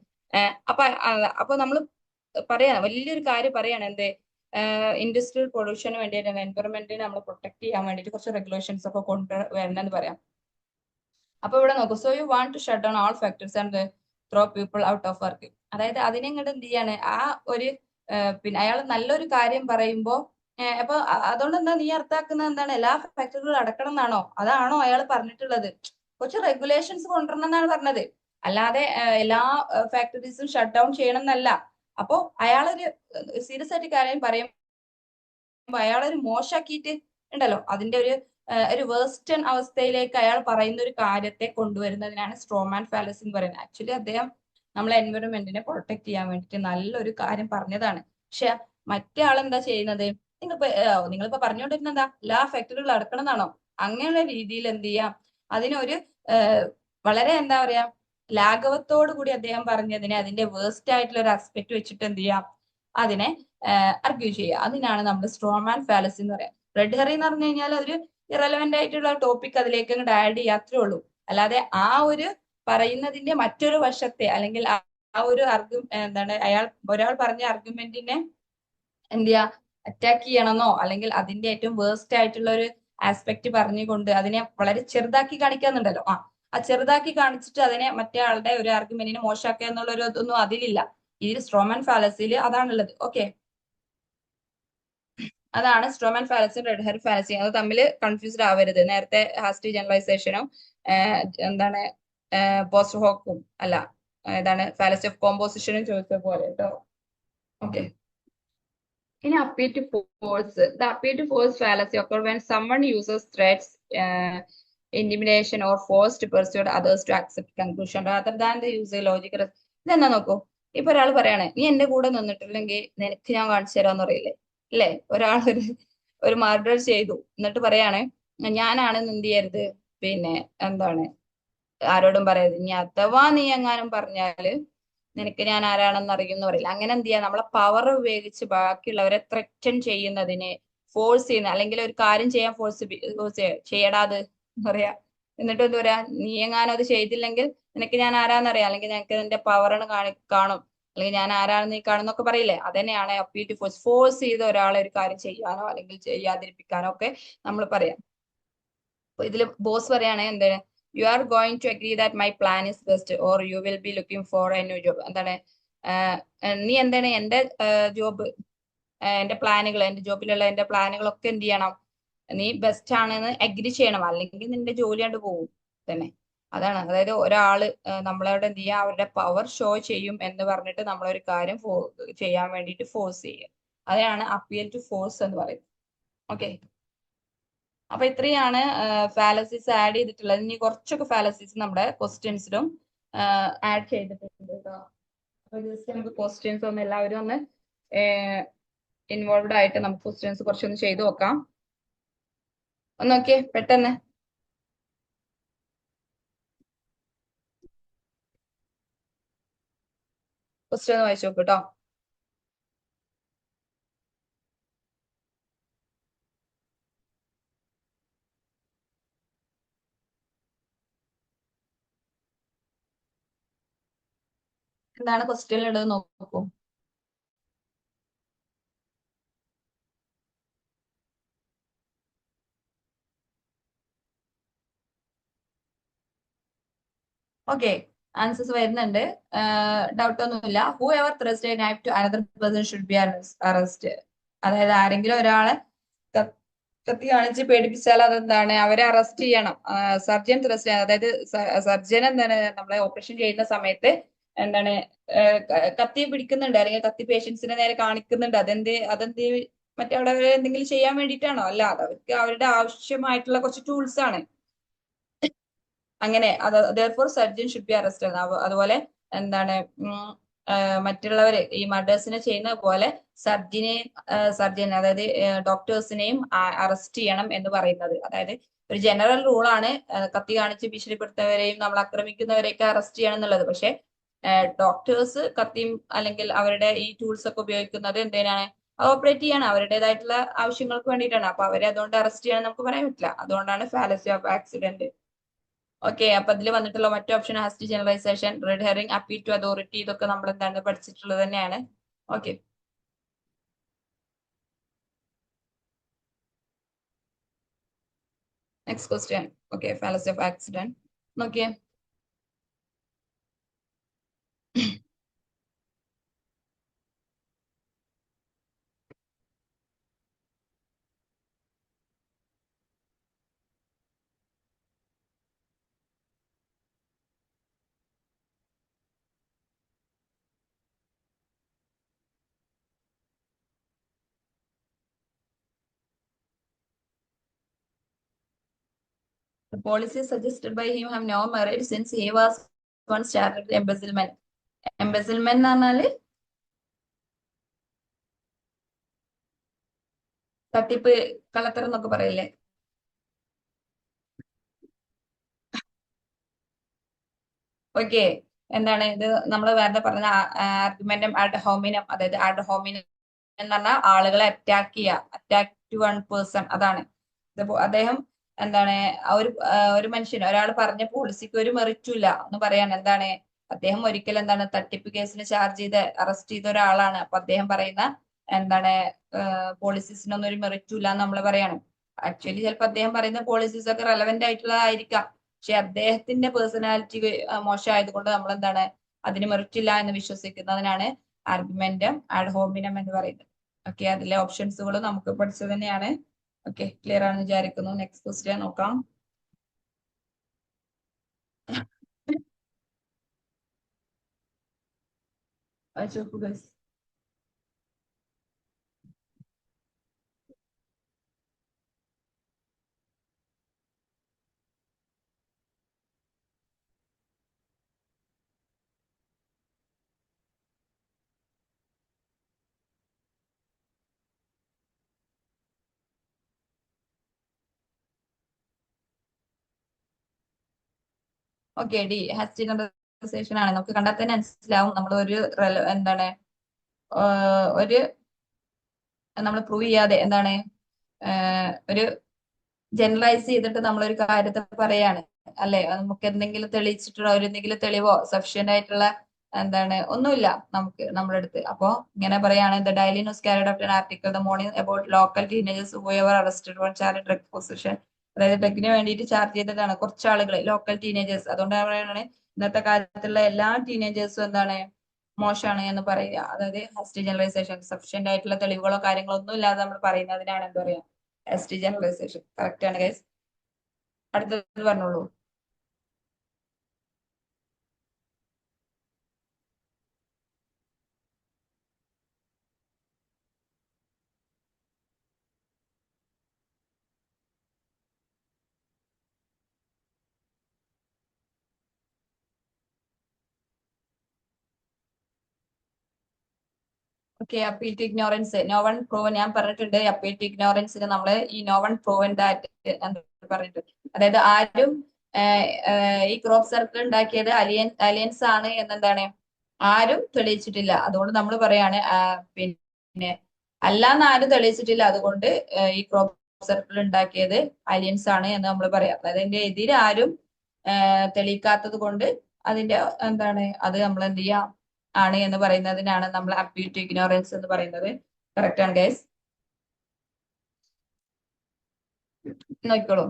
അപ്പൊ നമ്മൾ പറയാണ് വലിയൊരു കാര്യം പറയാണ്, എന്ത് ഇൻഡസ്ട്രിയൽ പൊല്യൂഷന് വേണ്ടിയിട്ട് എൻവയോൺമെന്റിനെ നമ്മൾ പ്രൊട്ടക്ട് ചെയ്യാൻ വേണ്ടിയിട്ട് കുറച്ച് റെഗുലേഷൻസ് ഒക്കെ കൊണ്ടുവരണമെന്ന് പറയാം. അപ്പൊ ഇവിടെ നോക്കൂ, so you want to shut down all factors and throw people out of work. അതായത് അതിനെ ഇങ്ങോട്ട് എന്ത് ചെയ്യാണ്, ഒരു പിന്നെ അയാൾ നല്ലൊരു കാര്യം പറയുമ്പോ അപ്പൊ അതുകൊണ്ട് എന്താ നീ അർത്ഥാക്കുന്നത്, എന്താണ് എല്ലാ ഫാക്ടറികളും അടക്കണം എന്നാണോ? അതാണോ അയാൾ പറഞ്ഞിട്ടുള്ളത്? കുറച്ച് റെഗുലേഷൻസ് കൊണ്ടുവരണം എന്നാണ് പറഞ്ഞത്, അല്ലാതെ എല്ലാ ഫാക്ടറീസും ഷട്ട് ഡൗൺ ചെയ്യണം എന്നല്ല. അപ്പോ അയാളൊരു സീരിയസ് ആയിട്ട് കാര്യം പറയുമ്പോ അയാളൊരു മോശമാക്കിയിട്ട് ഉണ്ടല്ലോ, അതിന്റെ ഒരു വേസ്റ്റേൺ അവസ്ഥയിലേക്ക് അയാൾ പറയുന്ന ഒരു കാര്യത്തെ കൊണ്ടുവരുന്നതിനാണ് സ്ട്രോമാൻ ഫാലസി എന്ന് പറയുന്നത്. ആക്ച്വലി അദ്ദേഹം നമ്മളെ എൻവയോൺമെന്റിനെ പ്രൊട്ടക്ട് ചെയ്യാൻ വേണ്ടിയിട്ട് നല്ലൊരു കാര്യം പറഞ്ഞതാണ്. പക്ഷെ മറ്റേ ആളെന്താ ചെയ്യുന്നത്, നിങ്ങളിപ്പോ പറഞ്ഞുകൊണ്ടിരുന്ന എന്താ എല്ലാ ഫാക്ടറികളും അടക്കണം എന്നാണോ? അങ്ങനെയുള്ള രീതിയിൽ എന്ത് ചെയ്യാം, അതിനൊരു വളരെ എന്താ പറയാ ലാഘവത്തോടു കൂടി അദ്ദേഹം പറഞ്ഞതിനെ അതിന്റെ വേസ്റ്റ് ആയിട്ടുള്ള ഒരു ആസ്പെക്ട് വെച്ചിട്ട് എന്ത് ചെയ്യാം, അതിനെ ആർഗ്യൂ ചെയ്യുക. അതിനാണ് നമ്മൾ സ്ട്രോമാൻ ഫാലസി എന്ന് പറയാം. റെഡ് ഹെറി എന്ന് പറഞ്ഞു കഴിഞ്ഞാൽ അതൊരു ഇറലവന്റ് ആയിട്ടുള്ള ടോപ്പിക് അതിലേക്ക് അങ്ങോട്ട് ആഡ് ചെയ്യാത്രേ ഉള്ളൂ. അല്ലാതെ ആ ഒരു പറയുന്നതിന്റെ മറ്റൊരു വശത്തെ അല്ലെങ്കിൽ ആ ഒരു എന്താണ് ഒരാൾ പറഞ്ഞ ആർഗ്യുമെന്റിനെ എന്ത് ചെയ്യാ അറ്റാക്ക് ചെയ്യണമെന്നോ അല്ലെങ്കിൽ അതിന്റെ ഏറ്റവും വേസ്റ്റ് ആയിട്ടുള്ള ഒരു ആസ്പെക്ട് പറഞ്ഞുകൊണ്ട് അതിനെ വളരെ ചെറുതാക്കി കാണിക്കാന്നുണ്ടല്ലോ, ആ ചെറുതാക്കി കാണിച്ചിട്ട് അതിനെ മറ്റേ ആളുടെ ഒരു ആർഗ്യുമെന്റിനെ മോശമാക്കുക എന്നുള്ള ഒരു ഇതൊന്നും അതിലില്ല. ഇതിൽ സ്ട്രോമൻ ഫാലസിയിൽ അതാണുള്ളത്. ഓക്കെ, അതാണ് സ്ട്രോമൻ ഫാലസിയും റെഡ് ഹെറി ഫാലസിയും. അത് തമ്മിൽ കൺഫ്യൂസ്ഡ് ആവരുത്. നേരത്തെ ഹാസ്റ്റി ജനറലൈസേഷനും എന്താണ് പോസ്റ്റ് ഹോക്കും അല്ല, ഏതാണ് ഫാലസി ഓഫ് കോമ്പോസിഷനും ചോദിച്ച പോലെ കേട്ടോ. Okay, in appeal to force, the appeal to force fallacy occurs when someone uses threats, intimidation, or force to persuade others to accept conclusion rather than the use of logical. ഇതെന്നാ നോക്കൂ, ഇപ്പൊ ഒരാൾ പറയാണ് നീ എന്റെ കൂടെ നിന്നിട്ടില്ലെങ്കിൽ നിനക്ക് ഞാൻ കാണിച്ചു തരാന്ന് പറയില്ലേ, അല്ലേ? ഒരാൾ ഒരു മർഡർ ചെയ്തു എന്നിട്ട് പറയാണ് ഞാനാണ് എന്ത് ചെയ്യരുത്, പിന്നെ എന്താണ് ആരോടും പറയരുത്, ഇനി അഥവാ നീ എങ്ങാനും പറഞ്ഞാല് നിനക്ക് ഞാൻ ആരാണെന്ന് അറിയുമെന്ന് പറയില്ല. അങ്ങനെ എന്ത് ചെയ്യാ, നമ്മളെ പവർ ഉപയോഗിച്ച് ബാക്കിയുള്ളവരെ ത്രറ്റൻ ചെയ്യുന്നതിന്, ഫോഴ്സ് ചെയ്യുന്ന അല്ലെങ്കിൽ ഒരു കാര്യം ചെയ്യാൻ ഫോഴ്സ് ചെയ്യടാത് പറയാ. എന്നിട്ട് എന്താ പറയാ, നീ എങ്ങാനും അത് ചെയ്തില്ലെങ്കിൽ നിനക്ക് ഞാൻ ആരാന്നറിയാം, അല്ലെങ്കിൽ നിനക്ക് നിന്റെ പവറാണ് കാണും, അല്ലെങ്കിൽ ഞാൻ ആരാണെന്ന് നീ കാണുന്നൊക്കെ പറയില്ലേ. അതന്നെയാണ് അപ്പീൽ ടു ഫോഴ്സ്. ഫോഴ്സ് ചെയ്ത് ഒരാളെ ഒരു കാര്യം ചെയ്യാനോ അല്ലെങ്കിൽ ചെയ്യാതിരിപ്പിക്കാനോ ഒക്കെ നമ്മൾ പറയാം. അപ്പൊ ഇതില് ബോസ് പറയാണ് എന്താണ്, you are going to agree that my plan is best or you will be looking for a new job. എന്താണ്, നീ എന്താണ് എന്റെ ജോബ്, എന്റെ പ്ലാനുകൾ, എന്റെ ജോബിലുള്ള എന്റെ പ്ലാനുകളൊക്കെ എന്ത് ചെയ്യണം, നീ ബെസ്റ്റ് ആണെന്ന് അഗ്രി ചെയ്യണം, അല്ലെങ്കിൽ നിന്റെ ജോലി കൊണ്ട് പോകും തന്നെ. അതാണ്, അതായത് ഒരാള് നമ്മളോട് എന്ത് ചെയ്യുക, അവരുടെ പവർ ഷോ ചെയ്യും എന്ന് പറഞ്ഞിട്ട് നമ്മളൊരു കാര്യം ചെയ്യാൻ വേണ്ടിയിട്ട് ഫോഴ്സ് ചെയ്യുക. അതിനാണ് അപ്പിയൽ ടു ഫോഴ്സ് എന്ന് പറയുന്നത്. ഓക്കെ, അപ്പൊ ഇത്രയാണ് ഫാലസീസ് ആഡ് ചെയ്തിട്ടുള്ളത്. ഇനി കുറച്ചൊക്കെ ഫാലസീസ് നമ്മുടെ ക്വസ്റ്റ്യൻസിലും ആഡ് ചെയ്തിട്ടുണ്ട് കേട്ടോ. അപ്പൊ ജസ്റ്റ് നമുക്ക് ക്വസ്റ്റ്യൻസ് ഒന്ന് എല്ലാവരും ഒന്ന് ഇൻവോൾവ് ആയിട്ട് നമുക്ക് ക്വസ്റ്റ്യൻസ് കുറച്ചൊന്ന് ചെയ്തു നോക്കാം. ഒന്ന് നോക്കിയേ പെട്ടെന്ന്. ക്വസ്റ്റ്യൻ ഒന്ന് വായിച്ചു നോക്കൂ കേട്ടോ. എന്താണ് ക്വസ്റ്റ്യനിലുള്ളത് നോക്കൂ. ഓക്കെ, ആൻസേഴ്സ് വരുന്നുണ്ട്, ഡൗട്ട് ഒന്നുമില്ല. Whoever thrust a knife to another person should be arrest. അതായത് ആരെങ്കിലും ഒരാളെ കത്തി കാണിച്ച് പേടിപ്പിച്ചാൽ അതെന്താണ്, അവരെ അറസ്റ്റ് ചെയ്യണം. സർജൻ ത്രസ്റ്റ്, അതായത് സർജൻ എന്താണ് നമ്മളെ ഓപ്പറേഷൻ ചെയ്യുന്ന സമയത്ത് എന്താണ് കത്തി പിടിക്കുന്നുണ്ട് അല്ലെങ്കിൽ കത്തി പേഷ്യൻസിനെ നേരെ കാണിക്കുന്നുണ്ട്. അതെന്ത് മറ്റവിടെ എന്തെങ്കിലും ചെയ്യാൻ വേണ്ടിയിട്ടാണോ? അല്ല, അവർക്ക് അവരുടെ ആവശ്യമായിട്ടുള്ള കുറച്ച് ടൂൾസ് ആണ്. അങ്ങനെ therefore surgeon should be arrest. അതുപോലെ എന്താണ് മറ്റുള്ളവര് ഈ മർഡേഴ്സിനെ ചെയ്യുന്ന പോലെ സർജൻ അതായത് ഡോക്ടേഴ്സിനെയും അറസ്റ്റ് ചെയ്യണം എന്ന് പറയുന്നത്. അതായത് ഒരു ജനറൽ റൂളാണ് കത്തി കാണിച്ച് ഭീഷണിപ്പെടുത്തുന്നവരെയും നമ്മൾ ആക്രമിക്കുന്നവരെയൊക്കെ അറസ്റ്റ് ചെയ്യണം എന്നുള്ളത്. പക്ഷെ ഡോക്ടേഴ്സ് കത്തിയും അല്ലെങ്കിൽ അവരുടെ ഈ ടൂൾസ് ഒക്കെ ഉപയോഗിക്കുന്നത് എന്തിനാണ്, ഓപ്പറേറ്റ് ചെയ്യാണ്, അവരുടേതായിട്ടുള്ള ആവശ്യങ്ങൾക്ക് വേണ്ടിയിട്ടാണ്. അപ്പൊ അവരെ അതുകൊണ്ട് അറസ്റ്റ് ചെയ്യാൻ നമുക്ക് പറയാൻ പറ്റില്ല. അതുകൊണ്ടാണ് ഫാലസി ഓഫ് ആക്സിഡന്റ്. ഓക്കെ, അപ്പൊ അതിൽ വന്നിട്ടുള്ള മറ്റു option hasty generalization, red herring, appeal to authority, ഇതൊക്കെ നമ്മൾ എന്താണ് പഠിച്ചിട്ടുള്ളത് തന്നെയാണ്. Okay, next question. Okay, fallacy of accident നോക്കിയേ. The policies suggested by him have no merit since he was once charged with embezzlement. Embezzlement എന്ന് പറഞ്ഞാല് തട്ടിപ്പ്, കള്ളത്തരം എന്നൊക്കെ പറയില്ലേ. ഓക്കെ. എന്താണ് ഇത് നമ്മൾ നേരത്തെ പറഞ്ഞ ആർഗ്യുമെന്റും ആഡ് ഹോമിനം, അതായത് ആഡ് ഹോമിനം എന്ന് പറഞ്ഞാൽ ആളുകളെ അറ്റാക്ക് ടു വൺ പേഴ്സൺ, അതാണ്. അദ്ദേഹം എന്താണ് ഒരു മനുഷ്യൻ ഒരാൾ പറഞ്ഞ പോളിസിക്ക് ഒരു മെറിറ്റും ഇല്ല എന്ന് പറയാൻ എന്താണ്, അദ്ദേഹം ഒരിക്കലും എന്താണ് തട്ടിപ്പ് കേസിന് ചാർജ് ചെയ്ത് അറസ്റ്റ് ചെയ്ത ഒരാളാണ്. അപ്പൊ അദ്ദേഹം പറയുന്ന എന്താണ് പോളിസീസിനൊന്നും ഒരു മെറിറ്റും ഇല്ല എന്ന് നമ്മൾ പറയാണ്. ആക്ച്വലി ചിലപ്പോൾ അദ്ദേഹം പറയുന്ന പോളിസീസ് ഒക്കെ റെലവെന്റ് ആയിട്ടുള്ളതായിരിക്കാം, പക്ഷെ അദ്ദേഹത്തിന്റെ പേഴ്സണാലിറ്റി മോശമായതുകൊണ്ട് നമ്മൾ എന്താണ് അതിന് മെറിറ്റ് ഇല്ല എന്ന് വിശ്വസിക്കുന്നതിനാണ് ആർഗ്യുമെന്റം ആഡ് ഹോമിനം എന്ന് പറയുന്നത്. ഓക്കെ, അതിലെ ഓപ്ഷൻസുകൾ നമുക്ക് പഠിച്ചത് തന്നെയാണ്. ഓക്കെ, ക്ലിയർ ആണെന്ന് വിചാരിക്കുന്നു. നെക്സ്റ്റ് ക്വസ്റ്റ്യൻ നോക്കാം. ഓക്കെ, ഡി ഹാസ്റ്റി കൺവെർസേഷൻ ആണ്. നമുക്ക് കണ്ടാൽ തന്നെ മനസ്സിലാവും നമ്മൾ എന്താണ് ഒരു നമ്മൾ പ്രൂവ് ചെയ്യാതെ എന്താണ് ഒരു ജനറലൈസ് ചെയ്തിട്ട് നമ്മളൊരു കാര്യത്തെ പറയാണ്, അല്ലെ? നമുക്ക് എന്തെങ്കിലും തെളിയിച്ചിട്ടുള്ള എന്തെങ്കിലും തെളിവോ സഫിഷ്യന്റ് ആയിട്ടുള്ള എന്താണ് ഒന്നുമില്ല നമുക്ക് നമ്മുടെ അടുത്ത്. അപ്പോ ഇങ്ങനെ പറയാണ്, the daily news carried out an article the morning about local teenagers who ever arrested four charge drug position. അതായത് ഡ്രഗിന് വേണ്ടിയിട്ട് ചാർജ് ചെയ്തതാണ് കുറച്ച് ആളുകൾ, ലോക്കൽ ടീനേജേഴ്സ്. അതുകൊണ്ടാണ് പറയുന്നത് ഇന്നത്തെ കാലത്തുള്ള എല്ലാ ടീനേജേഴ്സും എന്താണ് മോശമാണ് എന്ന് പറയുക. അതായത് ഹസ്റ്റി ജനറലൈസേഷൻ, സഫിഷ്യന്റ് ആയിട്ടുള്ള തെളിവുകളോ കാര്യങ്ങളോ ഒന്നും ഇല്ലാതെ നമ്മൾ പറയുന്നതിനാണ് എന്താ പറയാ, ഹസ്റ്റി ജനറലൈസേഷൻ. കറക്റ്റ് ആണ് ഗൈസ്. അടുത്തത് പറഞ്ഞോളൂ. Okay, appeal to ignorance, no one proven. ഞാൻ പറഞ്ഞിട്ടുണ്ട് അപ്പീൽ ടു ഇഗ്നോറൻസിന് നമ്മള് ഈ നോ വൺ പ്രൂവൻ ദാറ്റ് എന്ന് പറഞ്ഞിട്ടുണ്ട്. അതായത് ആരും ഈ ക്രോപ്പ് സർക്കിൾ ഉണ്ടാക്കിയത് അലിയൻസ് ആണ് എന്നെന്താണ് ആരും തെളിയിച്ചിട്ടില്ല. അതുകൊണ്ട് നമ്മൾ പറയാണ് പിന്നെ അല്ലാന്ന് ആരും തെളിയിച്ചിട്ടില്ല, അതുകൊണ്ട് ഈ ക്രോപ്പ് സർക്കിൾ ഉണ്ടാക്കിയത് അലിയൻസ് ആണ് എന്ന് നമ്മൾ പറയാം. അതായത് അതിന്റെ എതിരെ ആരും തെളിയിക്കാത്തത് കൊണ്ട് അതിന്റെ എന്താണ് അത് നമ്മൾ എന്ത് ചെയ്യാം ആണ് എന്ന് പറയുന്നതിനാണ് നമ്മൾ അപ്പീൽ ടു ഇഗ്നോറൻസ് എന്ന് പറയുന്നത്. കറക്റ്റ് ആണ് ഗൈസ്. നോക്കിക്കോളൂ.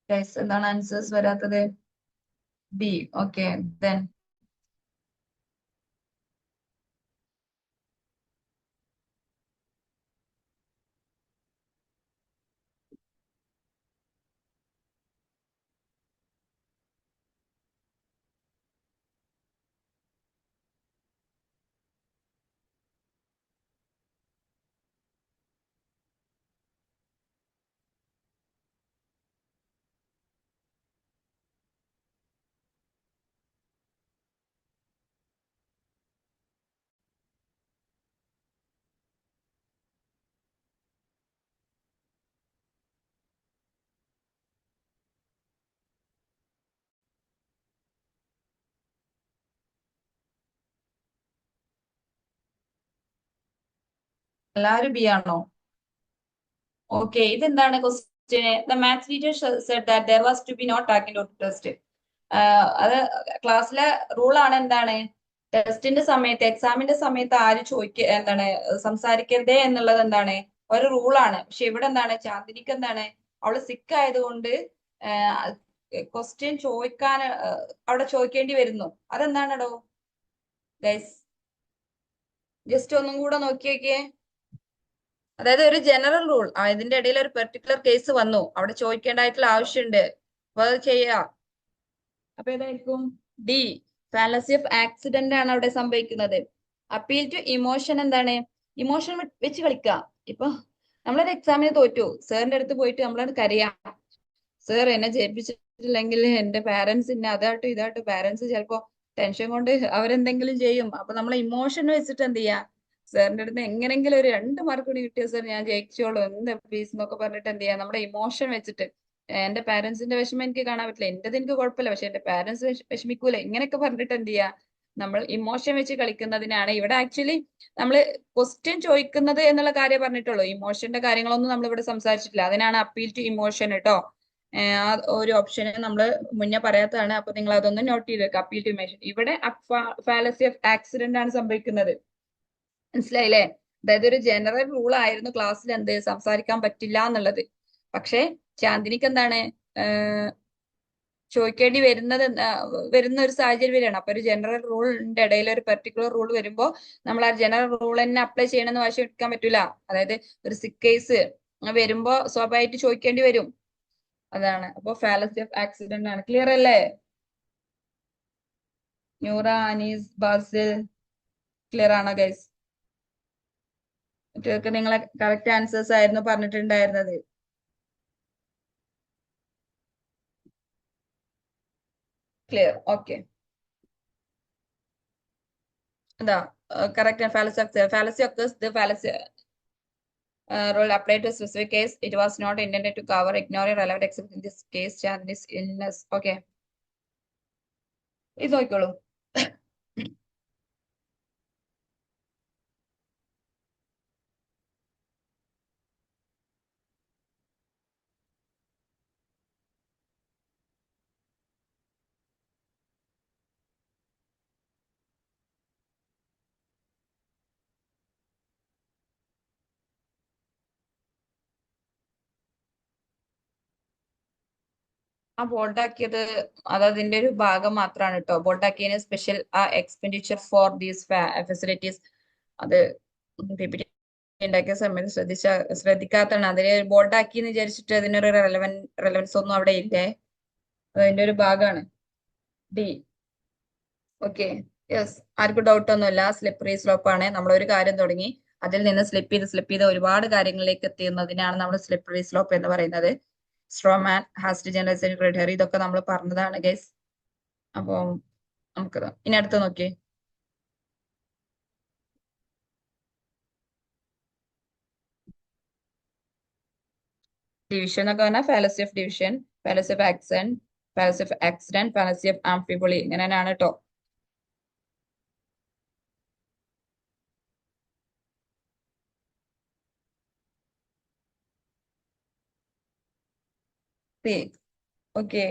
ഗൈസ്, എന്താണ് ആൻസേഴ്സ് വരാത്തത്? ബി. ഓക്കെ, ദെൻ എല്ലാവരും ബി ആണോ? ഓക്കെ, ഇതെന്താണ് question? The maths teacher said that there was to be no talking to test. അത് ക്ലാസ്സിലെ റൂളാണ്. എന്താണ് ടെസ്റ്റിന്റെ സമയത്ത്, എക്സാമിന്റെ സമയത്ത് ആര് എന്താണ് സംസാരിക്കരുതേ എന്നുള്ളത് എന്താണ് ഒരു റൂളാണ്. പക്ഷെ ഇവിടെ എന്താണ് ചാന്ദിനിക്ക് എന്താണ് അവള് സിക്ക് ആയതുകൊണ്ട് ക്വസ്റ്റ്യൻ ചോദിക്കാൻ അവിടെ ചോദിക്കേണ്ടി വരുന്നു. അതെന്താണോ ഗൈസ്? ജസ്റ്റ് ഒന്നും കൂടെ നോക്കിയേക്കേ. അതായത് ഒരു ജനറൽ റൂൾ, ഇതിന്റെ ഇടയിൽ ഒരു പെർട്ടിക്കുലർ കേസ് വന്നു, അവിടെ ചോദിക്കേണ്ടതായിട്ടുള്ള ആവശ്യമുണ്ട്. അപ്പൊ അത് ചെയ്യാം. അപ്പൊ ഏതായിരിക്കും? ഡി, ഫാലസി ഓഫ് ആക്സിഡന്റ് ആണ് അവിടെ സംഭവിക്കുന്നത്. അപ്പീൽ ടു ഇമോഷൻ എന്താണ്? ഇമോഷൻ വെച്ച് കളിക്കാം. ഇപ്പൊ നമ്മളൊരു എക്സാമിന് തോറ്റു, സാറിന്റെ അടുത്ത് പോയിട്ട് നമ്മളത് കരയാം, സാർ എന്നെ ജയിപ്പിച്ചിട്ടില്ലെങ്കിൽ എന്റെ പാരന്റ്സ് ഇന്നെ അതാട്ടോ ഇതാട്ടോ. പാരന്റ്സ് ചിലപ്പോ ടെൻഷൻ കൊണ്ട് അവരെന്തെങ്കിലും ചെയ്യും. അപ്പൊ നമ്മളെ ഇമോഷൻ വെച്ചിട്ട് എന്ത് ചെയ്യാ, സാറിന്റെ അടുത്ത് എങ്ങനെങ്കിലും ഒരു 2 മാർക്ക് കൂടി കിട്ടിയ സാർ ഞാൻ ജയിച്ചോളൂ എന്ത് പ്ലീസ് എന്നൊക്കെ പറഞ്ഞിട്ട് എന്ത് ചെയ്യാ, നമ്മുടെ ഇമോഷൻ വെച്ചിട്ട് എന്റെ പാരന്റ്സിന്റെ വിഷമം എനിക്ക് കാണാൻ പറ്റില്ല, എന്റേത് എനിക്ക് കുഴപ്പമില്ല, പക്ഷെ എന്റെ പാരന്റ്സ് വിഷമിക്കൂല, ഇങ്ങനെയൊക്കെ പറഞ്ഞിട്ട് എന്ത് ചെയ്യാ, നമ്മൾ ഇമോഷൻ വെച്ച് കളിക്കുന്നതിനാണ് ഇവിടെ ആക്ച്വലി നമ്മൾ ക്വസ്റ്റ്യൻ ചോദിക്കുന്നത് എന്നുള്ള കാര്യം പറഞ്ഞിട്ടുള്ളൂ. ഇമോഷന്റെ കാര്യങ്ങളൊന്നും നമ്മൾ ഇവിടെ സംസാരിച്ചിട്ടില്ല. അതിനാണ് അപ്പീൽ ടു ഇമോഷൻ കേട്ടോ. ആ ഒരു ഓപ്ഷന് നമ്മൾ മുന്നേ പറയാത്തതാണ്. അപ്പൊ നിങ്ങൾ അതൊന്ന് നോട്ട് ചെയ്ത് വെക്കുക. Appeal to emotion. ഇവിടെ ഫാലസി ഓഫ് ആക്സിഡന്റ് ആണ് സംഭവിക്കുന്നത്. മനസ്സിലായില്ലേ? അതായത് ഒരു ജനറൽ റൂൾ ആയിരുന്നു ക്ലാസ്സിൽ എന്ത് സംസാരിക്കാൻ പറ്റില്ല എന്നുള്ളത്. പക്ഷെ ചാന്ദിനിക്ക് എന്താണ് ചോദിക്കേണ്ടി വരുന്ന ഒരു സാഹചര്യം വരികയാണ്. അപ്പൊ ഒരു ജനറൽ റൂളിന്റെ ഇടയിൽ ഒരു പെർട്ടിക്കുലർ റൂൾ വരുമ്പോ നമ്മൾ ആ ജനറൽ റൂൾ തന്നെ അപ്ലൈ ചെയ്യണമെന്ന് വാശി എടുക്കാൻ പറ്റൂല. അതായത് ഒരു സിക്ക് കേസ് വരുമ്പോ സ്വാഭാവികമായിട്ട് ചോദിക്കേണ്ടി വരും. അതാണ്. അപ്പൊ ഫാലസി ഓഫ് ആക്സിഡന്റ് ആണ്. ക്ലിയർ അല്ലേ? നൂറ, അനീസ്, ബാസിൽ ക്ലിയർ ആണോ ഗൈസ്? മറ്റൊക്കെ നിങ്ങളെ കറക്റ്റ് ആൻസേഴ്സ് ആയിരുന്നു പറഞ്ഞിട്ടുണ്ടായിരുന്നത്. ക്ലിയർ? ഓക്കെ. എന്താ correct? fallacy occurs the fallacy rule applied to a specific case. It was not intended to cover, ignore, relevant except in this case, Chandni's illness. Okay. ഇത് നോക്കിക്കോളൂ. ആ ബോൾഡാക്കിയത് അത് അതിന്റെ ഒരു ഭാഗം മാത്രമാണ് കേട്ടോ. ബോൾഡാക്കിയതിന് സ്പെഷ്യൽ ആ എക്സ്പെൻഡിച്ചർ ഫോർ ദീസ് ഫെസിലിറ്റീസ് അത് PPT ഉണ്ടാക്കിയ സമയത്ത് ശ്രദ്ധിക്കാത്തതാണ്. അതിന് ബോൾഡാക്കി എന്ന് വിചാരിച്ചിട്ട് അതിനൊരു റെലവൻസ് ഒന്നും അവിടെ ഇല്ലേ. അതിന്റെ ഒരു ഭാഗമാണ്. ഡി. ഓക്കെ. യെസ്. ആർക്കും ഡൗട്ട് ഒന്നുമില്ല. സ്ലിപ്പറി സ്ലോപ്പ് ആണ്. നമ്മൾ ഒരു കാര്യം തുടങ്ങി അതിൽ നിന്ന് സ്ലിപ്പ് ചെയ്ത് ഒരുപാട് കാര്യങ്ങളിലേക്ക് എത്തുന്നതിനാണ് നമ്മൾ സ്ലിപ്പറി സ്ലോപ്പ് എന്ന് പറയുന്നത്. സ്ട്രോമാൻ, ഹാസ്റ്റ് ജനറേഷൻ ക്രൈറ്റീരിയ, ഇതൊക്കെ നമ്മൾ പറഞ്ഞതാണ് ഗൈസ്. അപ്പൊ നമുക്ക് ഇനി അടുത്ത് നോക്കിയേ. ഡിവിഷൻ എന്നൊക്കെ പറഞ്ഞാൽ fallacy of division, fallacy of accident, fallacy of amphiboly, ഇങ്ങനെ തന്നെയാണ് കേട്ടോ. ഓക്കെ.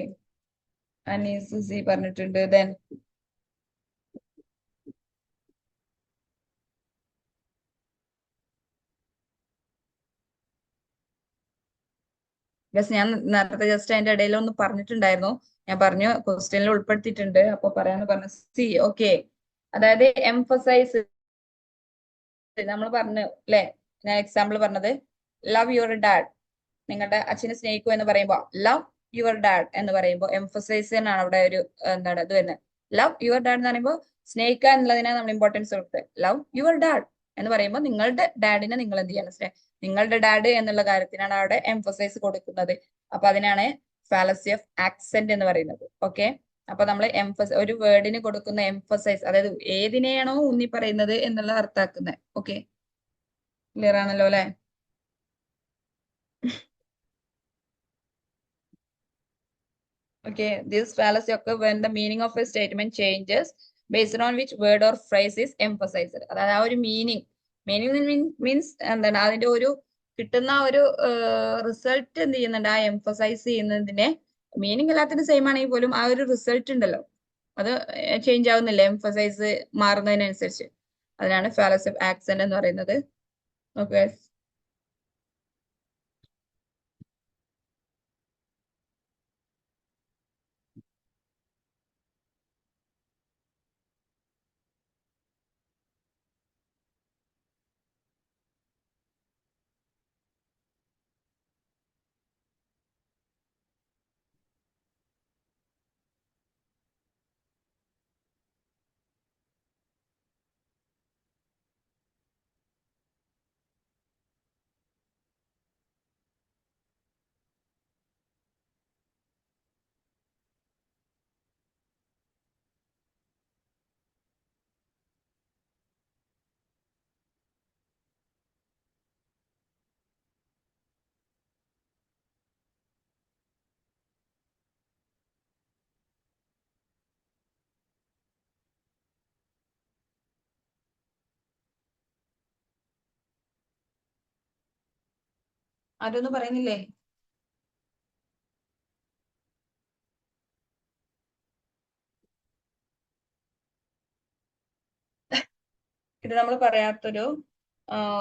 അനീസ് സി പറഞ്ഞിട്ടുണ്ട്. ദെൻ ഞാൻ നേരത്തെ ജസ്റ്റ് അതിന്റെ ഇടയിൽ ഒന്ന് പറഞ്ഞിട്ടുണ്ടായിരുന്നു. ഞാൻ പറഞ്ഞു ക്വസ്റ്റ്യനിൽ ഉൾപ്പെടുത്തിയിട്ടുണ്ട്. അപ്പൊ പറയാന്ന് പറഞ്ഞു. സി. ഓക്കെ. അതായത് എംഫസൈസ് നമ്മൾ പറഞ്ഞു അല്ലെ, ഞാൻ എക്സാമ്പിൾ പറഞ്ഞത് ലവ് യുവർ ഡാഡ്, നിങ്ങളുടെ അച്ഛനെ സ്നേഹിക്കൂ എന്ന് പറയുമ്പോൾ ലവ് യുവർ ഡാഡ് എന്ന് പറയുമ്പോൾ എംഫസൈസ് ആണ് അവിടെ ഒരു എന്താണ് ഇത് വരുന്നത്. ലവ് യുവർ ഡാഡ് എന്ന് പറയുമ്പോൾ സ്നേഹിക്കുക എന്നുള്ളതിനാണ് നമ്മൾ ഇമ്പോർട്ടൻസ് കൊടുത്തത്. ലവ് യുവർ ഡാഡ് എന്ന് പറയുമ്പോൾ നിങ്ങളുടെ ഡാഡിനെ നിങ്ങൾ എന്ത് ചെയ്യണം, നിങ്ങളുടെ ഡാഡ് എന്നുള്ള കാര്യത്തിനാണ് അവിടെ എംഫസൈസ് കൊടുക്കുന്നത്. അപ്പൊ അതിനാണ് ഫാലസി ഓഫ് ആക്സെന്റ് എന്ന് പറയുന്നത്. ഓക്കെ. അപ്പൊ നമ്മൾ ഒരു വേർഡിന് കൊടുക്കുന്ന എംഫസൈസ്, അതായത് ഏതിനെയാണോ ഊന്നി പറയുന്നത് എന്നുള്ള അർത്ഥാക്കുന്നത്. ഓക്കെ. ക്ലിയർ ആണല്ലോ അല്ലെ? Okay, this fallacy occurs when the meaning of a statement changes based on which word or phrase is emphasized. അതായത് ആ ഒരു മീൻസ് എന്താണ്, അതിന്റെ ഒരു കിട്ടുന്ന ഒരു റിസൾട്ട് എന്ത് ചെയ്യുന്നുണ്ട്, ആ എംഫസൈസ് ചെയ്യുന്നതിനെ മീനിങ് എല്ലാത്തിനും സെയിം ആണെങ്കിൽ പോലും ആ ഒരു റിസൾട്ട് ഉണ്ടല്ലോ അത് ചേഞ്ച് ആവുന്നില്ല എംഫസൈസ് മാറുന്നതിനനുസരിച്ച്. അതിനാണ് ഫാലസി ഓഫ് ആക്സെന്റ് എന്ന് പറയുന്നത്. ഓക്കെ. ആരൊന്നും പറയുന്നില്ലേ? ഇത് നമ്മൾ പറയാത്തൊരു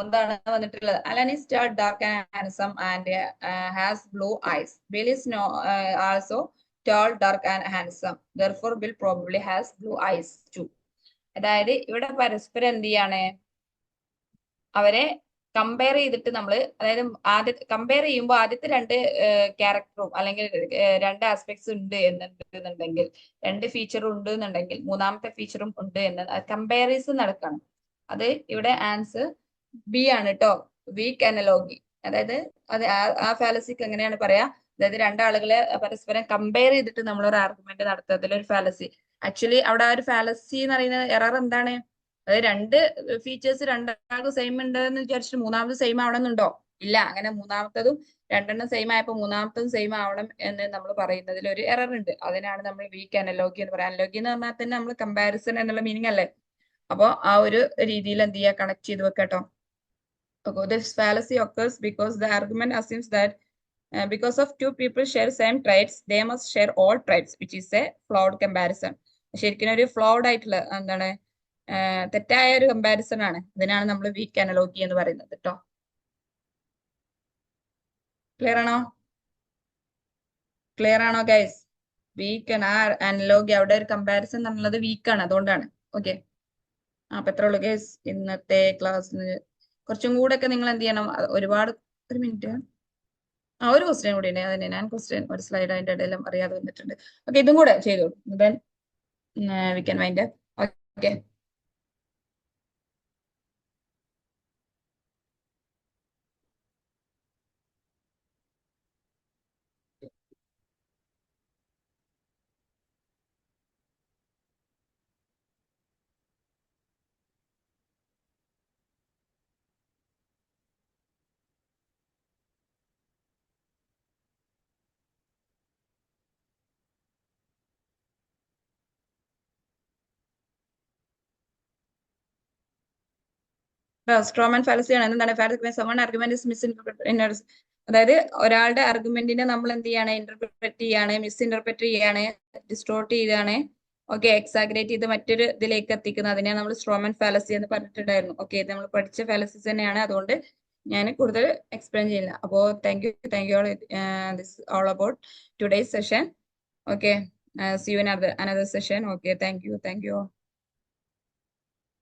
എന്താണ് വന്നിട്ടുള്ളത്. Alan is tall, dark and handsome and has blue eyes. Bill is no, also tall, dark and handsome. Therefore, Bill probably has blue eyes too. അതായത് ഇവിടെ പരസ്പരം എന്ത് ചെയ്യാണ്, അവരെ കമ്പയർ ചെയ്തിട്ട് നമ്മൾ, അതായത് കമ്പയർ ചെയ്യുമ്പോൾ ആദ്യത്തെ രണ്ട് ക്യാരക്ടറും അല്ലെങ്കിൽ രണ്ട് ആസ്പെക്ട്സ് ഉണ്ട് എന്നുണ്ടെങ്കിൽ, രണ്ട് ഫീച്ചറും ഉണ്ട് എന്നുണ്ടെങ്കിൽ മൂന്നാമത്തെ ഫീച്ചറും ഉണ്ട് എന്ന് കമ്പാരിസൺ നടക്കണം. അത് ഇവിടെ ആൻസർ ബി ആണ് കേട്ടോ, വീക്ക് അനലോഗി. അതായത് അത് ആ ഫാലസിക്ക് എങ്ങനെയാണ് പറയാ, അതായത് രണ്ടാളുകളെ പരസ്പരം കമ്പയർ ചെയ്തിട്ട് നമ്മൾ ഒരു ആർഗ്യുമെന്റ് നടത്തുന്നതിൽ ഒരു ഫാലസി. ആക്ച്വലി അവിടെ ആ ഒരു ഫാലസി എന്ന് പറയുന്ന എറർ എന്താണ്, അത് രണ്ട് ഫീച്ചേഴ്സ് രണ്ടാൾക്കും സെയിം ഉണ്ട് എന്ന് വിചാരിച്ചിട്ട് മൂന്നാമത് സെയിം ആവണമെന്നുണ്ടോ? ഇല്ല. അങ്ങനെ മൂന്നാമത്തതും രണ്ടെണ്ണം സെയിം ആയപ്പോൾ മൂന്നാമത്തതും സെയിം ആവണം എന്ന് നമ്മൾ പറയുന്നതിൽ ഒരു എറർ ഉണ്ട്. അതിനാണ് നമ്മൾ വീക്ക് അനലോഗി എന്ന് പറയുന്നത്. അനലോഗി എന്ന് പറഞ്ഞാൽ തന്നെ നമ്മൾ കമ്പാരിസൺ എന്നുള്ള മീനിങ് അല്ലേ. അപ്പോൾ ആ ഒരു രീതിയിൽ എന്ത് ചെയ്യുക, കണക്ട് ചെയ്ത് വെക്കട്ടോ. This fallacy occurs because the argument assumes that because of two people share same traits, they must share all traits, which is a flawed comparison. ശരിക്കും ഒരു ഫ്ലോഡ് ആയിട്ടുള്ള എന്താണ്, തെറ്റായ ഒരു കമ്പാരിസൺ ആണ്. ഇതിനാണ് നമ്മൾ വീക്ക് അനലോഗി എന്ന് പറയുന്നത് കേട്ടോ. ക്ലിയർ ആണോ? ക്ലിയർ ആണോ ഗൈസ്? വീക്ക് ആണ് ആ അനലോഗി, അവിടെ ഒരു കമ്പാരിസൺ എന്നുള്ളത് വീക്ക് ആണ്, അതുകൊണ്ടാണ്. ഓക്കെ, അപ്പൊ എത്ര ഉള്ളു ഗൈസ് ഇന്നത്തെ ക്ലാസ്സിന്? കുറച്ചും കൂടെ ഒക്കെ നിങ്ങൾ എന്ത് ചെയ്യണം, ഒരുപാട്, ഒരു മിനിറ്റ്, ഒരു ക്വസ്റ്റ്യൻ കൂടി ഉണ്ട്. അതന്നെ ഞാൻ ക്വസ്റ്റ്യൻ ഒരു സ്ലൈഡ് അതിന്റെ ഇടയിലും അറിയാതെ വന്നിട്ടുണ്ട്. ഓക്കെ, ഇതും കൂടെ ചെയ്തോളൂ, then we can wind up. Okay, strawman fallacy ആണ്. എന്താണ് fallacy? Someone argument is misinterpret. അതായത് ഒരാളുടെ ആർഗ്യുമെന്റിനെ നമ്മൾ എന്ത് ചെയ്യാണ്, ഇന്റർപ്രറ്റ് ചെയ്യാണ്, മിസ്ഇന്റർപ്രറ്റ് ചെയ്യാണ്, ഡിസ്റ്റോർട്ട് ചെയ്താണ്, ഓക്കെ, എക്സാഗ്രേറ്റ് ചെയ്ത് മറ്റൊരു ഇതിലേക്ക് എത്തിക്കുന്നത്. അതിനെ നമ്മൾ സ്ട്രോമൻ ഫാലസി എന്ന് പറഞ്ഞിട്ടുണ്ടായിരുന്നു. ഓക്കെ, ഇത് നമ്മൾ പഠിച്ച ഫാലസീസ് തന്നെയാണ്, അതുകൊണ്ട് ഞാൻ കൂടുതൽ എക്സ്പ്ലെയിൻ ചെയ്യില്ല. അപ്പോൾ thank you all. This all about today's session. Okay, see you in another session. Okay, thank you all.